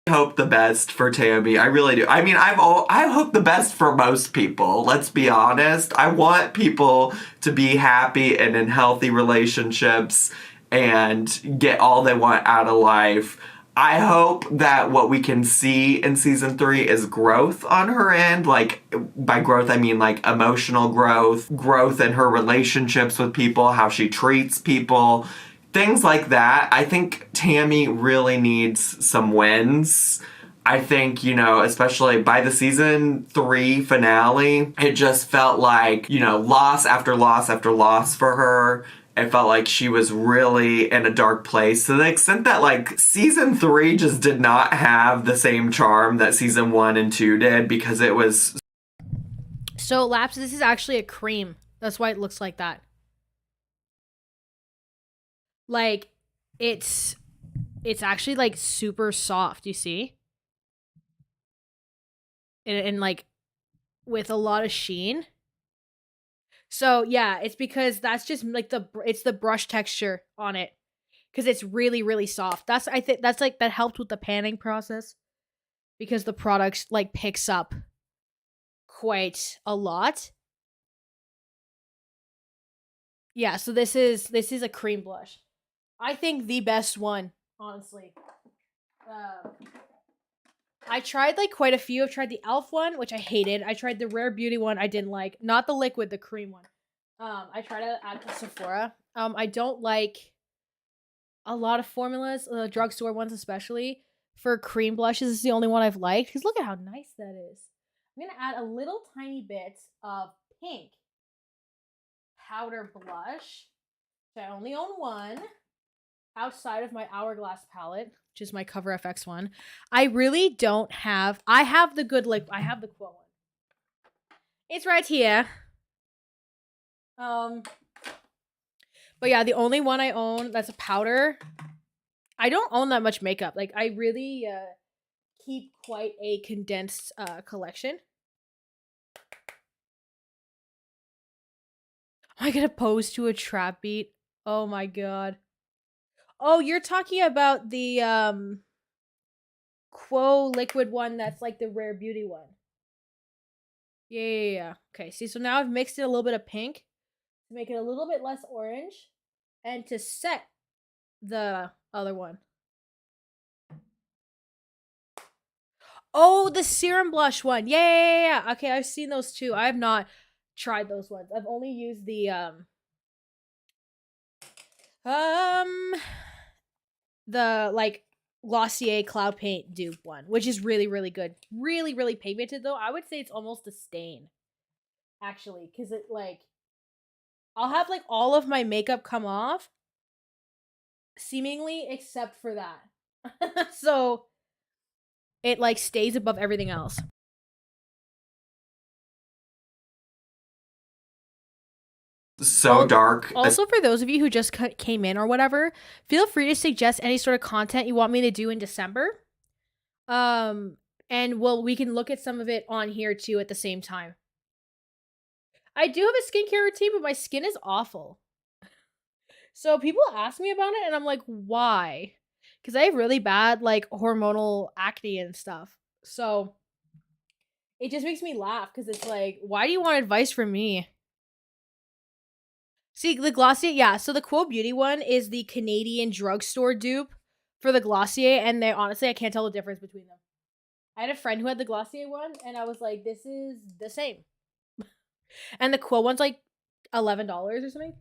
Hope the best for Tammy. I really do. I mean, I hope the best for most people. Let's be honest. I want people to be happy and in healthy relationships and get all they want out of life. I hope that what we can see in season 3 is growth on her end. Like, by growth, I mean like emotional growth, growth in her relationships with people, how she treats people, things like that. I think Tammy really needs some wins. I think, you know, especially by the season 3 finale, it just felt like, you know, loss after loss after loss for her. It felt like she was really in a dark place to the extent that, like, season 3 just did not have the same charm that season 1 and 2 did because it was... So, Laps, this is actually a cream. That's why it looks like that. Like, it's actually, like, super soft, you see? And like, with a lot of sheen. So, yeah, it's because that's just, like, it's the brush texture on it. Because it's really, really soft. I think that's, like, that helped with the panning process. Because the product, like, picks up quite a lot. Yeah, so this is a cream blush. I think the best one, honestly. I tried, like, quite a few. I've tried the e.l.f. one, which I hated. I tried the Rare Beauty one. I didn't like. Not the liquid, the cream one. I tried it at Sephora. I don't like a lot of formulas, drugstore ones especially. For cream blushes, this is the only one I've liked. Because look at how nice that is. I'm going to add a little tiny bit of pink powder blush. So I only own one. Outside of my Hourglass palette, which is my Cover FX one. I really don't have... I have the good liquid. I have the Quo one. It's right here. But yeah, the only one I own that's a powder. I don't own that much makeup. Like, I really keep quite a condensed collection. Am I gonna pose to a trap beat? Oh my god. Oh, you're talking about the Quo liquid one that's like the Rare Beauty one. Yeah. Okay, see, so now I've mixed it a little bit of pink to make it a little bit less orange and to set the other one. Oh, the serum blush one. Yeah. Okay, I've seen those too. I have not tried those ones. I've only used the like Glossier Cloud Paint dupe one, which is really, really good. Really, really pigmented though. I would say it's almost a stain, actually, because it, like, I'll have, like, all of my makeup come off, seemingly, except for that. So it, like, stays above everything else. So dark. Also, for those of you who just came in or whatever, feel free to suggest any sort of content you want me to do in December. And we can look at some of it on here too at the same time. I do have a skincare routine, but my skin is awful. So people ask me about it and I'm like, why? Because I have really bad, like, hormonal acne and stuff. So it just makes me laugh because it's like, why do you want advice from me? See, the Glossier, yeah, so the Quo Beauty one is the Canadian drugstore dupe for the Glossier, and they honestly, I can't tell the difference between them. I had a friend who had the Glossier one, and I was like, this is the same. And the Quo one's like $11 or something.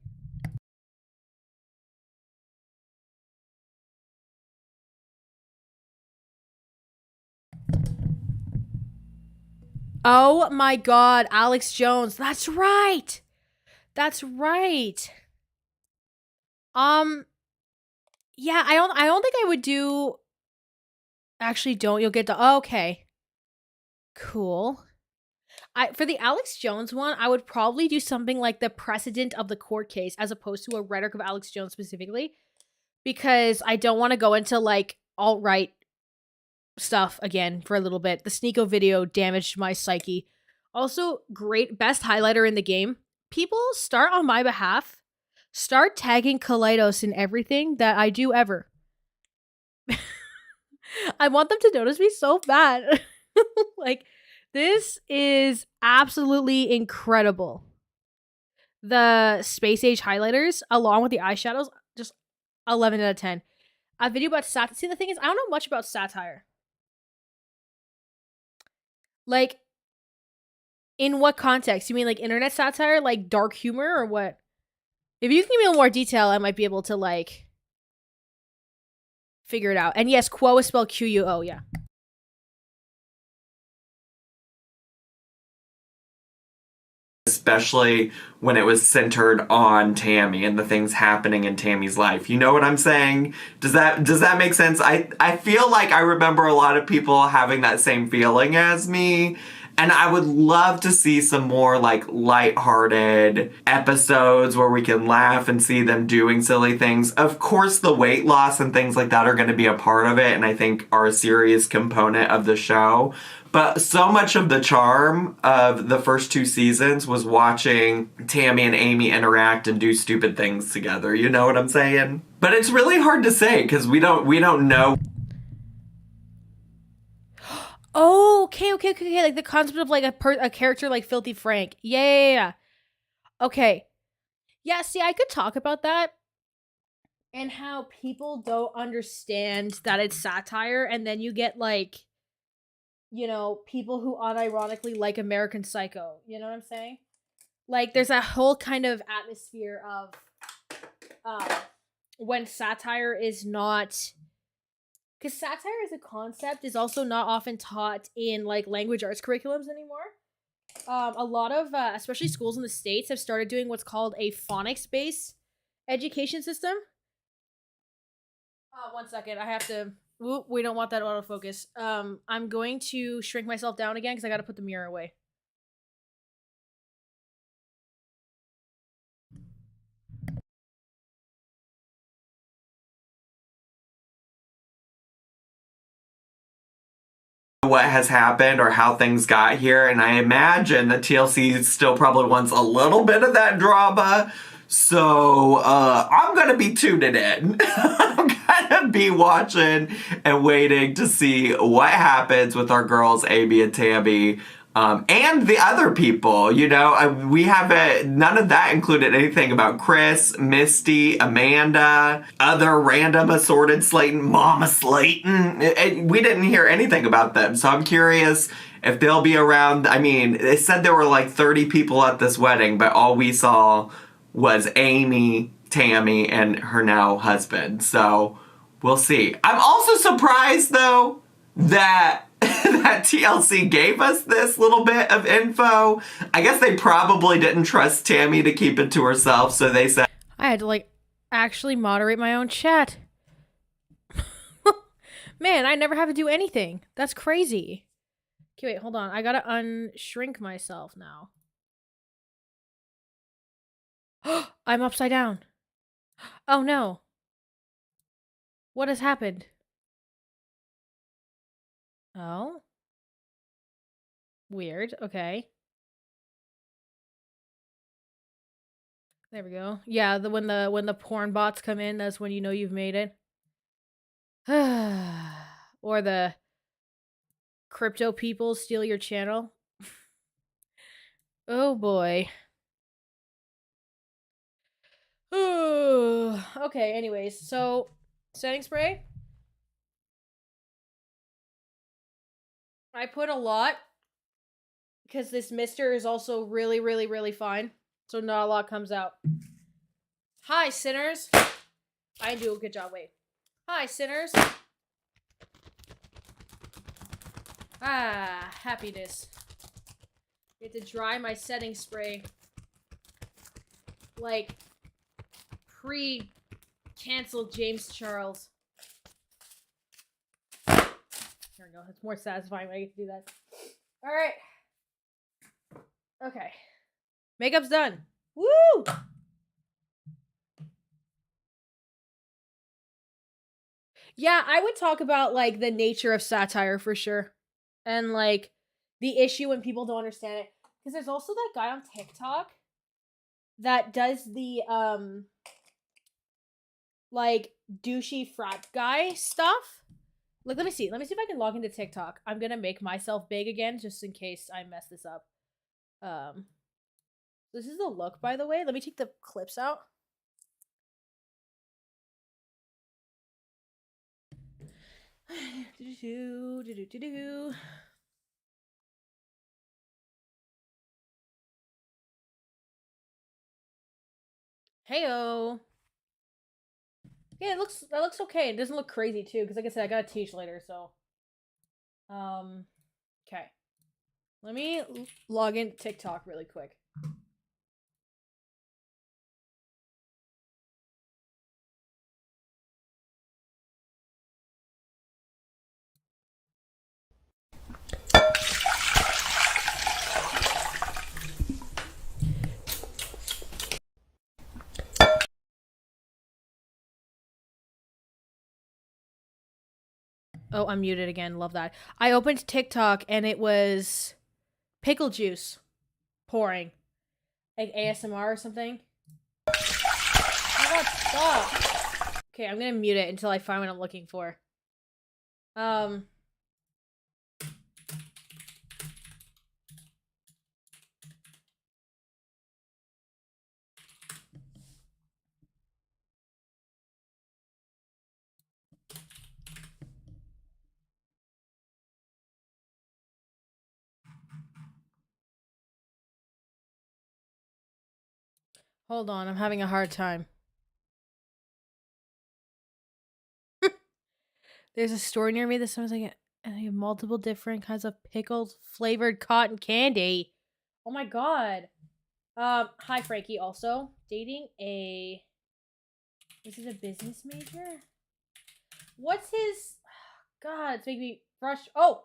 Oh my god, Alex Jones. That's right. That's right. Yeah, I don't think I would do. Actually, don't. You'll get to. Oh, okay. Cool. For the Alex Jones one, I would probably do something like the precedent of the court case as opposed to a rhetoric of Alex Jones specifically, because I don't want to go into like alt-right stuff again for a little bit. The Sneeko video damaged my psyche. Also, great, best highlighter in the game. People start on my behalf. Start tagging Kaleidos in everything that I do ever. I want them to notice me so bad. Like, this is absolutely incredible. The Space Age highlighters, along with the eyeshadows, just 11 out of 10. A video about satire. See, the thing is, I don't know much about satire. Like, in what context? You mean like internet satire? Like dark humor or what? If you can give me a little more detail, I might be able to, like, figure it out. And yes, Quo is spelled Q-U-O, yeah. Especially when it was centered on Tammy and the things happening in Tammy's life. You know what I'm saying? Does that make sense? I feel like I remember a lot of people having that same feeling as me. And I would love to see some more, like, lighthearted episodes where we can laugh and see them doing silly things. Of course, the weight loss and things like that are going to be a part of it, and I think are a serious component of the show. But so much of the charm of the first 2 seasons was watching Tammy and Amy interact and do stupid things together. You know what I'm saying? But it's really hard to say because we don't know. Oh, okay. Like the concept of like a character like Filthy Frank. Yeah. Okay. Yeah, see, I could talk about that and how people don't understand that it's satire, and then you get like, you know, people who unironically like American Psycho. You know what I'm saying? Like, there's a whole kind of atmosphere of when satire is not... Because satire as a concept is also not often taught in, like, language arts curriculums anymore. A lot of, especially schools in the States, have started doing what's called a phonics-based education system. One second, I have to... Whoop, we don't want that autofocus. I'm going to shrink myself down again because I gotta put the mirror away. What has happened or how things got here, and I imagine that TLC still probably wants a little bit of that drama. So I'm gonna be tuning in. I'm gonna be watching and waiting to see what happens with our girls Amy and Tammy, and the other people. You know, we haven't, none of that included anything about Chris, Misty, Amanda, other random assorted Slaton, Mama Slaton. We didn't hear anything about them, so I'm curious if they'll be around. I mean, they said there were like 30 people at this wedding, but all we saw was Amy, Tammy, and her now husband. So we'll see. I'm also surprised, though, that that TLC gave us this little bit of info. I guess they probably didn't trust Tammy to keep it to herself, so they said... I had to, like, actually moderate my own chat. Man, I never have to do anything. That's crazy. Okay, wait, hold on. I gotta unshrink myself now. I'm upside down. Oh no. What has happened? Oh. Weird. Okay. There we go. Yeah, when the porn bots come in, that's when you know you've made it. Or the crypto people steal your channel. Oh boy. Okay, anyways, so setting spray. I put a lot because this mister is also really, really, really fine. So not a lot comes out. Hi, sinners. I didn't do a good job. Wait. Hi, sinners. Ah, happiness. I get to dry my setting spray. Like, Cancel James Charles. There we go. It's more satisfying when I get to do that. All right. Okay. Makeup's done. Woo! Yeah, I would talk about like the nature of satire for sure. And like the issue when people don't understand it. Because there's also that guy on TikTok that does the like douchey frat guy stuff. Like, let me see. Let me see if I can log into TikTok. I'm gonna make myself big again just in case I mess this up. This is the look, by the way. Let me take the clips out. Heyo. Yeah, that looks okay. It doesn't look crazy too, because like I said, I gotta teach later, so. Okay. Let me log in TikTok really quick. Oh, I'm muted again. Love that. I opened TikTok and it was pickle juice pouring. Like ASMR or something. Oh my god, stop. Okay, I'm gonna mute it until I find what I'm looking for. Hold on, I'm having a hard time. There's a store near me that sounds like multiple different kinds of pickled flavored cotton candy. Oh my god. Hi Frankie, also dating a is it a business major? What's his God, it's making me frustrated. Oh!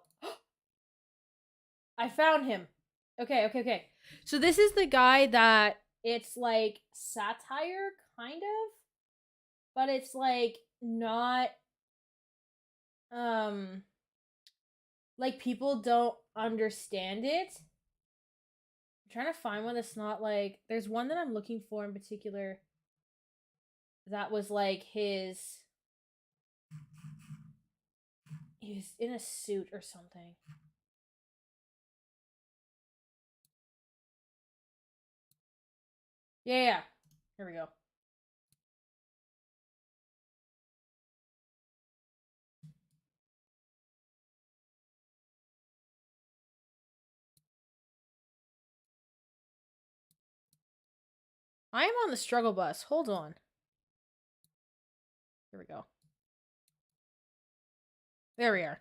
I found him. Okay. So this is the guy that it's like satire, kind of, but it's like not like people don't understand it. I'm trying to find one that's not like there's one that I'm looking for in particular that was like he was in a suit or something. Yeah. Here we go. I am on the struggle bus. Hold on. Here we go. There we are.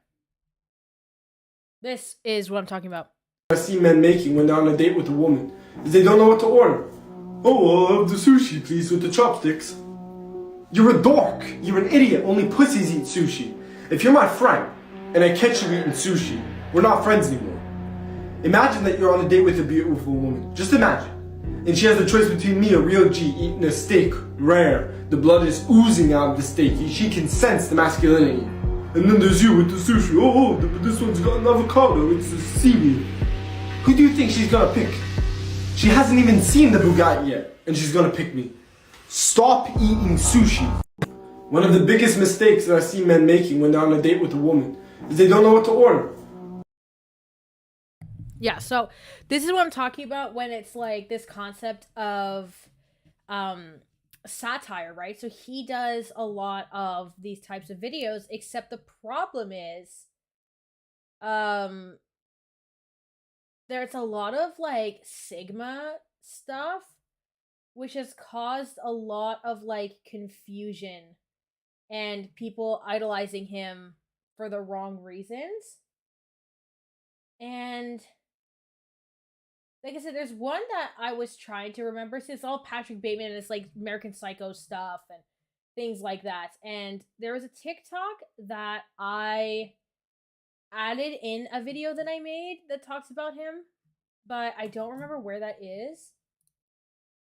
This is what I'm talking about. I see men making when they're on a date with a woman is they don't know what to order. Oh, I'll have the sushi, please, with the chopsticks. You're a dork. You're an idiot. Only pussies eat sushi. If you're my friend and I catch you eating sushi, we're not friends anymore. Imagine that you're on a date with a beautiful woman. Just imagine. And she has the choice between me, a real G, eating a steak, rare. The blood is oozing out of the steak. She can sense the masculinity. And then there's you with the sushi. Oh, but this one's got an avocado. It's a seaweed. Who do you think she's gonna pick? She hasn't even seen the Bugatti yet, and she's gonna pick me. Stop eating sushi. One of the biggest mistakes that I see men making when they're on a date with a woman is they don't know what to order. Yeah, so this is what I'm talking about when it's like this concept of satire, right? So he does a lot of these types of videos, except the problem is there's a lot of like Sigma stuff, which has caused a lot of like confusion and people idolizing him for the wrong reasons. And like I said, there's one that I was trying to remember. So it's all Patrick Bateman and it's like American Psycho stuff and things like that. And there was a TikTok that I added in a video that I made that talks about him, but I don't remember where that is.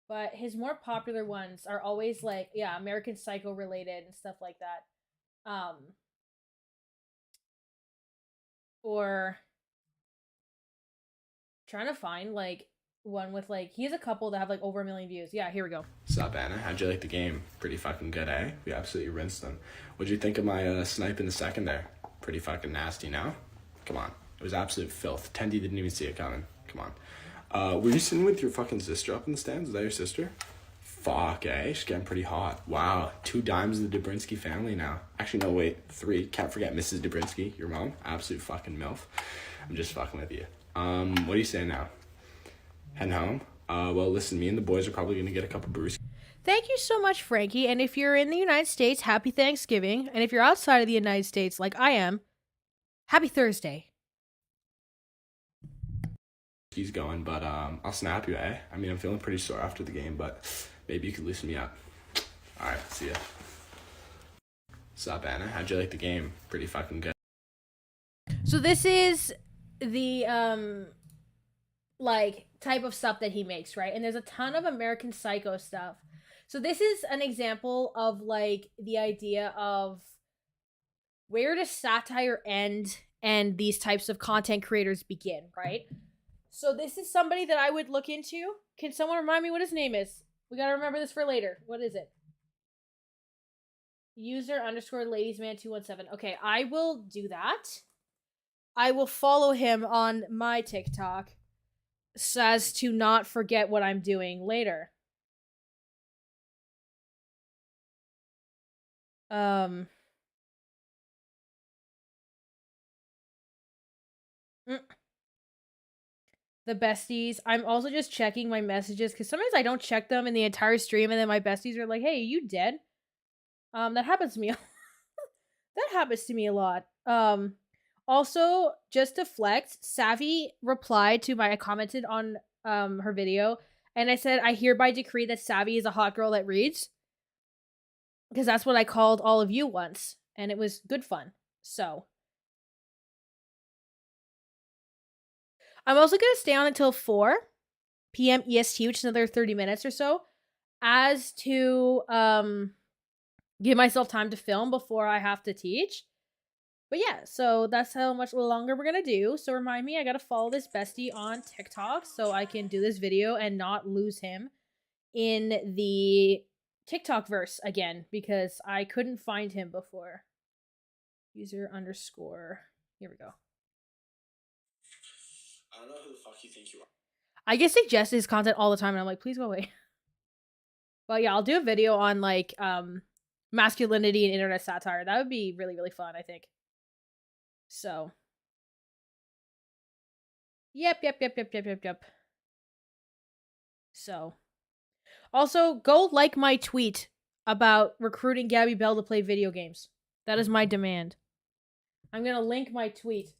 But his more popular ones are always like, yeah, American Psycho related and stuff like that. Or trying to find like one with like, he has a couple that have like over 1 million views. Yeah, here we go. Sup, Anna? How'd you like the game? Pretty fucking good, eh? We absolutely rinsed them. What'd you think of my snipe in the second there? Pretty fucking nasty, no? Come on. It was absolute filth. Tendy didn't even see it coming. Come on. Were you sitting with your fucking sister up in the stands? Is that your sister? Fuck, eh? She's getting pretty hot. Wow. 2 dimes of the Dobrinsky family now. Actually, no, wait. 3. Can't forget Mrs. Dobrinsky, your mom. Absolute fucking MILF. I'm just fucking with you. What are you saying now? Heading home? Well, listen, me and the boys are probably going to get a couple brews. Thank you so much, Frankie. And if you're in the United States, happy Thanksgiving. And if you're outside of the United States, like I am, happy Thursday. He's going, but I'll snap you, eh? I mean, I'm feeling pretty sore after the game, but maybe you could loosen me up. All right, see ya. Sup, Anna? How'd you like the game? Pretty fucking good. So this is the like type of stuff that he makes, right? And there's a ton of American Psycho stuff. So this is an example of like the idea of where does satire end and these types of content creators begin, right? So this is somebody that I would look into. Can someone remind me what his name is? We gotta remember this for later. What is it? User _ ladiesman217. Okay, I will do that. I will follow him on my TikTok so as to not forget what I'm doing later. The besties. I'm also just checking my messages because sometimes I don't check them in the entire stream, and then my besties are like, "Hey, are you dead?" That happens to me. That happens to me a lot. Also, just to flex, Savvy replied to I commented on her video, and I said, I hereby decree that Savvy is a hot girl that reads. Because that's what I called all of you once, and it was good fun. So I'm also going to stay on until 4 p.m. EST, which is another 30 minutes or so, as to give myself time to film before I have to teach. But yeah, so that's how much longer we're going to do. So remind me, I got to follow this bestie on TikTok so I can do this video and not lose him in the TikTok verse again, because I couldn't find him before. User _ here we go. I don't know who the fuck you think you are. I get suggested his content all the time, and I'm like, please go away. But yeah, I'll do a video on like masculinity and internet satire. That would be really, really fun, I think. So yep. So also go like my tweet about recruiting Gabby Bell to play video games. That is my demand. I'm gonna link my tweet.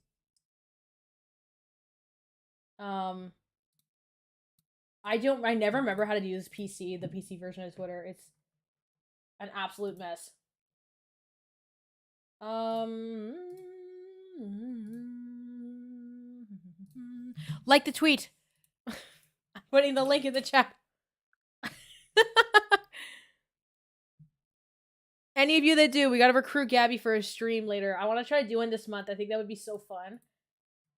I never remember how to use the PC version of Twitter. It's an absolute mess. Like the tweet. I'm putting the link in the chat. Any of you that do, we gotta recruit Gabby for a stream later. I want to try to do one this month. I think that would be so fun.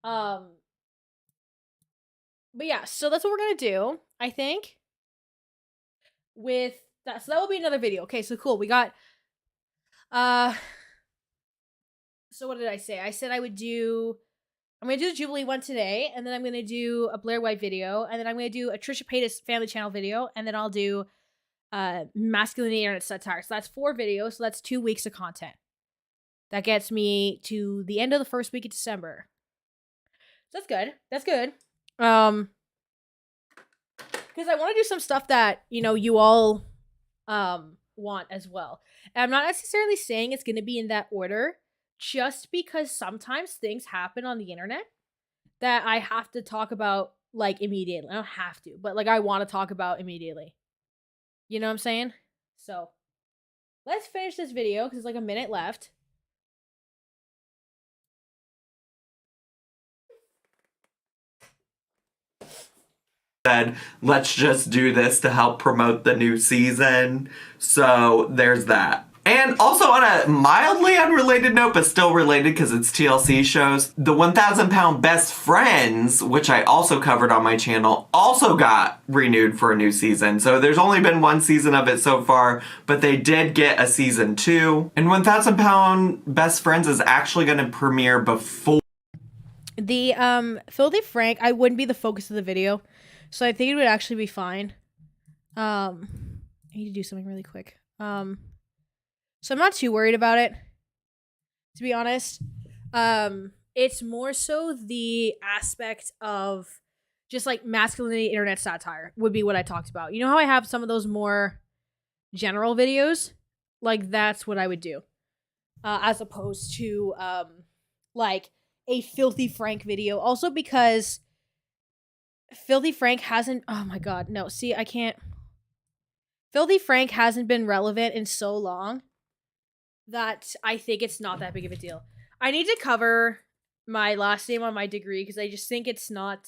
But yeah, so that's what we're gonna do, I think. With that, so that will be another video. Okay, so cool. We got so what did I say? I said I'm gonna do the Jubilee one today, and then I'm gonna do a Blair White video, and then I'm gonna do a Trisha Paytas family channel video, and then I'll do masculinity internet satire. So that's 4 videos, so that's 2 weeks of content. That gets me to the end of the first week of December. So that's good. That's good. Because I want to do some stuff that, you know, you all want as well. And I'm not necessarily saying it's going to be in that order, just because sometimes things happen on the internet that I have to talk about, like, immediately. I don't have to, but, like, I want to talk about immediately. You know what I'm saying? So, let's finish this video because it's like a minute left. Said, let's just do this to help promote the new season. So there's that. And also on a mildly unrelated note, but still related because it's TLC shows, the 1,000 Pound Best Friends, which I also covered on my channel, also got renewed for a new season. So there's only been one season of it so far, but they did get a season 2. And 1,000 Pound Best Friends is actually going to premiere before. The Filthy Frank, I wouldn't be the focus of the video. So I think it would actually be fine. I need to do something really quick. So I'm not too worried about it, to be honest. It's more so the aspect of just like masculinity internet satire would be what I talked about. You know how I have some of those more general videos? Like that's what I would do. As opposed to like a Filthy Frank video. Also because Filthy Frank hasn't, oh my god, no, see, I can't. Filthy Frank hasn't been relevant in so long that I think it's not that big of a deal. I need to cover my last name on my degree because I just think it's not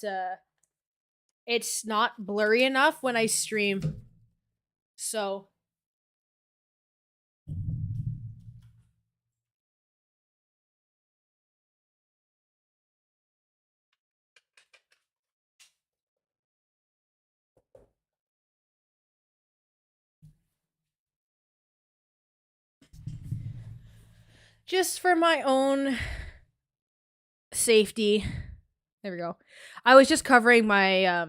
blurry enough when I stream. So just for my own safety. There we go. I was just covering my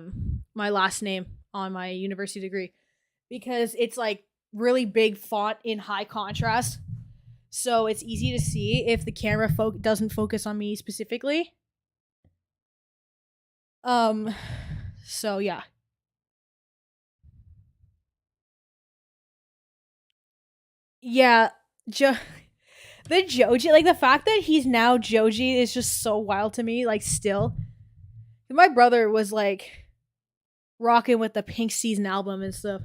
my last name on my university degree because it's like really big font in high contrast. So it's easy to see if the camera doesn't focus on me specifically. So yeah. Yeah, the Joji, like the fact that he's now Joji is just so wild to me, like still. My brother was like rocking with the Pink Season album and stuff.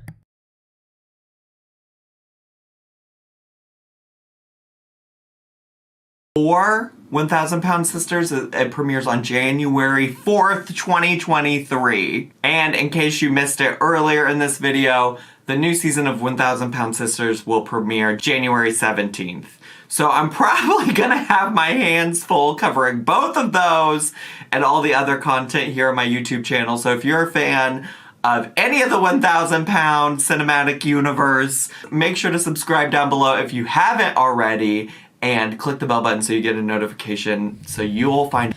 Or 1,000 Pound Sisters, it premieres on January 4th, 2023. And in case you missed it earlier in this video, the new season of 1,000 Pound Sisters will premiere January 17th. So I'm probably gonna have my hands full covering both of those and all the other content here on my YouTube channel. So if you're a fan of any of the 1,000 Pound cinematic universe, make sure to subscribe down below if you haven't already. And click the bell button so you get a notification so you'll find.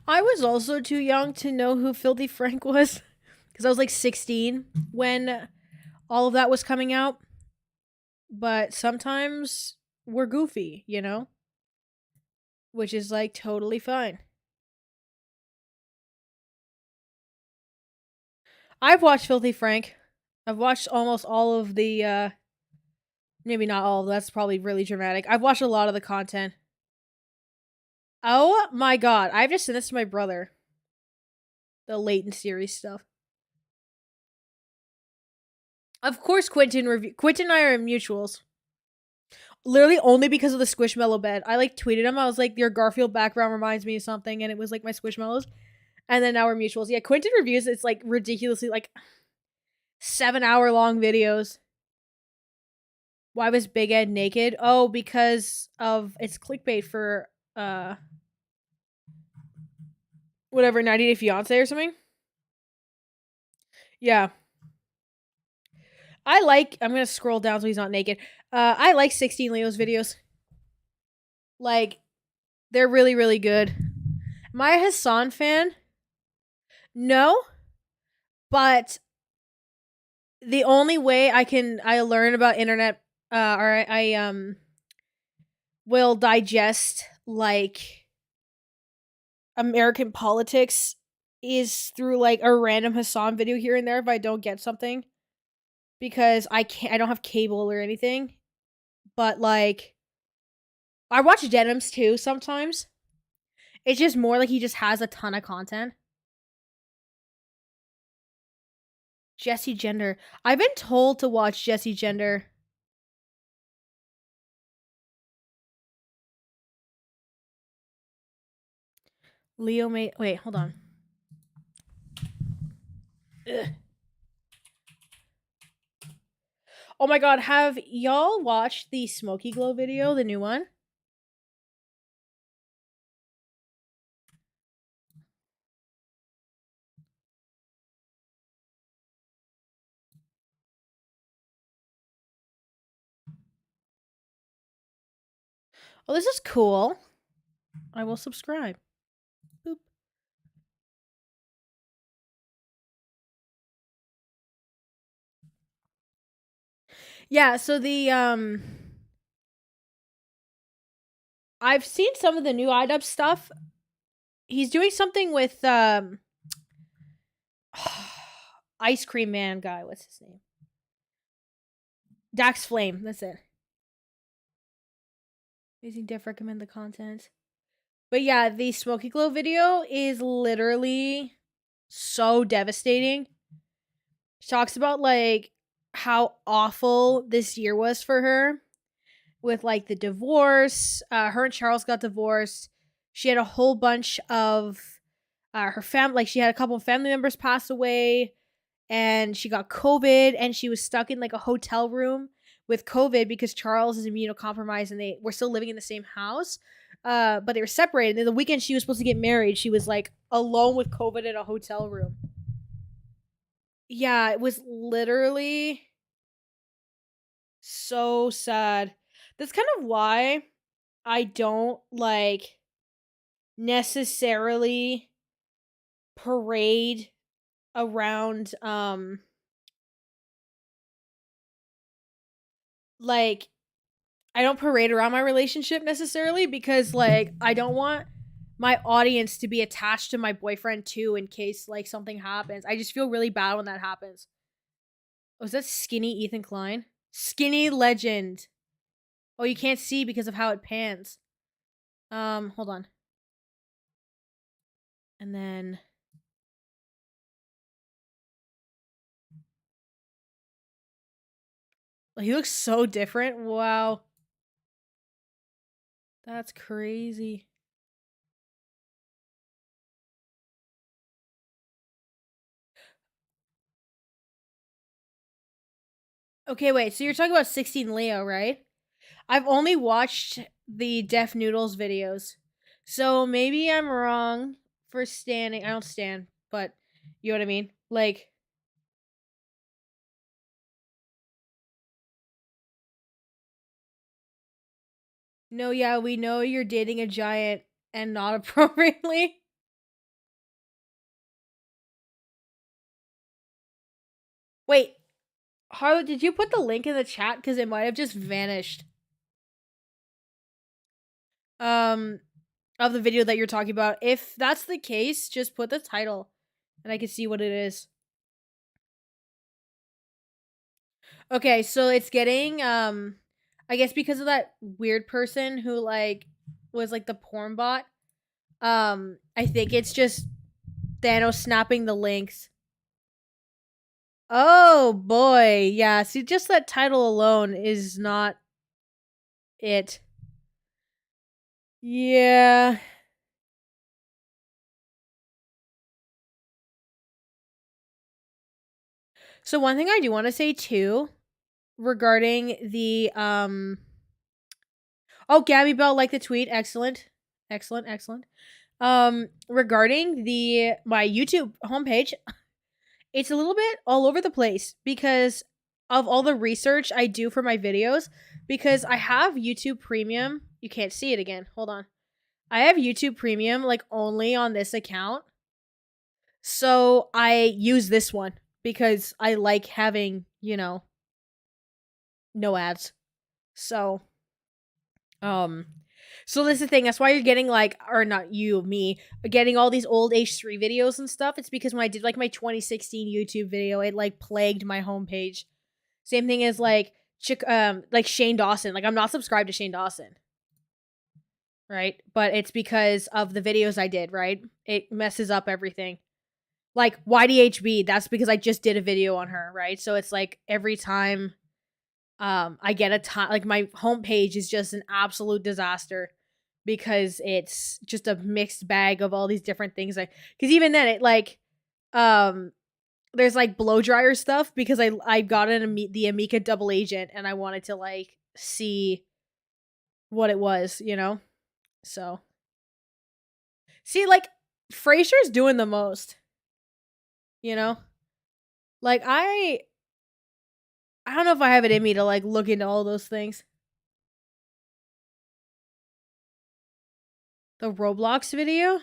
I was also too young to know who Filthy Frank was because I was like 16 when all of that was coming out. But sometimes we're goofy, you know? Which is like totally fine. I've watched Filthy Frank. I've watched almost all of the maybe not all, that's probably really dramatic. I've watched a lot of the content. Oh my god, I've just sent this to my brother. The Leighton series stuff. Of course Quentin and I are mutuals. Literally only because of the Squishmallow bed. I like tweeted him, I was like, your Garfield background reminds me of something, and it was like my Squishmallows. And then now we're mutuals. Yeah, Quentin reviews, it's like ridiculously like 7-hour long videos. Why was Big Ed naked? Oh, because of it's clickbait for whatever 90 Day Fiance or something. Yeah. I'm gonna scroll down so he's not naked. I like 16 Leo's videos. Like, they're really, really good. Am I a Hassan fan? No. But the only way I learn about internet or I will digest like American politics is through like a random Hassan video here and there if I don't get something, because I don't have cable or anything. But like I watch Denims too sometimes. It's just more like he just has a ton of content. Jesse Gender. I've been told to watch Jesse Gender. Leo made. Wait, hold on. Ugh. Oh my god, have y'all watched the Smoky Glow video, the new one? Oh, this is cool. I will subscribe. Boop. Yeah, so the I've seen some of the new IDUB stuff. He's doing something with Ice Cream Man guy. What's his name? Dax Flame. That's it. Amazing Diff, recommend the content. But yeah, the Smoky Glow video is literally so devastating. She talks about like how awful this year was for her with like the divorce. Her and Charles got divorced. She had a whole bunch of her family, like she had a couple of family members pass away, and she got COVID, and she was stuck in like a hotel room with COVID because Charles is immunocompromised and they were still living in the same house. But they were separated. And the weekend she was supposed to get married, she was like alone with COVID in a hotel room. Yeah, it was literally so sad. That's kind of why I don't like necessarily parade around like I don't parade around my relationship necessarily because like I don't want my audience to be attached to my boyfriend too in case like something happens. I just feel really bad when that happens. Oh, is that skinny Ethan Klein? Skinny legend. Oh, you can't see because of how it pans. Hold on. And then he looks so different. Wow. That's crazy. Okay, wait. So you're talking about 16 Leo, right? I've only watched the Def Noodles videos. So maybe I'm wrong for standing. I don't stand, but you know what I mean? Like, no, yeah, we know you're dating a giant and not appropriately. Wait, Harlow, did you put the link in the chat? Because it might have just vanished. Of the video that you're talking about. If that's the case, just put the title and I can see what it is. Okay, so it's getting I guess because of that weird person who like was like the porn bot. I think it's just Thanos snapping the links. Oh boy. Yeah, see just that title alone is not it. Yeah. So one thing I do want to say too regarding the oh, Gabby Bell liked the tweet. Excellent. Excellent, excellent. Regarding my YouTube homepage, it's a little bit all over the place because of all the research I do for my videos because I have YouTube Premium. You can't see it again. Hold on. I have YouTube Premium like only on this account. So I use this one because I like having, you know, no ads. So so this is the thing. That's why you're getting like, or not you, me, getting all these old H3 videos and stuff. It's because when I did like my 2016 YouTube video, it like plagued my homepage. Same thing as like Shane Dawson. Like I'm not subscribed to Shane Dawson, right? But it's because of the videos I did. Right? It messes up everything. Like YDHB. That's because I just did a video on her. Right? So it's like every time. I get a ton, like my homepage is just an absolute disaster because it's just a mixed bag of all these different things. Like, because even then, it like, there's like blow dryer stuff because I got the Amica double agent and I wanted to like see what it was, you know. So, see, like Frasier's doing the most, you know. Like I don't know if I have it in me to like look into all those things. The Roblox video?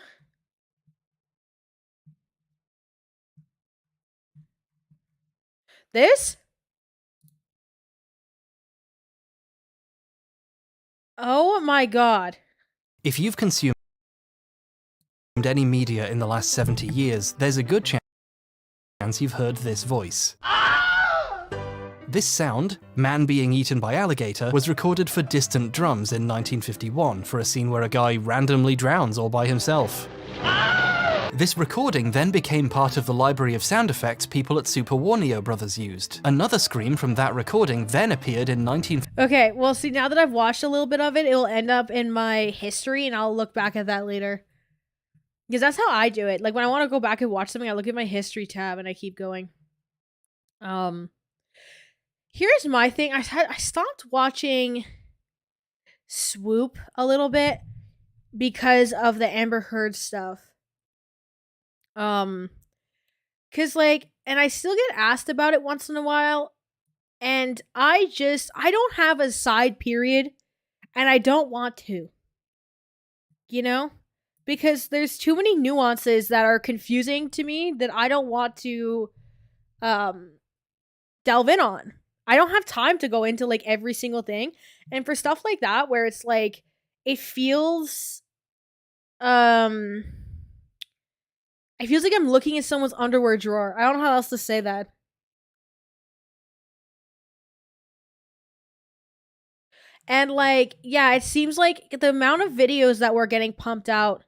This? Oh my god. If you've consumed any media in the last 70 years, there's a good chance you've heard this voice. This sound, man being eaten by alligator, was recorded for Distant Drums in 1951 for a scene where a guy randomly drowns all by himself. This recording then became part of the library of sound effects people at Super Warneo Brothers used. Another scream from that recording then appeared in 19... Okay, well, see, now that I've watched a little bit of it, it'll end up in my history, and I'll look back at that later. Because that's how I do it. Like, when I want to go back and watch something, I look at my history tab, and I keep going. Here's my thing. I stopped watching Swoop a little bit because of the Amber Heard stuff. Cause like, and I still get asked about it once in a while, and I don't have a side period, and I don't want to, you know, because there's too many nuances that are confusing to me that I don't want to, delve in on. I don't have time to go into like every single thing, and for stuff like that where it's like, it feels, it feels like I'm looking at someone's underwear drawer. I don't know how else to say that. And like, yeah, it seems like the amount of videos that were getting pumped out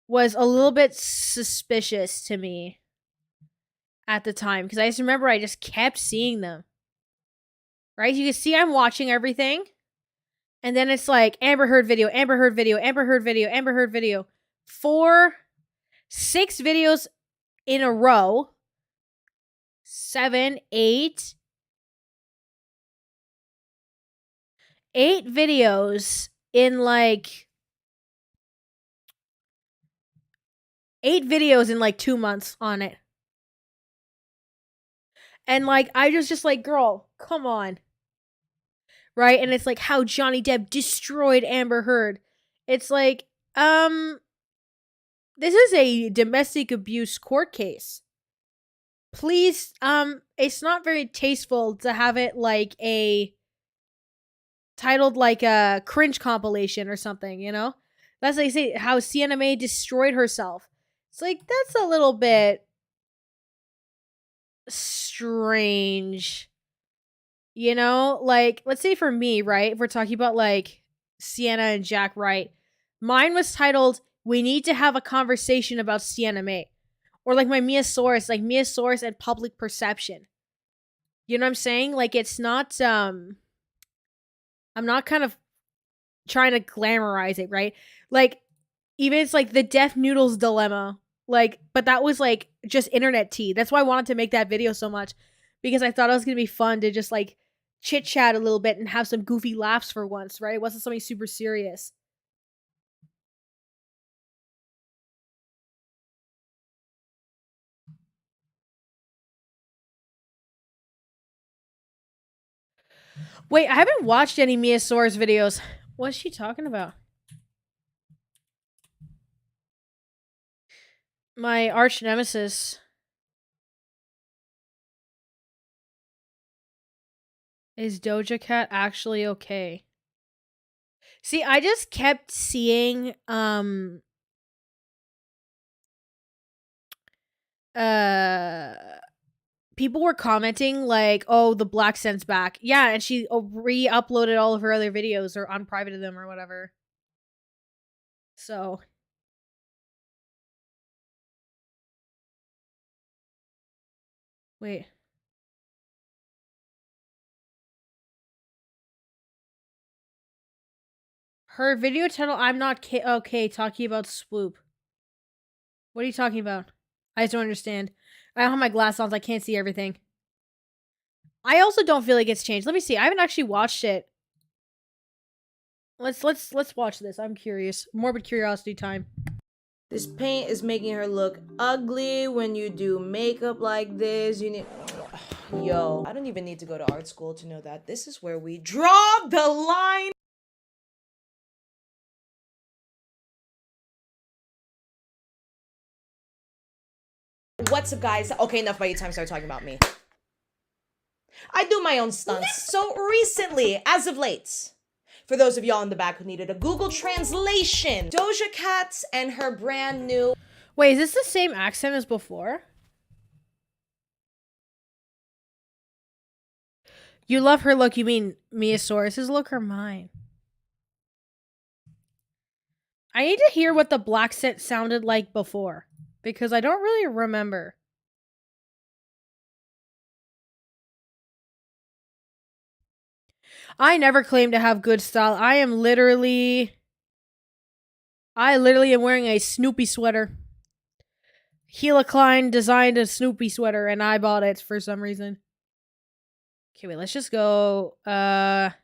was a little bit suspicious to me at the time. Because I just remember I just kept seeing them. Right? You can see I'm watching everything. And then it's like, Amber Heard video, Amber Heard video, Amber Heard video, Amber Heard video. 6 videos in a row. 7, 8. 8 videos in like 2 months on it. And like, I was just like, girl, come on. Right? And it's like how Johnny Depp destroyed Amber Heard. It's like, this is a domestic abuse court case. Please, it's not very tasteful to have it like titled like a cringe compilation or something, you know? That's like say how Sienna May destroyed herself. It's like, that's a little bit strange. You know? Like, let's say for me, right? If we're talking about like Sienna and Jack Wright, mine was titled, "We Need to Have a Conversation About Sienna May." Or like my Miasaurus, like Miasaurus and Public Perception. You know what I'm saying? Like, it's not, I'm not kind of trying to glamorize it, right? Like, even it's like the Deaf Noodles Dilemma. Like, but that was like just internet tea. That's why I wanted to make that video so much. Because I thought it was going to be fun to just like chit chat a little bit and have some goofy laughs for once, right? It wasn't something super serious. Wait, I haven't watched any Miasaurus videos. What's she talking about? My arch nemesis. Is Doja Cat actually okay? See, I just kept seeing, people were commenting like, "Oh, the black scent's back." Yeah, and she re-uploaded all of her other videos or unprivated them or whatever. So, wait. Her video title, I'm not okay, talking about Swoop. What are you talking about? I just don't understand. I don't have my glasses on, so I can't see everything. I also don't feel like it's changed. Let me see. I haven't actually watched it. Let's watch this. I'm curious. Morbid curiosity time. This paint is making her look ugly. When you do makeup like this, you need... Yo, I don't even need to go to art school to know that this is where we draw the line. What's up, guys? Okay, enough about you time. Start talking about me. I do my own stunts. So recently, as of late, for those of y'all in the back who needed a Google translation, Doja Cat and her brand new... Wait, is this the same accent as before? You love her look, you mean Miasaurus's look or mine? I need to hear what the black set sounded like before, because I don't really remember. I never claim to have good style. I literally am wearing a Snoopy sweater. Gila Klein designed a Snoopy sweater and I bought it for some reason. Okay, wait, let's just go, let's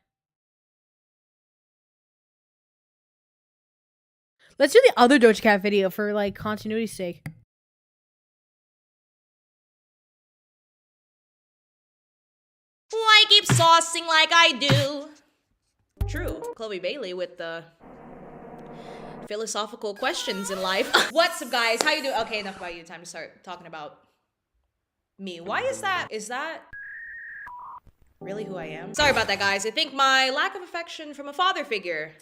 do the other Doja Cat video for, like, continuity's sake. Why keep saucing like I do? True, Chloe Bailey with the philosophical questions in life. What's up, guys? How you doing? Okay, enough about you. Time to start talking about me. Why is that? Is that really who I am? Sorry about that, guys. I think my lack of affection from a father figure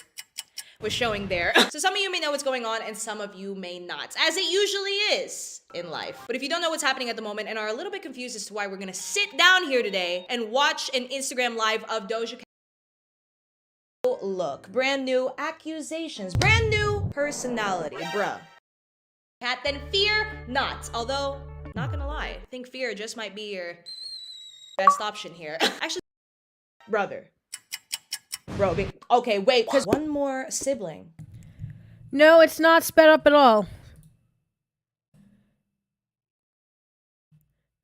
was showing there. So some of you may know what's going on and some of you may not, as it usually is in life. But if you don't know what's happening at the moment and are a little bit confused as to why we're gonna sit down here today and watch an Instagram live of Doja Cat. Look, brand new accusations, brand new personality, bruh. Cat, then fear not. Although, not gonna lie, I think fear just might be your best option here. Actually, brother. Bro, okay, wait, because one more sibling. No, it's not sped up at all.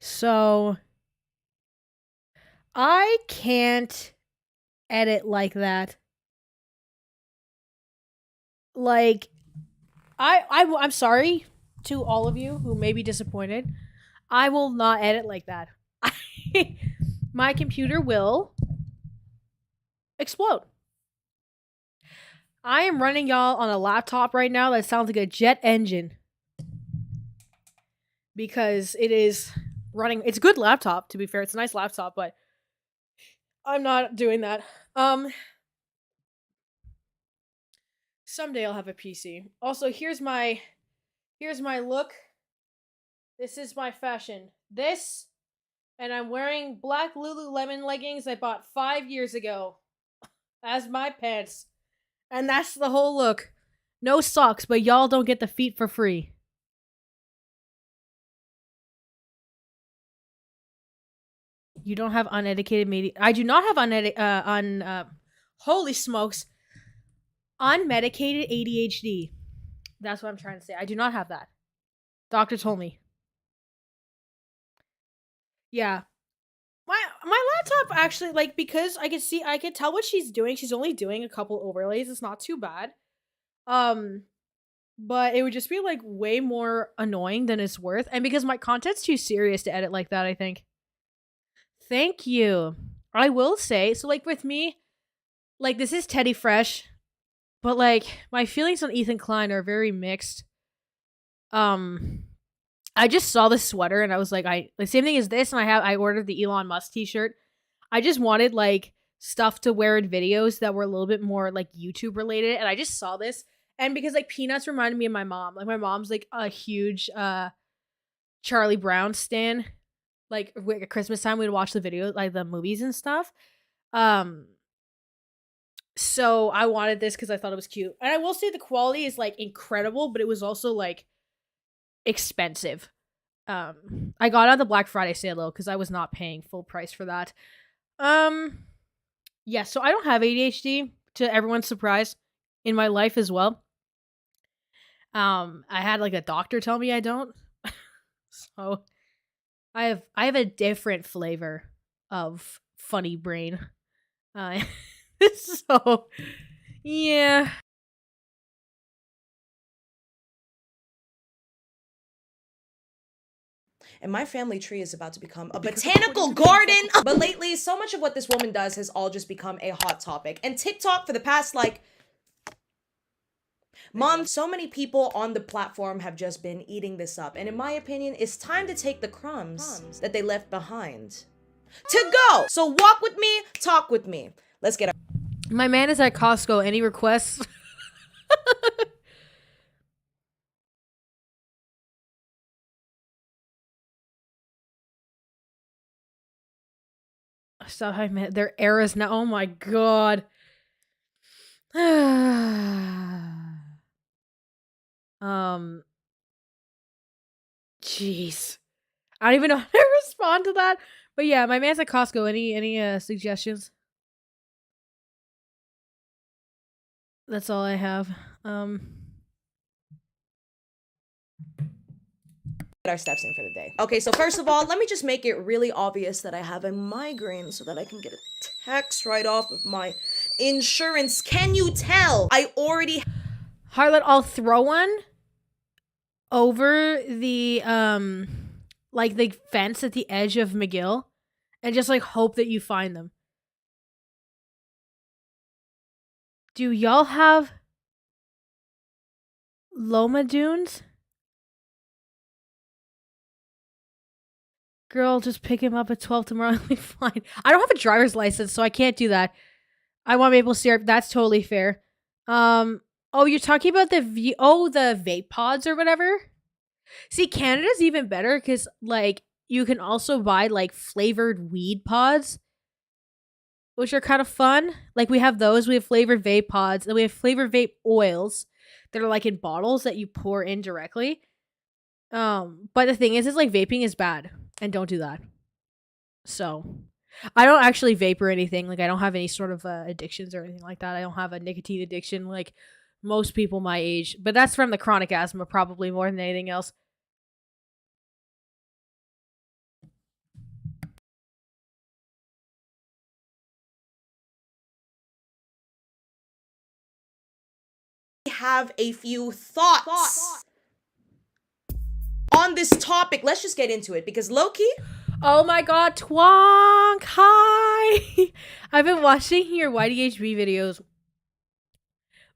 So, I can't edit like that. Like, I'm sorry to all of you who may be disappointed. I will not edit like that. My computer will explode. I am running y'all on a laptop right now that sounds like a jet engine. Because it is running. It's a good laptop, to be fair. It's a nice laptop, but I'm not doing that. Someday I'll have a PC. Also, here's my look. This is my fashion. This, and I'm wearing black Lululemon leggings I bought 5 years ago as my pants. And that's the whole look. No socks, but y'all don't get the feet for free. You don't have uneducated media. I do not have holy smokes. Unmedicated ADHD. That's what I'm trying to say. I do not have that. Doctor told me. Yeah. My laptop actually, like, because I can tell what she's doing. She's only doing a couple overlays. It's not too bad. But it would just be, like, way more annoying than it's worth. And because my content's too serious to edit like that, I think. Thank you. I will say, so, like, with me, like, this is Teddy Fresh, but, like, my feelings on Ethan Klein are very mixed. I just saw the sweater and I was like, the same thing as this, and I ordered the Elon Musk t-shirt. I just wanted, like, stuff to wear in videos that were a little bit more, like, YouTube related, and I just saw this, and because, like, Peanuts reminded me of my mom. Like, my mom's, like, a huge Charlie Brown stan. Like, at Christmas time, we'd watch the video, like, the movies and stuff. So I wanted this because I thought it was cute. And I will say the quality is, like, incredible, but it was also, like, expensive. I got out the Black Friday sale, though, because I was not paying full price for that. Yeah, so I don't have ADHD, to everyone's surprise. in my life as well. I had like a doctor tell me I don't. So I have a different flavor of funny brain. So yeah. And my family tree is about to become a botanical garden. But lately, so much of what this woman does has all just become a hot topic. And TikTok for the past like month, so many people on the platform have just been eating this up. And in my opinion, it's time to take the crumbs that they left behind to go. So walk with me, talk with me. Let's get My man is at Costco. Any requests? So I meant their eras now. Oh my god. Jeez. I don't even know how to respond to that. But yeah, my man's at Costco. Any suggestions? That's all I have. our steps in for the day. Okay, so first of all, let me just make it really obvious that I have a migraine so that I can get a tax write-off of my insurance. Can you tell? I already... Harlot, I'll throw one over the, like the fence at the edge of McGill and just like hope that you find them. Do y'all have Loma Dunes? Girl, just pick him up at 12 tomorrow and be fine. I don't have a driver's license, so I can't do that. I want maple syrup. That's totally fair. Oh, you're talking about the the vape pods or whatever? See, Canada's even better because, like, you can also buy, like, flavored weed pods, which are kind of fun. Like, we have those. We have flavored vape pods. And we have flavored vape oils that are, like, in bottles that you pour in directly. But the thing is like, vaping is bad. And don't do that. So, I don't actually vape or anything. Like, I don't have any sort of addictions or anything like that. I don't have a nicotine addiction like most people my age. But that's from the chronic asthma probably more than anything else. Have a few thoughts on this topic. Let's just get into it because low-key, oh my god, Twonk, hi! I've been watching your YDHB videos,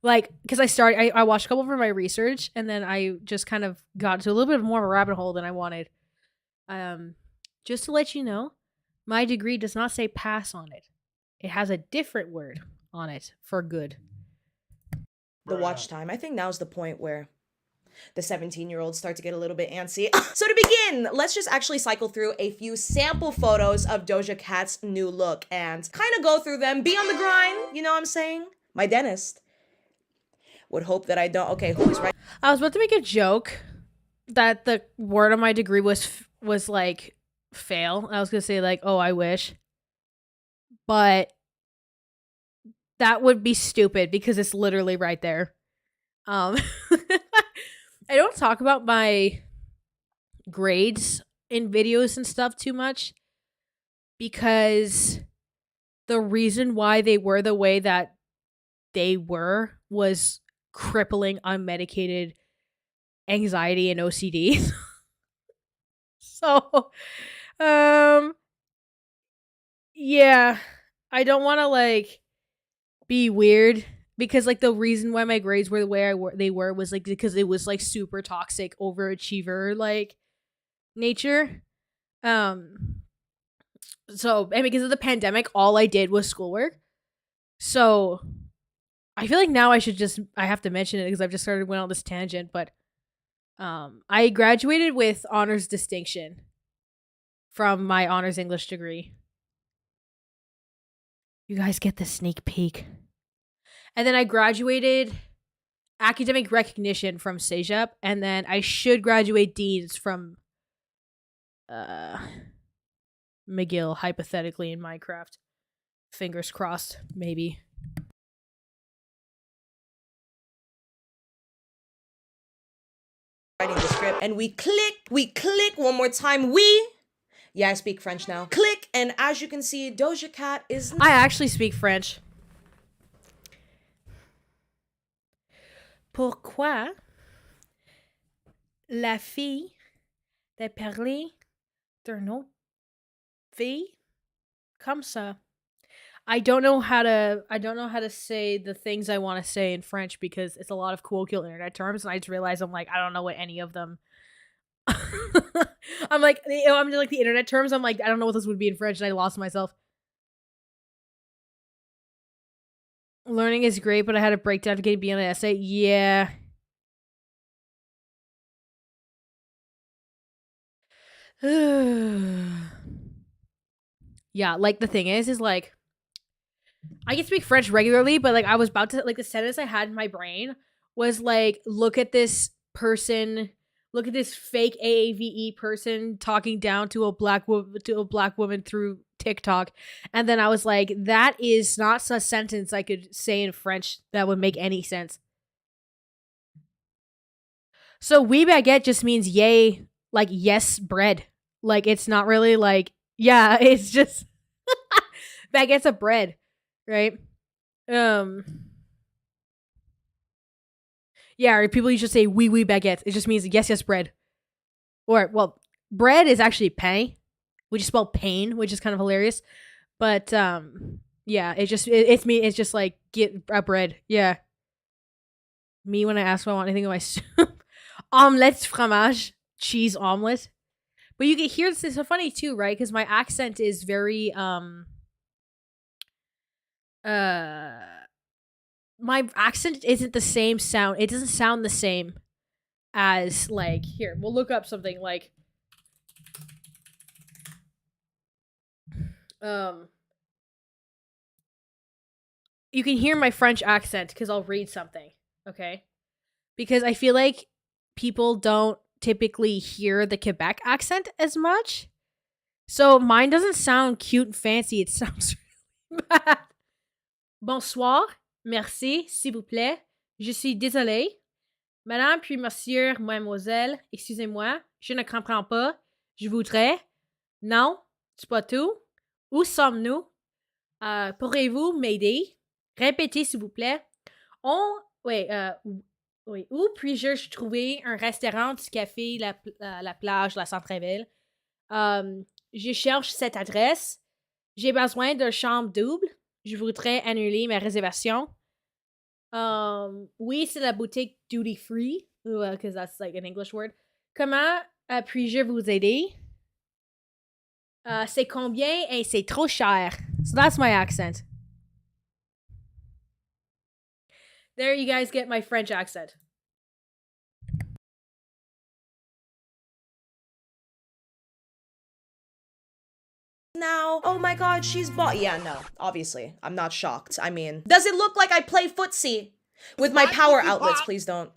like, because I watched a couple for my research, and then I just kind of got into a little bit more of a rabbit hole than I wanted. Just to let you know, my degree does not say pass on it. It has a different word on it for good. The watch time. I think now's the point where the 17-year-olds start to get a little bit antsy. So to begin, let's just actually cycle through a few sample photos of Doja Cat's new look and kind of go through them, be on the grind, you know what I'm saying? My dentist would hope that I don't. Okay, who is right? I was about to make a joke that the word on my degree was like fail. I was going to say like, oh, I wish. But that would be stupid because it's literally right there. I don't talk about my grades in videos and stuff too much because the reason why they were the way that they were was crippling unmedicated anxiety and OCD. So, yeah, I don't want to like be weird because like the reason why my grades were the way they were was like because it was like super toxic overachiever like nature. So, and because of the pandemic, all I did was schoolwork. So I feel like now I have to mention it because I've just went on this tangent, but I graduated with honors distinction from my honors English degree. You guys get the sneak peek. And then I graduated academic recognition from CEGEP, and then I should graduate deans from McGill, hypothetically, in Minecraft. Fingers crossed, maybe. writing the script, and we click one more time. Yeah, I speak French now. Click, and as you can see, Doja Cat is. I actually speak French. Pourquoi la fille de parler d'une autre fille comme ça? I don't know how to say the things I want to say in French because it's a lot of colloquial internet terms, and I just realized I'm like, I don't know what any of them. I'm like the internet terms. I'm like, I don't know what this would be in French, and I lost myself. Learning is great, but I had a breakdown to get B on an essay. Yeah. Yeah, like the thing is like I can speak French regularly, but like I was about to like the sentence I had in my brain was like, look at this person, look at this fake AAVE person talking down to a black woman through TikTok. And then I was like, that is not a sentence I could say in French that would make any sense. So oui baguette just means yay, like yes bread. Like it's not really like, yeah, it's just baguette's a bread, right? Yeah, or people usually say oui baguette. It just means yes bread. Or well, bread is actually pain, which is spelled pain, which is kind of hilarious. But yeah, it's just like get a bread. Yeah. Me when I ask if I want anything in my soup. Omelette fromage, cheese omelet. But you can hear this is so funny too, right? Because my accent is very my accent isn't the same sound. It doesn't sound the same as like here. We'll look up something like you can hear my French accent because I'll read something, okay? Because I feel like people don't typically hear the Quebec accent as much. So mine doesn't sound cute and fancy. It sounds really bad. Bonsoir, merci, s'il vous plaît. Je suis désolée. Madame puis monsieur, mademoiselle, excusez-moi, je ne comprends pas. Je voudrais. Non, c'est pas tout. Où sommes-nous? Pourriez-vous m'aider? Répétez, s'il vous plaît. Oui, où puis-je trouver un restaurant, du café, la plage, la centre-ville? Je cherche cette adresse. J'ai besoin d'une chambre double. Je voudrais annuler ma réservation. Oui, c'est la boutique Duty Free, because that's like an English word. Comment puis-je vous aider? C'est combien et c'est trop cher. So that's my accent. There you guys get my French accent. Now, oh my god, she's bought. Yeah, no, obviously, I'm not shocked. I mean, does it look like I play footsie with my power outlets? Please don't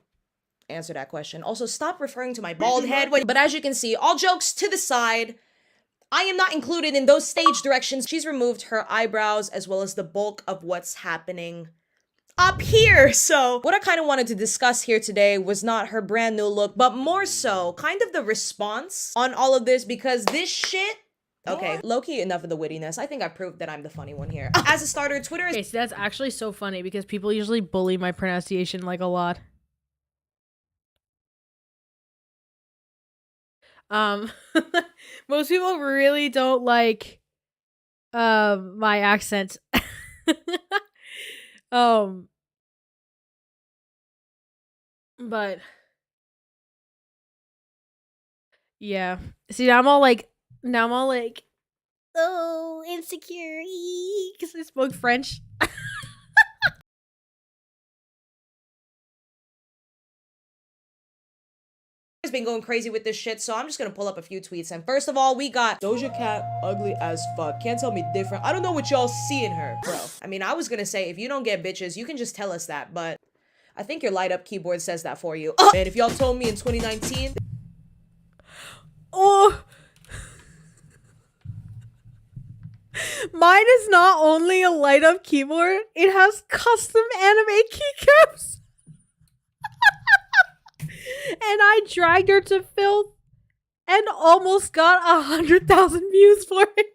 answer that question. Also, stop referring to my bald head. But as you can see, all jokes to the side, I am not included in those stage directions. She's removed her eyebrows as well as the bulk of what's happening up here. So what I kind of wanted to discuss here today was not her brand new look, but more so kind of the response on all of this, because this shit. Okay, low-key, enough of the wittiness. I think I proved that I'm the funny one here. As a starter, Twitter is— Okay, so that's actually so funny because people usually bully my pronunciation like a lot. Most people really don't like my accent. But yeah. See, now I'm all like, oh, insecure because I spoke French. has been going crazy with this shit, so I'm just gonna pull up a few tweets. And first of all, we got Doja Cat, ugly as fuck. Can't tell me different. I don't know what y'all see in her, bro. I mean, I was gonna say, if you don't get bitches, you can just tell us that, but I think your light up keyboard says that for you. And if y'all told me in 2019... Oh! Mine is not only a light up keyboard, it has custom anime keycaps. I dragged her to filth and almost got 100,000 views for it.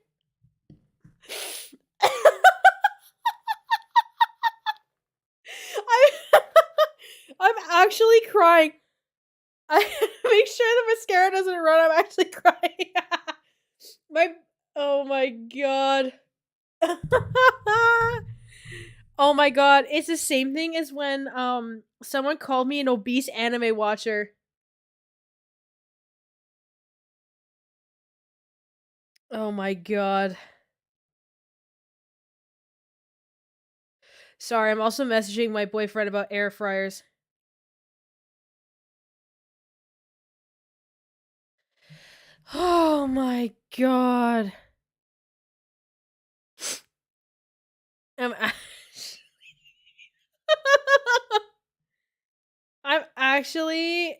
I'm actually crying. I make sure the mascara doesn't run. I'm actually crying. Oh my god. Oh my god. It's the same thing as when someone called me an obese anime watcher. Oh my god. Sorry, I'm also messaging my boyfriend about air fryers. Oh my god. I'm actually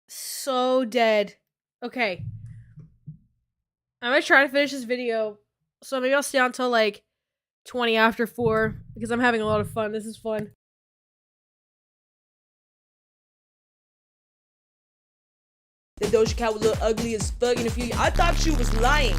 so dead. Okay. I'm gonna try to finish this video. So maybe I'll stay on until like 20 after 4 because I'm having a lot of fun. This is fun. The Doja Cat would look ugly as fuck in a few years. I thought she was lying.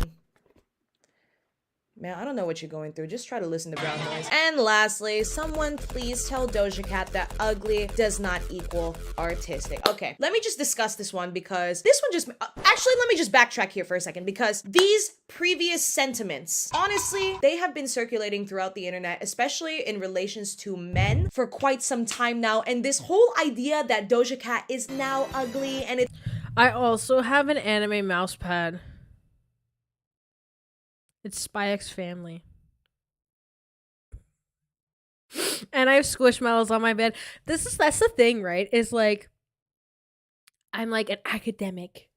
Man, I don't know what you're going through. Just try to listen to brown noise. And lastly, someone please tell Doja Cat that ugly does not equal artistic. Okay, let me just discuss this one because this one just... Actually, let me just backtrack here for a second because these previous sentiments, honestly, they have been circulating throughout the internet, especially in relations to men for quite some time now. And this whole idea that Doja Cat is now ugly and it... I also have an anime mouse pad. It's Spy X Family. And I have Squishmallows on my bed. That's the thing, right? Is like I'm like an academic.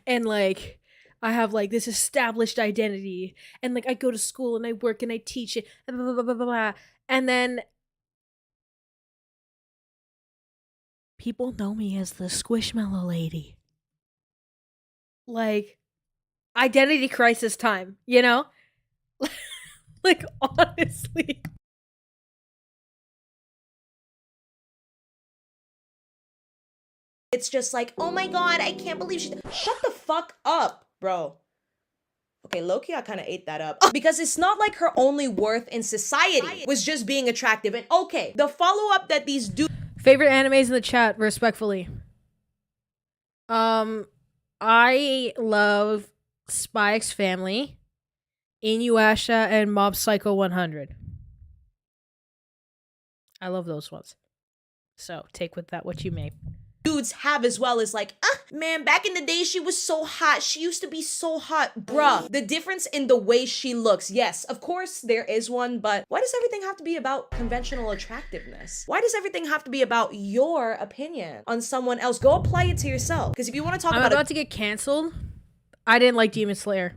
And like I have like this established identity. And like I go to school and I work and I teach it. And blah, blah, blah, blah, blah. And then people know me as the Squishmallow lady. Like identity crisis time, you know? Like, honestly. It's just like, oh my god, I can't believe she... Shut the fuck up, bro. Okay, low-key, I kind of ate that up. Because it's not like her only worth in society was just being attractive. And okay, the follow-up that these dudes... Favorite animes in the chat, respectfully. I love Spy X Family, Inuyasha, and Mob Psycho 100. I love those ones. So take with that what you may. Dudes have as well is like, man, back in the day, she was so hot. She used to be so hot. Bruh, the difference in the way she looks. Yes, of course there is one, but why does everything have to be about conventional attractiveness? Why does everything have to be about your opinion on someone else? Go apply it to yourself. Because if you want to talk I'm about to get canceled. I didn't like Demon Slayer.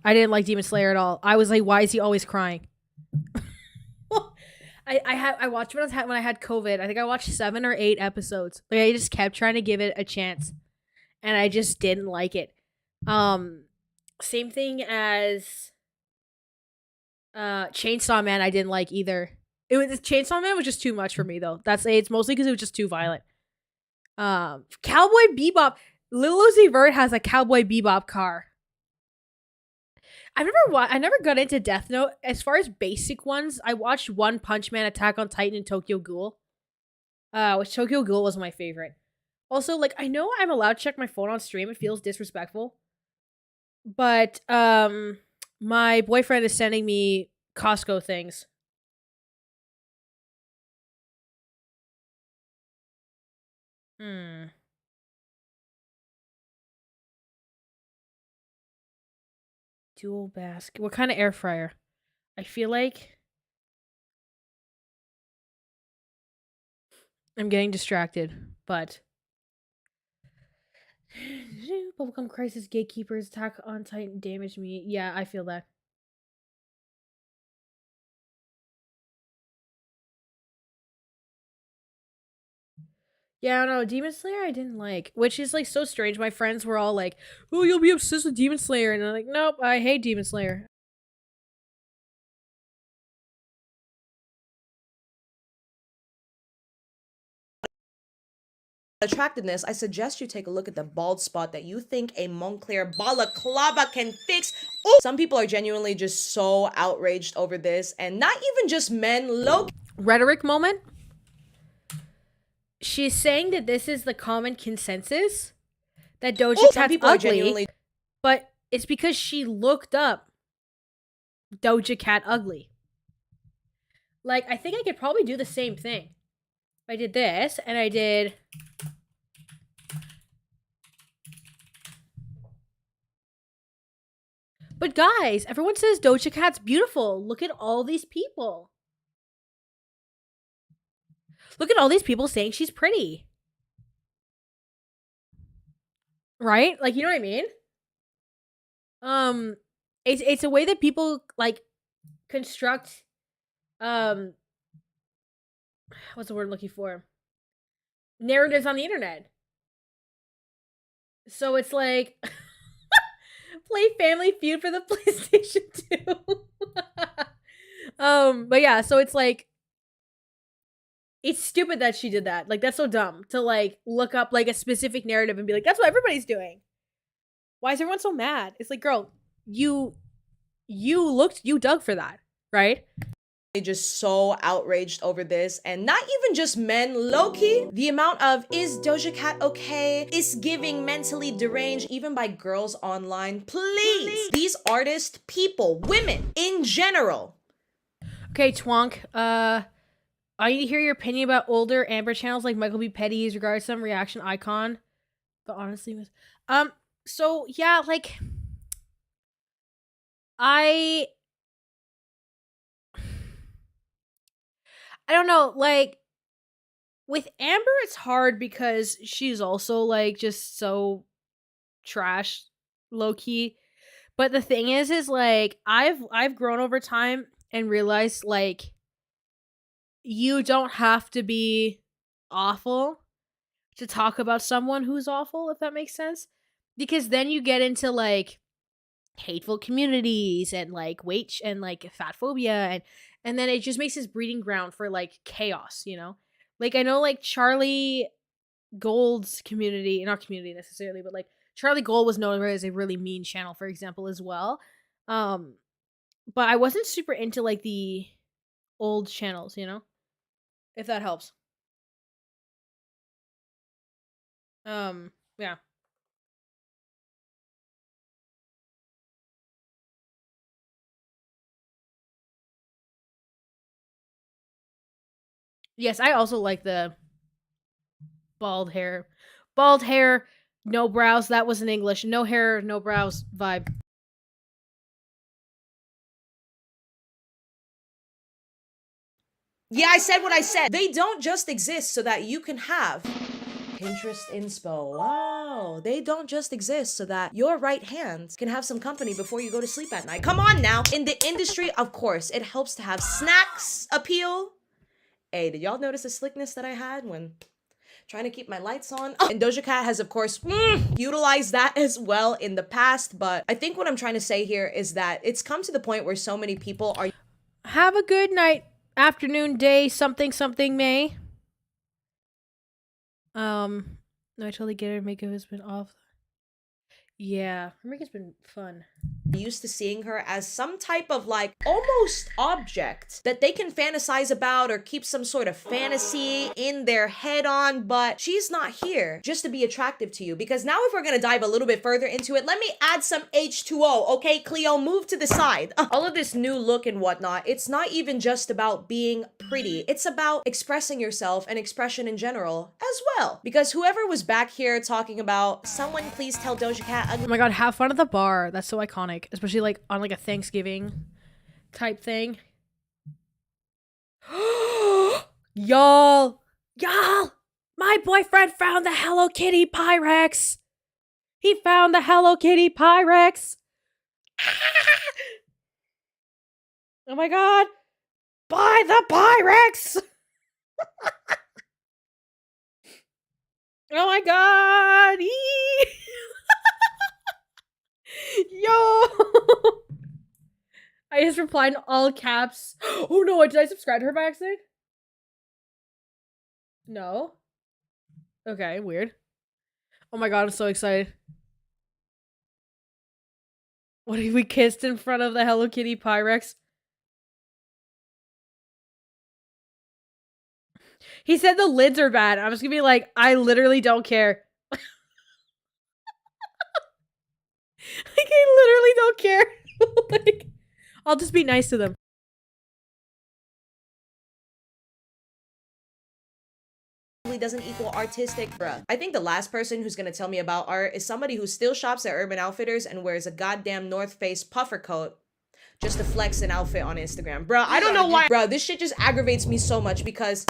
I didn't like Demon Slayer at all. I was like, why is he always crying? I watched when I had COVID. I think I watched 7 or 8 episodes. Like I just kept trying to give it a chance, and I just didn't like it. Same thing as Chainsaw Man. I didn't like either. Chainsaw Man was just too much for me though. It's mostly because it was just too violent. Cowboy Bebop. Lil Uzi Vert has a Cowboy Bebop car. I never got into Death Note. As far as basic ones, I watched One Punch Man, Attack on Titan, and Tokyo Ghoul. Which Tokyo Ghoul was my favorite. Also, like, I know I'm allowed to check my phone on stream. It feels disrespectful. But, my boyfriend is sending me Costco things. Dual basket. What kind of air fryer? I feel like I'm getting distracted, but Bubblegum Crisis Gatekeepers Attack on Titan damaged me. Yeah, I feel that. Yeah, I don't know. Demon Slayer I didn't like, which is like so strange. My friends were all like, "Oh, you'll be obsessed with Demon Slayer," and I'm like, "Nope, I hate Demon Slayer." attractiveness, I suggest you take a look at the bald spot that you think a Moncler balaclava can fix. Ooh. Some people are genuinely just so outraged over this, and not even just men. Low rhetoric moment. She's saying that this is the common consensus that Doja Cat's ugly, but it's because she looked up Doja Cat ugly. Like, I think I could probably do the same thing. I did this, and I did... But guys, everyone says Doja Cat's beautiful. Look at all these people. Look at all these people saying she's pretty. Right? Like, you know what I mean? It's a way that people, like, construct, what's the word I'm looking for? Narratives on the internet. So it's like, play Family Feud for the PlayStation 2. But yeah, so it's like, it's stupid that she did that. Like, that's so dumb to, like, look up, like, a specific narrative and be like, that's what everybody's doing. Why is everyone so mad? It's like, girl, you dug for that, right? Just so outraged over this, and not even just men. Low-key, the amount of "is Doja Cat okay?" is giving mentally deranged, even by girls online. Please. These artists, people, women in general. Okay, Twonk, I need to hear your opinion about older Amber channels like Michael B. Petty's regards some reaction icon. But honestly, so yeah, like, I don't know, like, with Amber, it's hard because she's also, like, just so trash, low-key. But the thing is like, I've grown over time and realized, like, you don't have to be awful to talk about someone who's awful, if that makes sense. Because then you get into, like, hateful communities and, like, weight and, like, fat phobia, and then it just makes this breeding ground for, like, chaos, you know? Like, I know, like, Charlie Gold's community, not community necessarily, but, like, Charlie Gold was known as a really mean channel, for example, as well. But I wasn't super into, like, the old channels, you know? If that helps. Yeah. Yes, I also like the bald hair. Bald hair, no brows. That was in English. No hair, no brows vibe. Yeah, I said what I said. They don't just exist so that you can have Pinterest inspo. Wow. They don't just exist so that your right hand can have some company before you go to sleep at night. Come on now. In the industry, of course, it helps to have snacks appeal. Hey, did y'all notice the slickness that I had when trying to keep my lights on? And Doja Cat has, of course, utilized that as well in the past. But I think what I'm trying to say here is that it's come to the point where so many people are... Have a good night, afternoon, day, something, May. No, I totally get it. Makeup has been off. Yeah, her makeup's been fun. Used to seeing her as some type of, like, almost object that they can fantasize about or keep some sort of fantasy in their head on, but she's not here just to be attractive to you. Because now if we're gonna dive a little bit further into it, let me add some H2O, okay? Cleo, move to the side. All of this new look and whatnot, it's not even just about being pretty. It's about expressing yourself and expression in general as well. Because whoever was back here talking about, someone please tell Doja Cat... Oh my god, have fun at the bar. That's so iconic. Especially, like, on, like, a Thanksgiving type thing. Y'all, my boyfriend found the Hello Kitty Pyrex. He found the Hello Kitty Pyrex. Oh my god. Buy the Pyrex. Oh my god. Yo. I just replied in all caps. Oh no, did I subscribe to her by accident? No. Okay, weird. Oh my god, I'm so excited. What if we kissed in front of the Hello Kitty Pyrex? He said the lids are bad. I'm just gonna be like, I literally don't care. Like, I literally don't care. Like, I'll just be nice to them. Doesn't equal artistic, bruh. I think the last person who's gonna tell me about art is somebody who still shops at Urban Outfitters and wears a goddamn North Face puffer coat just to flex an outfit on Instagram. Bruh, I don't know why. Bruh, this shit just aggravates me so much because,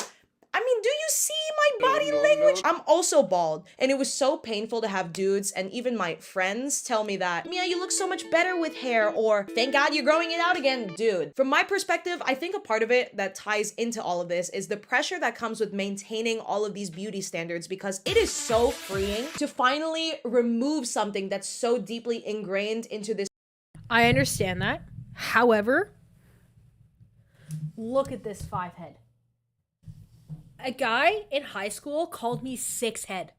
I mean, do you see my body language? I'm also bald, and it was so painful to have dudes and even my friends tell me that, Mia, you look so much better with hair, or thank God you're growing it out again. Dude, from my perspective, I think a part of it that ties into all of this is the pressure that comes with maintaining all of these beauty standards, because it is so freeing to finally remove something that's so deeply ingrained into this. I understand that. However, look at this 5 head. A guy in high school called me 6 head.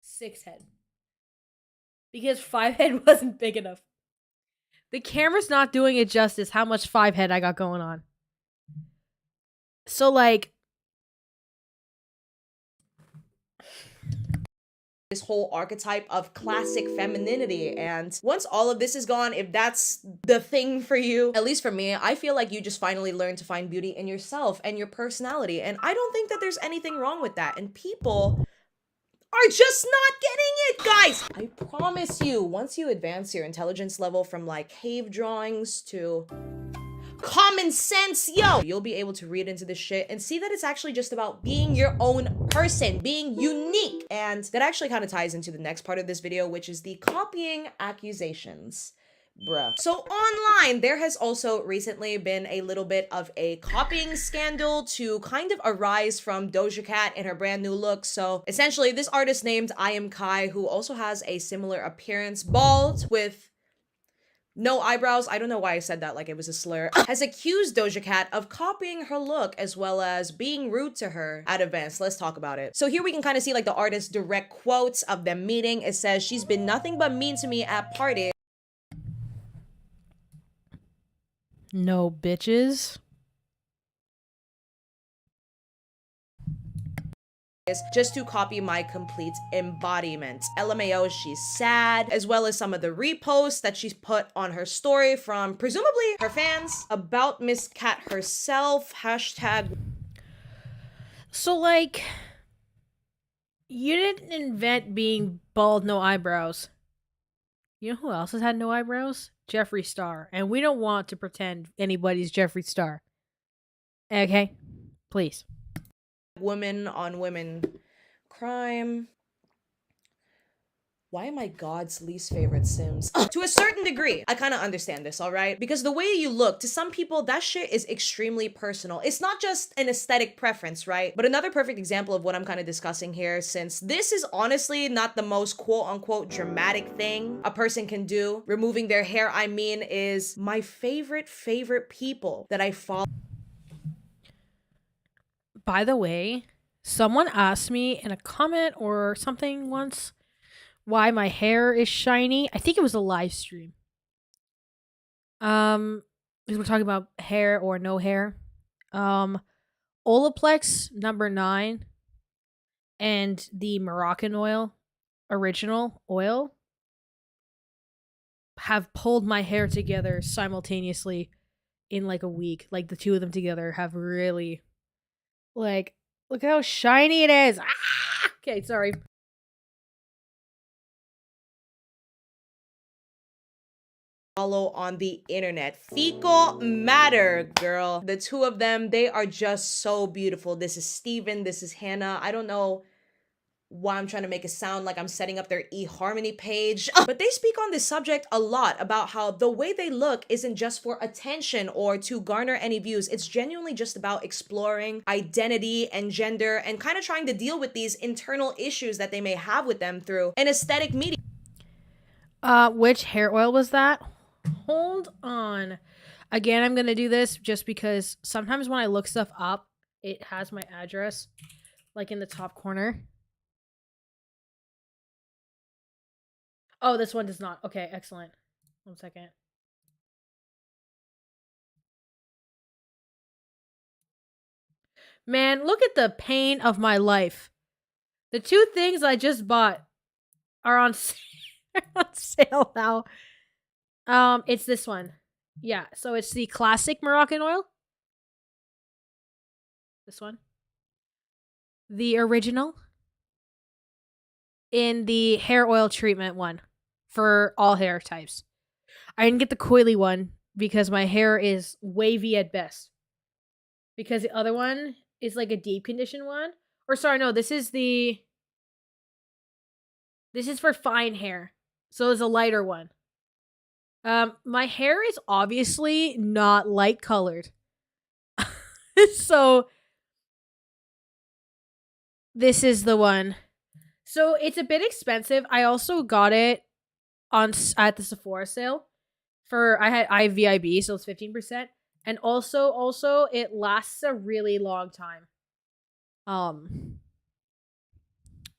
6 head. Because 5 head wasn't big enough. The camera's not doing it justice how much 5 head I got going on. So, like, this whole archetype of classic femininity. And once all of this is gone, if that's the thing for you, at least for me, I feel like you just finally learn to find beauty in yourself and your personality. And I don't think that there's anything wrong with that. And people are just not getting it, guys. I promise you, once you advance your intelligence level from like cave drawings to common sense, yo, you'll be able to read into this shit and see that it's actually just about being your own person, being unique. And that actually kind of ties into the next part of this video, which is the copying accusations. Bruh. So online, there has also recently been a little bit of a copying scandal to kind of arise from Doja Cat and her brand new look. So essentially, this artist named I Am Kai, who also has a similar appearance, bald with no eyebrows, I don't know why I said that like it was a slur, has accused Doja Cat of copying her look as well as being rude to her at events. Let's talk about it. So here we can kind of see like the artist's direct quotes of them meeting. It says, "She's been nothing but mean to me at parties. no bitches. Just to copy my complete embodiment. LMAO, she's sad," as well as some of the reposts that she's put on her story from presumably her fans about Miss Cat herself. Hashtag. So, like, you didn't invent being bald, no eyebrows. You know who else has had no eyebrows? Jeffree Star. And we don't want to pretend anybody's Jeffree Star. Okay? Please. Women on women crime. Why am I God's least favorite Sims? To a certain degree, I kind of understand this, all right? Because the way you look, to some people, that shit is extremely personal. It's not just an aesthetic preference, right? But another perfect example of what I'm kind of discussing here, since this is honestly not the most quote-unquote dramatic thing a person can do, removing their hair, I mean, is my favorite people that I follow. By the way, someone asked me in a comment or something once why my hair is shiny. I think it was a live stream. Because we're talking about hair or no hair. Olaplex number 9 and the Moroccan oil, original oil, have pulled my hair together simultaneously in like a week. Like the two of them together have really, like, look how shiny it is. Ah! Okay, sorry. Follow on the internet. Fecal matter, girl. The two of them, they are just so beautiful. This is Steven, this is Hannah. I don't know why I'm trying to make it sound like I'm setting up their eHarmony page, but they speak on this subject a lot about how the way they look isn't just for attention or to garner any views. It's genuinely just about exploring identity and gender and kind of trying to deal with these internal issues that they may have with them through an aesthetic medium. Which hair oil was that? Hold on. Again, I'm gonna do this just because sometimes when I look stuff up, it has my address. like in the top corner. Oh, this one does not. Okay, excellent. 1 second. Man, look at the pain of my life. The 2 things I just bought are on sale now. It's this one. Yeah, so it's the classic Moroccan oil. This one. The original. In the hair oil treatment one. For all hair types. I didn't get the coily one because my hair is wavy at best. Because the other one is like a deep condition one. Or sorry, no, this is for fine hair. So it's a lighter one. My hair is obviously not light colored. So this is the one. So it's a bit expensive. I also got it at the Sephora sale I had IVIB, so it's 15%. And also it lasts a really long time.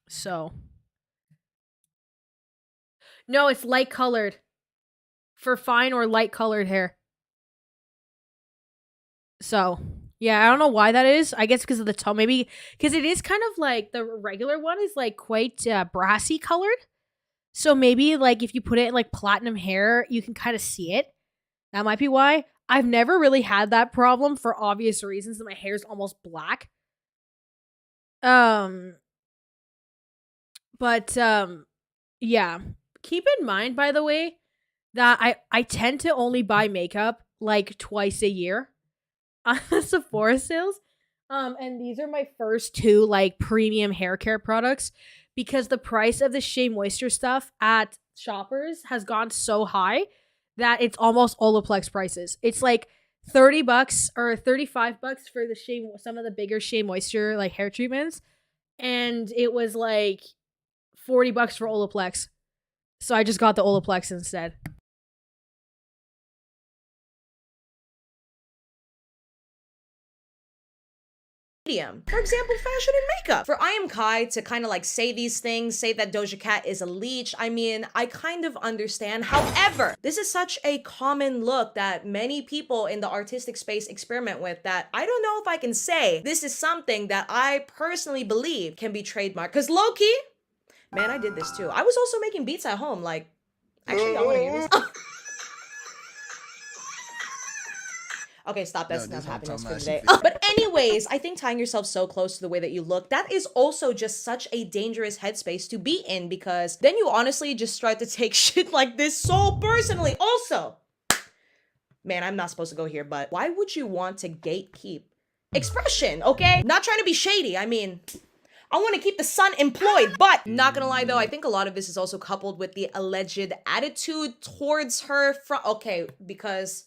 So no, it's light colored for fine or light colored hair. So yeah, I don't know why that is. I guess because of the tone, maybe because it is kind of like the regular one is like quite brassy colored. So maybe like if you put it in like platinum hair, you can kind of see it. That might be why. I've never really had that problem for obvious reasons that my hair is almost black. Yeah. Keep in mind, by the way, that I tend to only buy makeup like twice a year on the Sephora sales. And these are my first 2 like premium hair care products because the price of the Shea Moisture stuff at Shoppers has gone so high that it's almost Olaplex prices. It's like $30 or $35 for the some of the bigger Shea Moisture like hair treatments, and it was like $40 for Olaplex. So I just got the Olaplex instead. For example, fashion and makeup. For I Am Kai to kind of like say these things, say that Doja Cat is a leech, I mean, I kind of understand. However, this is such a common look that many people in the artistic space experiment with that I don't know if I can say this is something that I personally believe can be trademarked. Because low-key, man, I did this too. I was also making beats at home. Like, actually, I want to hear this. Okay, stop. That's not happiness for today. But anyways, I think tying yourself so close to the way that you look, that is also just such a dangerous headspace to be in because then you honestly just start to take shit like this so personally. Also, man, I'm not supposed to go here, but why would you want to gatekeep expression, okay? Not trying to be shady. I mean, I want to keep the sun employed, but not gonna lie though, I think a lot of this is also coupled with the alleged attitude towards her okay, because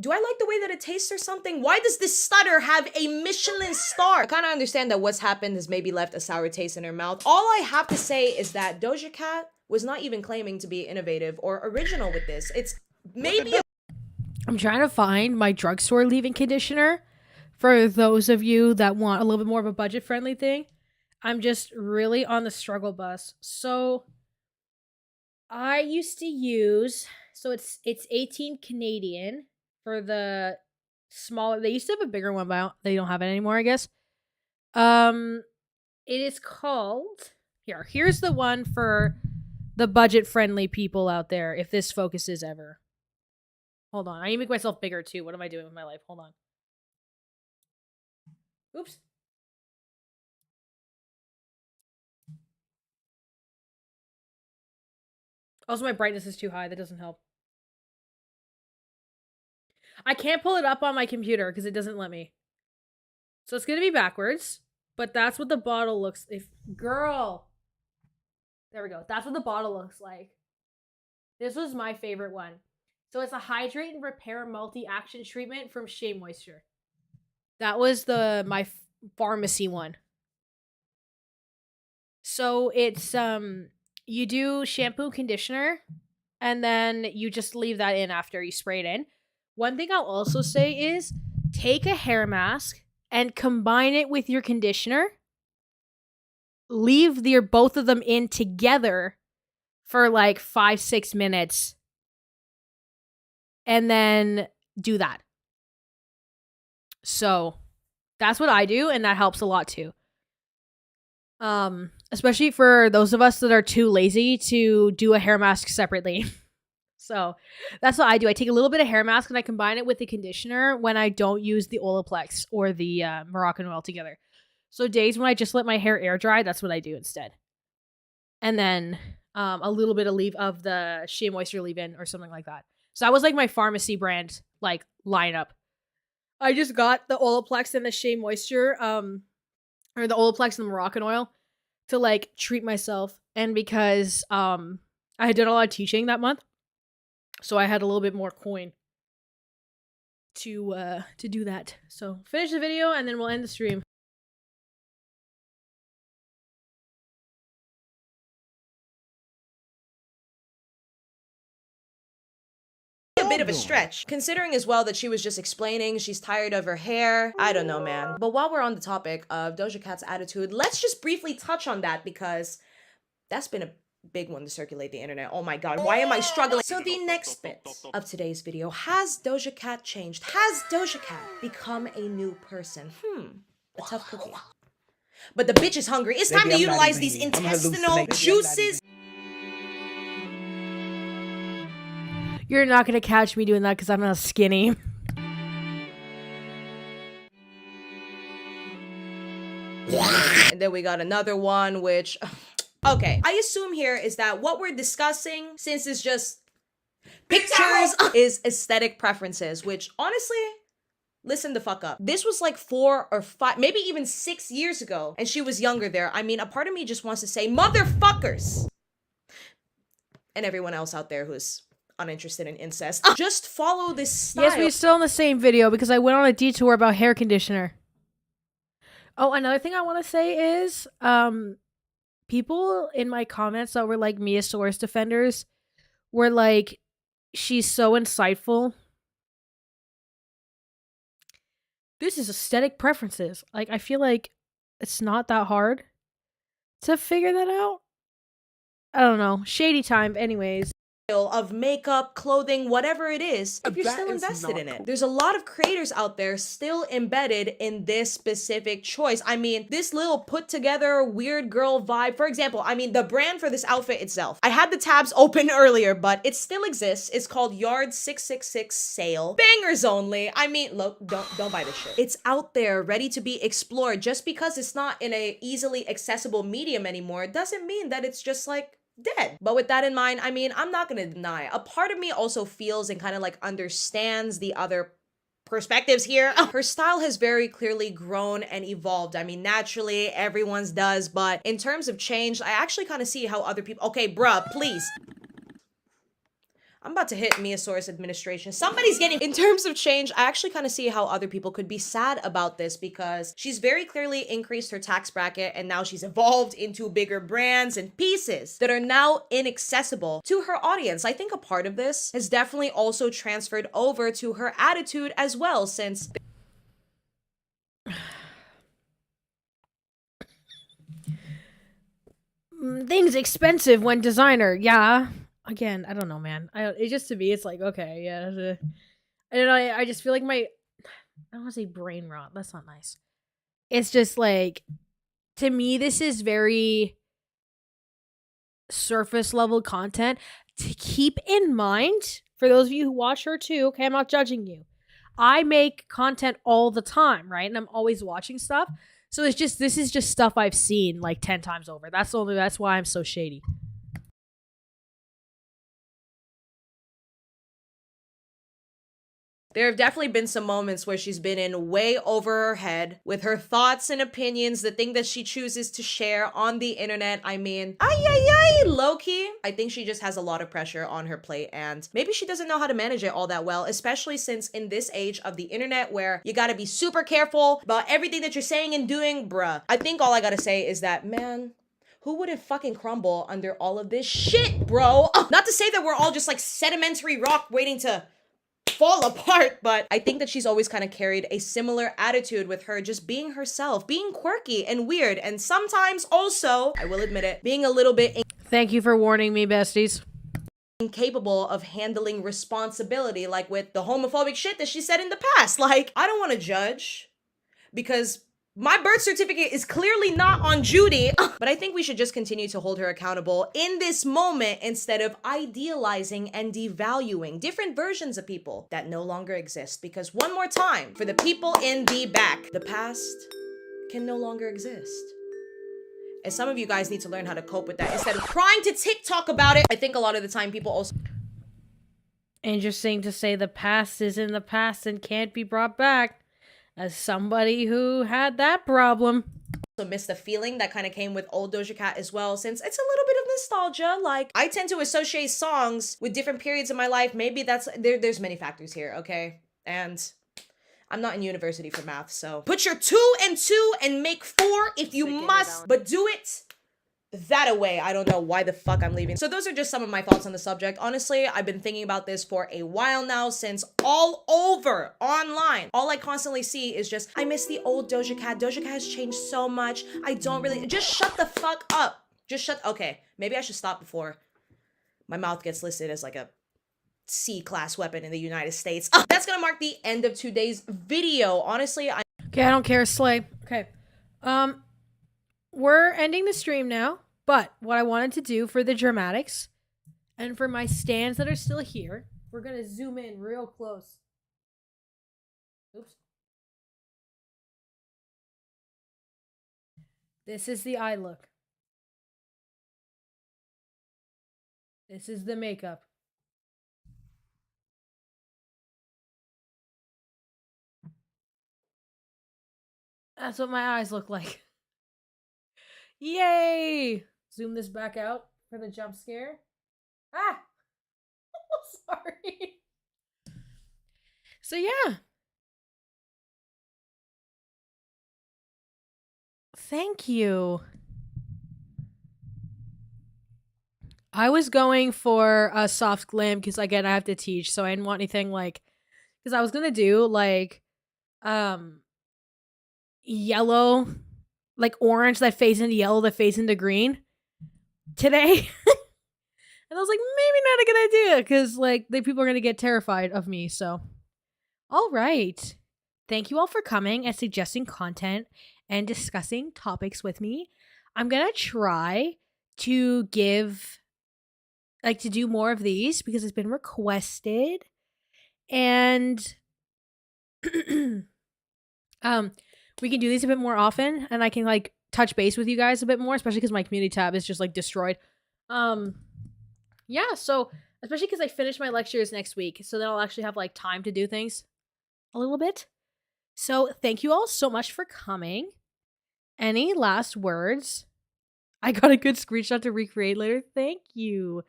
do I like the way that it tastes or something? Why does this stutter have a Michelin star? I kind of understand that what's happened has maybe left a sour taste in her mouth. All I have to say is that Doja Cat was not even claiming to be innovative or original with this. It's maybe I'm trying to find my drugstore leave-in conditioner for those of you that want a little bit more of a budget-friendly thing. I'm just really on the struggle bus. So I used to use, so it's 18 Canadian. For the smaller, they used to have a bigger one, but they don't have it anymore, I guess. It is called, here's the one for the budget-friendly people out there, if this focuses ever. Hold on, I need to make myself bigger too. What am I doing with my life? Hold on. Oops. Also, my brightness is too high. That doesn't help. I can't pull it up on my computer because it doesn't let me. So it's going to be backwards. But that's what the bottle looks like. Girl. There we go. That's what the bottle looks like. This was my favorite one. So it's a Hydrate and Repair Multi-Action Treatment from Shea Moisture. That was my pharmacy one. So it's you do shampoo, conditioner, and then you just leave that in after you spray it in. One thing I'll also say is take a hair mask and combine it with your conditioner leave your both of them in together for like 5-6 minutes and then do that. So that's what I do, and that helps a lot too. Especially for those of us that are too lazy to do a hair mask separately. So that's what I do. I take a little bit of hair mask and I combine it with the conditioner when I don't use the Olaplex or the Moroccan oil together. So days when I just let my hair air dry, that's what I do instead. And then a little bit of the Shea Moisture leave-in or something like that. So that was like my pharmacy brand like lineup. I just got the Olaplex and the Shea Moisture, or the Olaplex and the Moroccan oil to like treat myself. And because I did a lot of teaching that month, so I had a little bit more coin to do that. So finish the video and then we'll end the stream. A bit of a stretch, considering as well that she was just explaining she's tired of her hair. I don't know, man. But while we're on the topic of Doja Cat's attitude, let's just briefly touch on that because that's been a big one to circulate the internet. Oh my god, why am I struggling? So the next bit of today's video, has Doja Cat changed? Has Doja Cat become a new person? A tough cookie. But the bitch is hungry. It's time to utilize these intestinal juices. You're not gonna catch me doing that because I'm not skinny. And then we got another one, which... Okay, I assume here is that what we're discussing, since it's just pictures, is aesthetic preferences, which honestly, listen the fuck up. This was like 4 or 5, maybe even 6 years ago, and she was younger there. I mean, a part of me just wants to say, motherfuckers! And everyone else out there who's uninterested in incest. Just follow this style. Yes, we're still in the same video because I went on a detour about hair conditioner. Oh, another thing I want to say is, people in my comments that were like Mia Source defenders were like, she's so insightful. This is aesthetic preferences. Like, I feel like it's not that hard to figure that out. I don't know. Shady time, anyways. Of makeup, clothing, whatever it is, if you're still invested in it. There's a lot of creators out there still embedded in this specific choice. I mean, this little put together weird girl vibe. For example, I mean, the brand for this outfit itself. I had the tabs open earlier, but it still exists. It's called Yard 666 Sale. Bangers only. I mean, look, don't buy this shit. It's out there, ready to be explored. Just because it's not in a easily accessible medium anymore doesn't mean that it's just like dead. But with that in mind, I mean, I'm not gonna deny, a part of me also feels and kind of like understands the other perspectives here. Her style has very clearly grown and evolved. I mean, naturally, everyone's does, but in terms of change, I actually kind of see how other people... Okay, bruh, please. I'm about to hit Miasaurus administration. Somebody's getting... In terms of change, I actually kind of see how other people could be sad about this because she's very clearly increased her tax bracket and now she's evolved into bigger brands and pieces that are now inaccessible to her audience. I think a part of this has definitely also transferred over to her attitude as well, since... Things expensive when designer, yeah. Again, I don't know, man. It just, to me, it's like, okay, yeah. And I just feel like I don't want to say brain rot. That's not nice. It's just like, to me, this is very surface level content. To keep in mind, for those of you who watch her too, okay, I'm not judging you. I make content all the time, right? And I'm always watching stuff. So it's just, this is just stuff I've seen like 10 times over. That's why I'm so shady. There have definitely been some moments where she's been in way over her head with her thoughts and opinions, the thing that she chooses to share on the internet. I mean, low-key, I think she just has a lot of pressure on her plate and maybe she doesn't know how to manage it all that well, especially since in this age of the internet where you gotta be super careful about everything that you're saying and doing, bruh. I think all I gotta say is that, man, who wouldn't fucking crumble under all of this shit, bro? Not to say that we're all just like sedimentary rock waiting to fall apart, but I think that she's always kind of carried a similar attitude with her just being herself, being quirky and weird, and sometimes also, I will admit it, being a little bit Thank you for warning me, besties. incapable of handling responsibility, like with the homophobic shit that she said in the past. Like, I don't want to judge because my birth certificate is clearly not on Judy, but I think we should just continue to hold her accountable in this moment instead of idealizing and devaluing different versions of people that no longer exist. Because one more time, for the people in the back, the past can no longer exist. And some of you guys need to learn how to cope with that instead of trying to TikTok about it. I think a lot of the time people also... Interesting to say the past is in the past and can't be brought back. As somebody who had that problem. Also miss the feeling that kind of came with old Doja Cat as well, since it's a little bit of nostalgia. Like, I tend to associate songs with different periods of my life. Maybe that's... There's many factors here, okay? And I'm not in university for math, so... Put your 2 and 2 and make 4 if you must, but do it that away. I don't know why the fuck I'm leaving. So those are just some of my thoughts on the subject. Honestly, I've been thinking about this for a while now, since all over online, all I constantly see is just, I miss the old Doja Cat. Doja Cat has changed so much. I don't really... Just shut the fuck up. Just shut... Okay, maybe I should stop before my mouth gets listed as like a C-class weapon in the United States. That's gonna mark the end of today's video. Honestly, Okay, I don't care, slay. Okay. We're ending the stream now, but what I wanted to do for the dramatics and for my stands that are still here, we're gonna zoom in real close. Oops. This is the eye look. This is the makeup. That's what my eyes look like. Yay! Zoom this back out for the jump scare. Ah! Sorry. So yeah. Thank you. I was going for a soft glam because again I have to teach, so I didn't want anything like, because I was gonna do like yellow, like orange that fades into yellow that fades into green today. And I was like, maybe not a good idea because like the people are gonna get terrified of me. So all right, thank you all for coming and suggesting content and discussing topics with me. I'm gonna try to do more of these because it's been requested. And we can do these a bit more often, and I can like touch base with you guys a bit more, especially because my community tab is just like destroyed. Yeah, so especially because I finish my lectures next week, so then I'll actually have like time to do things a little bit. So thank you all so much for coming. Any last words? I got a good screenshot to recreate later. Thank you.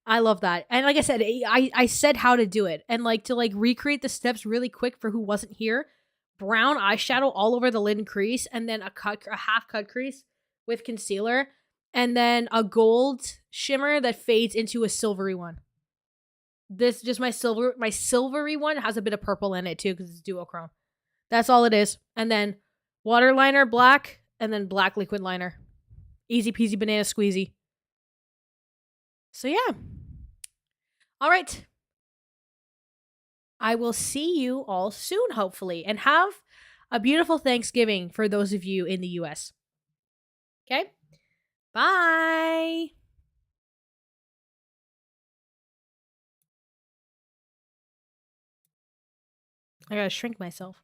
I love that. And like I said, I said how to do it, and like to like recreate the steps really quick for who wasn't here. Brown eyeshadow all over the lid and crease, and then a half cut crease with concealer, and then a gold shimmer that fades into a silvery one. This just my silvery one has a bit of purple in it too because it's duochrome. That's all it is. And then water liner black, and then black liquid liner. Easy peasy banana squeezy. So yeah. All right. I will see you all soon, hopefully, and have a beautiful Thanksgiving for those of you in the US. Okay? Bye! I gotta shrink myself.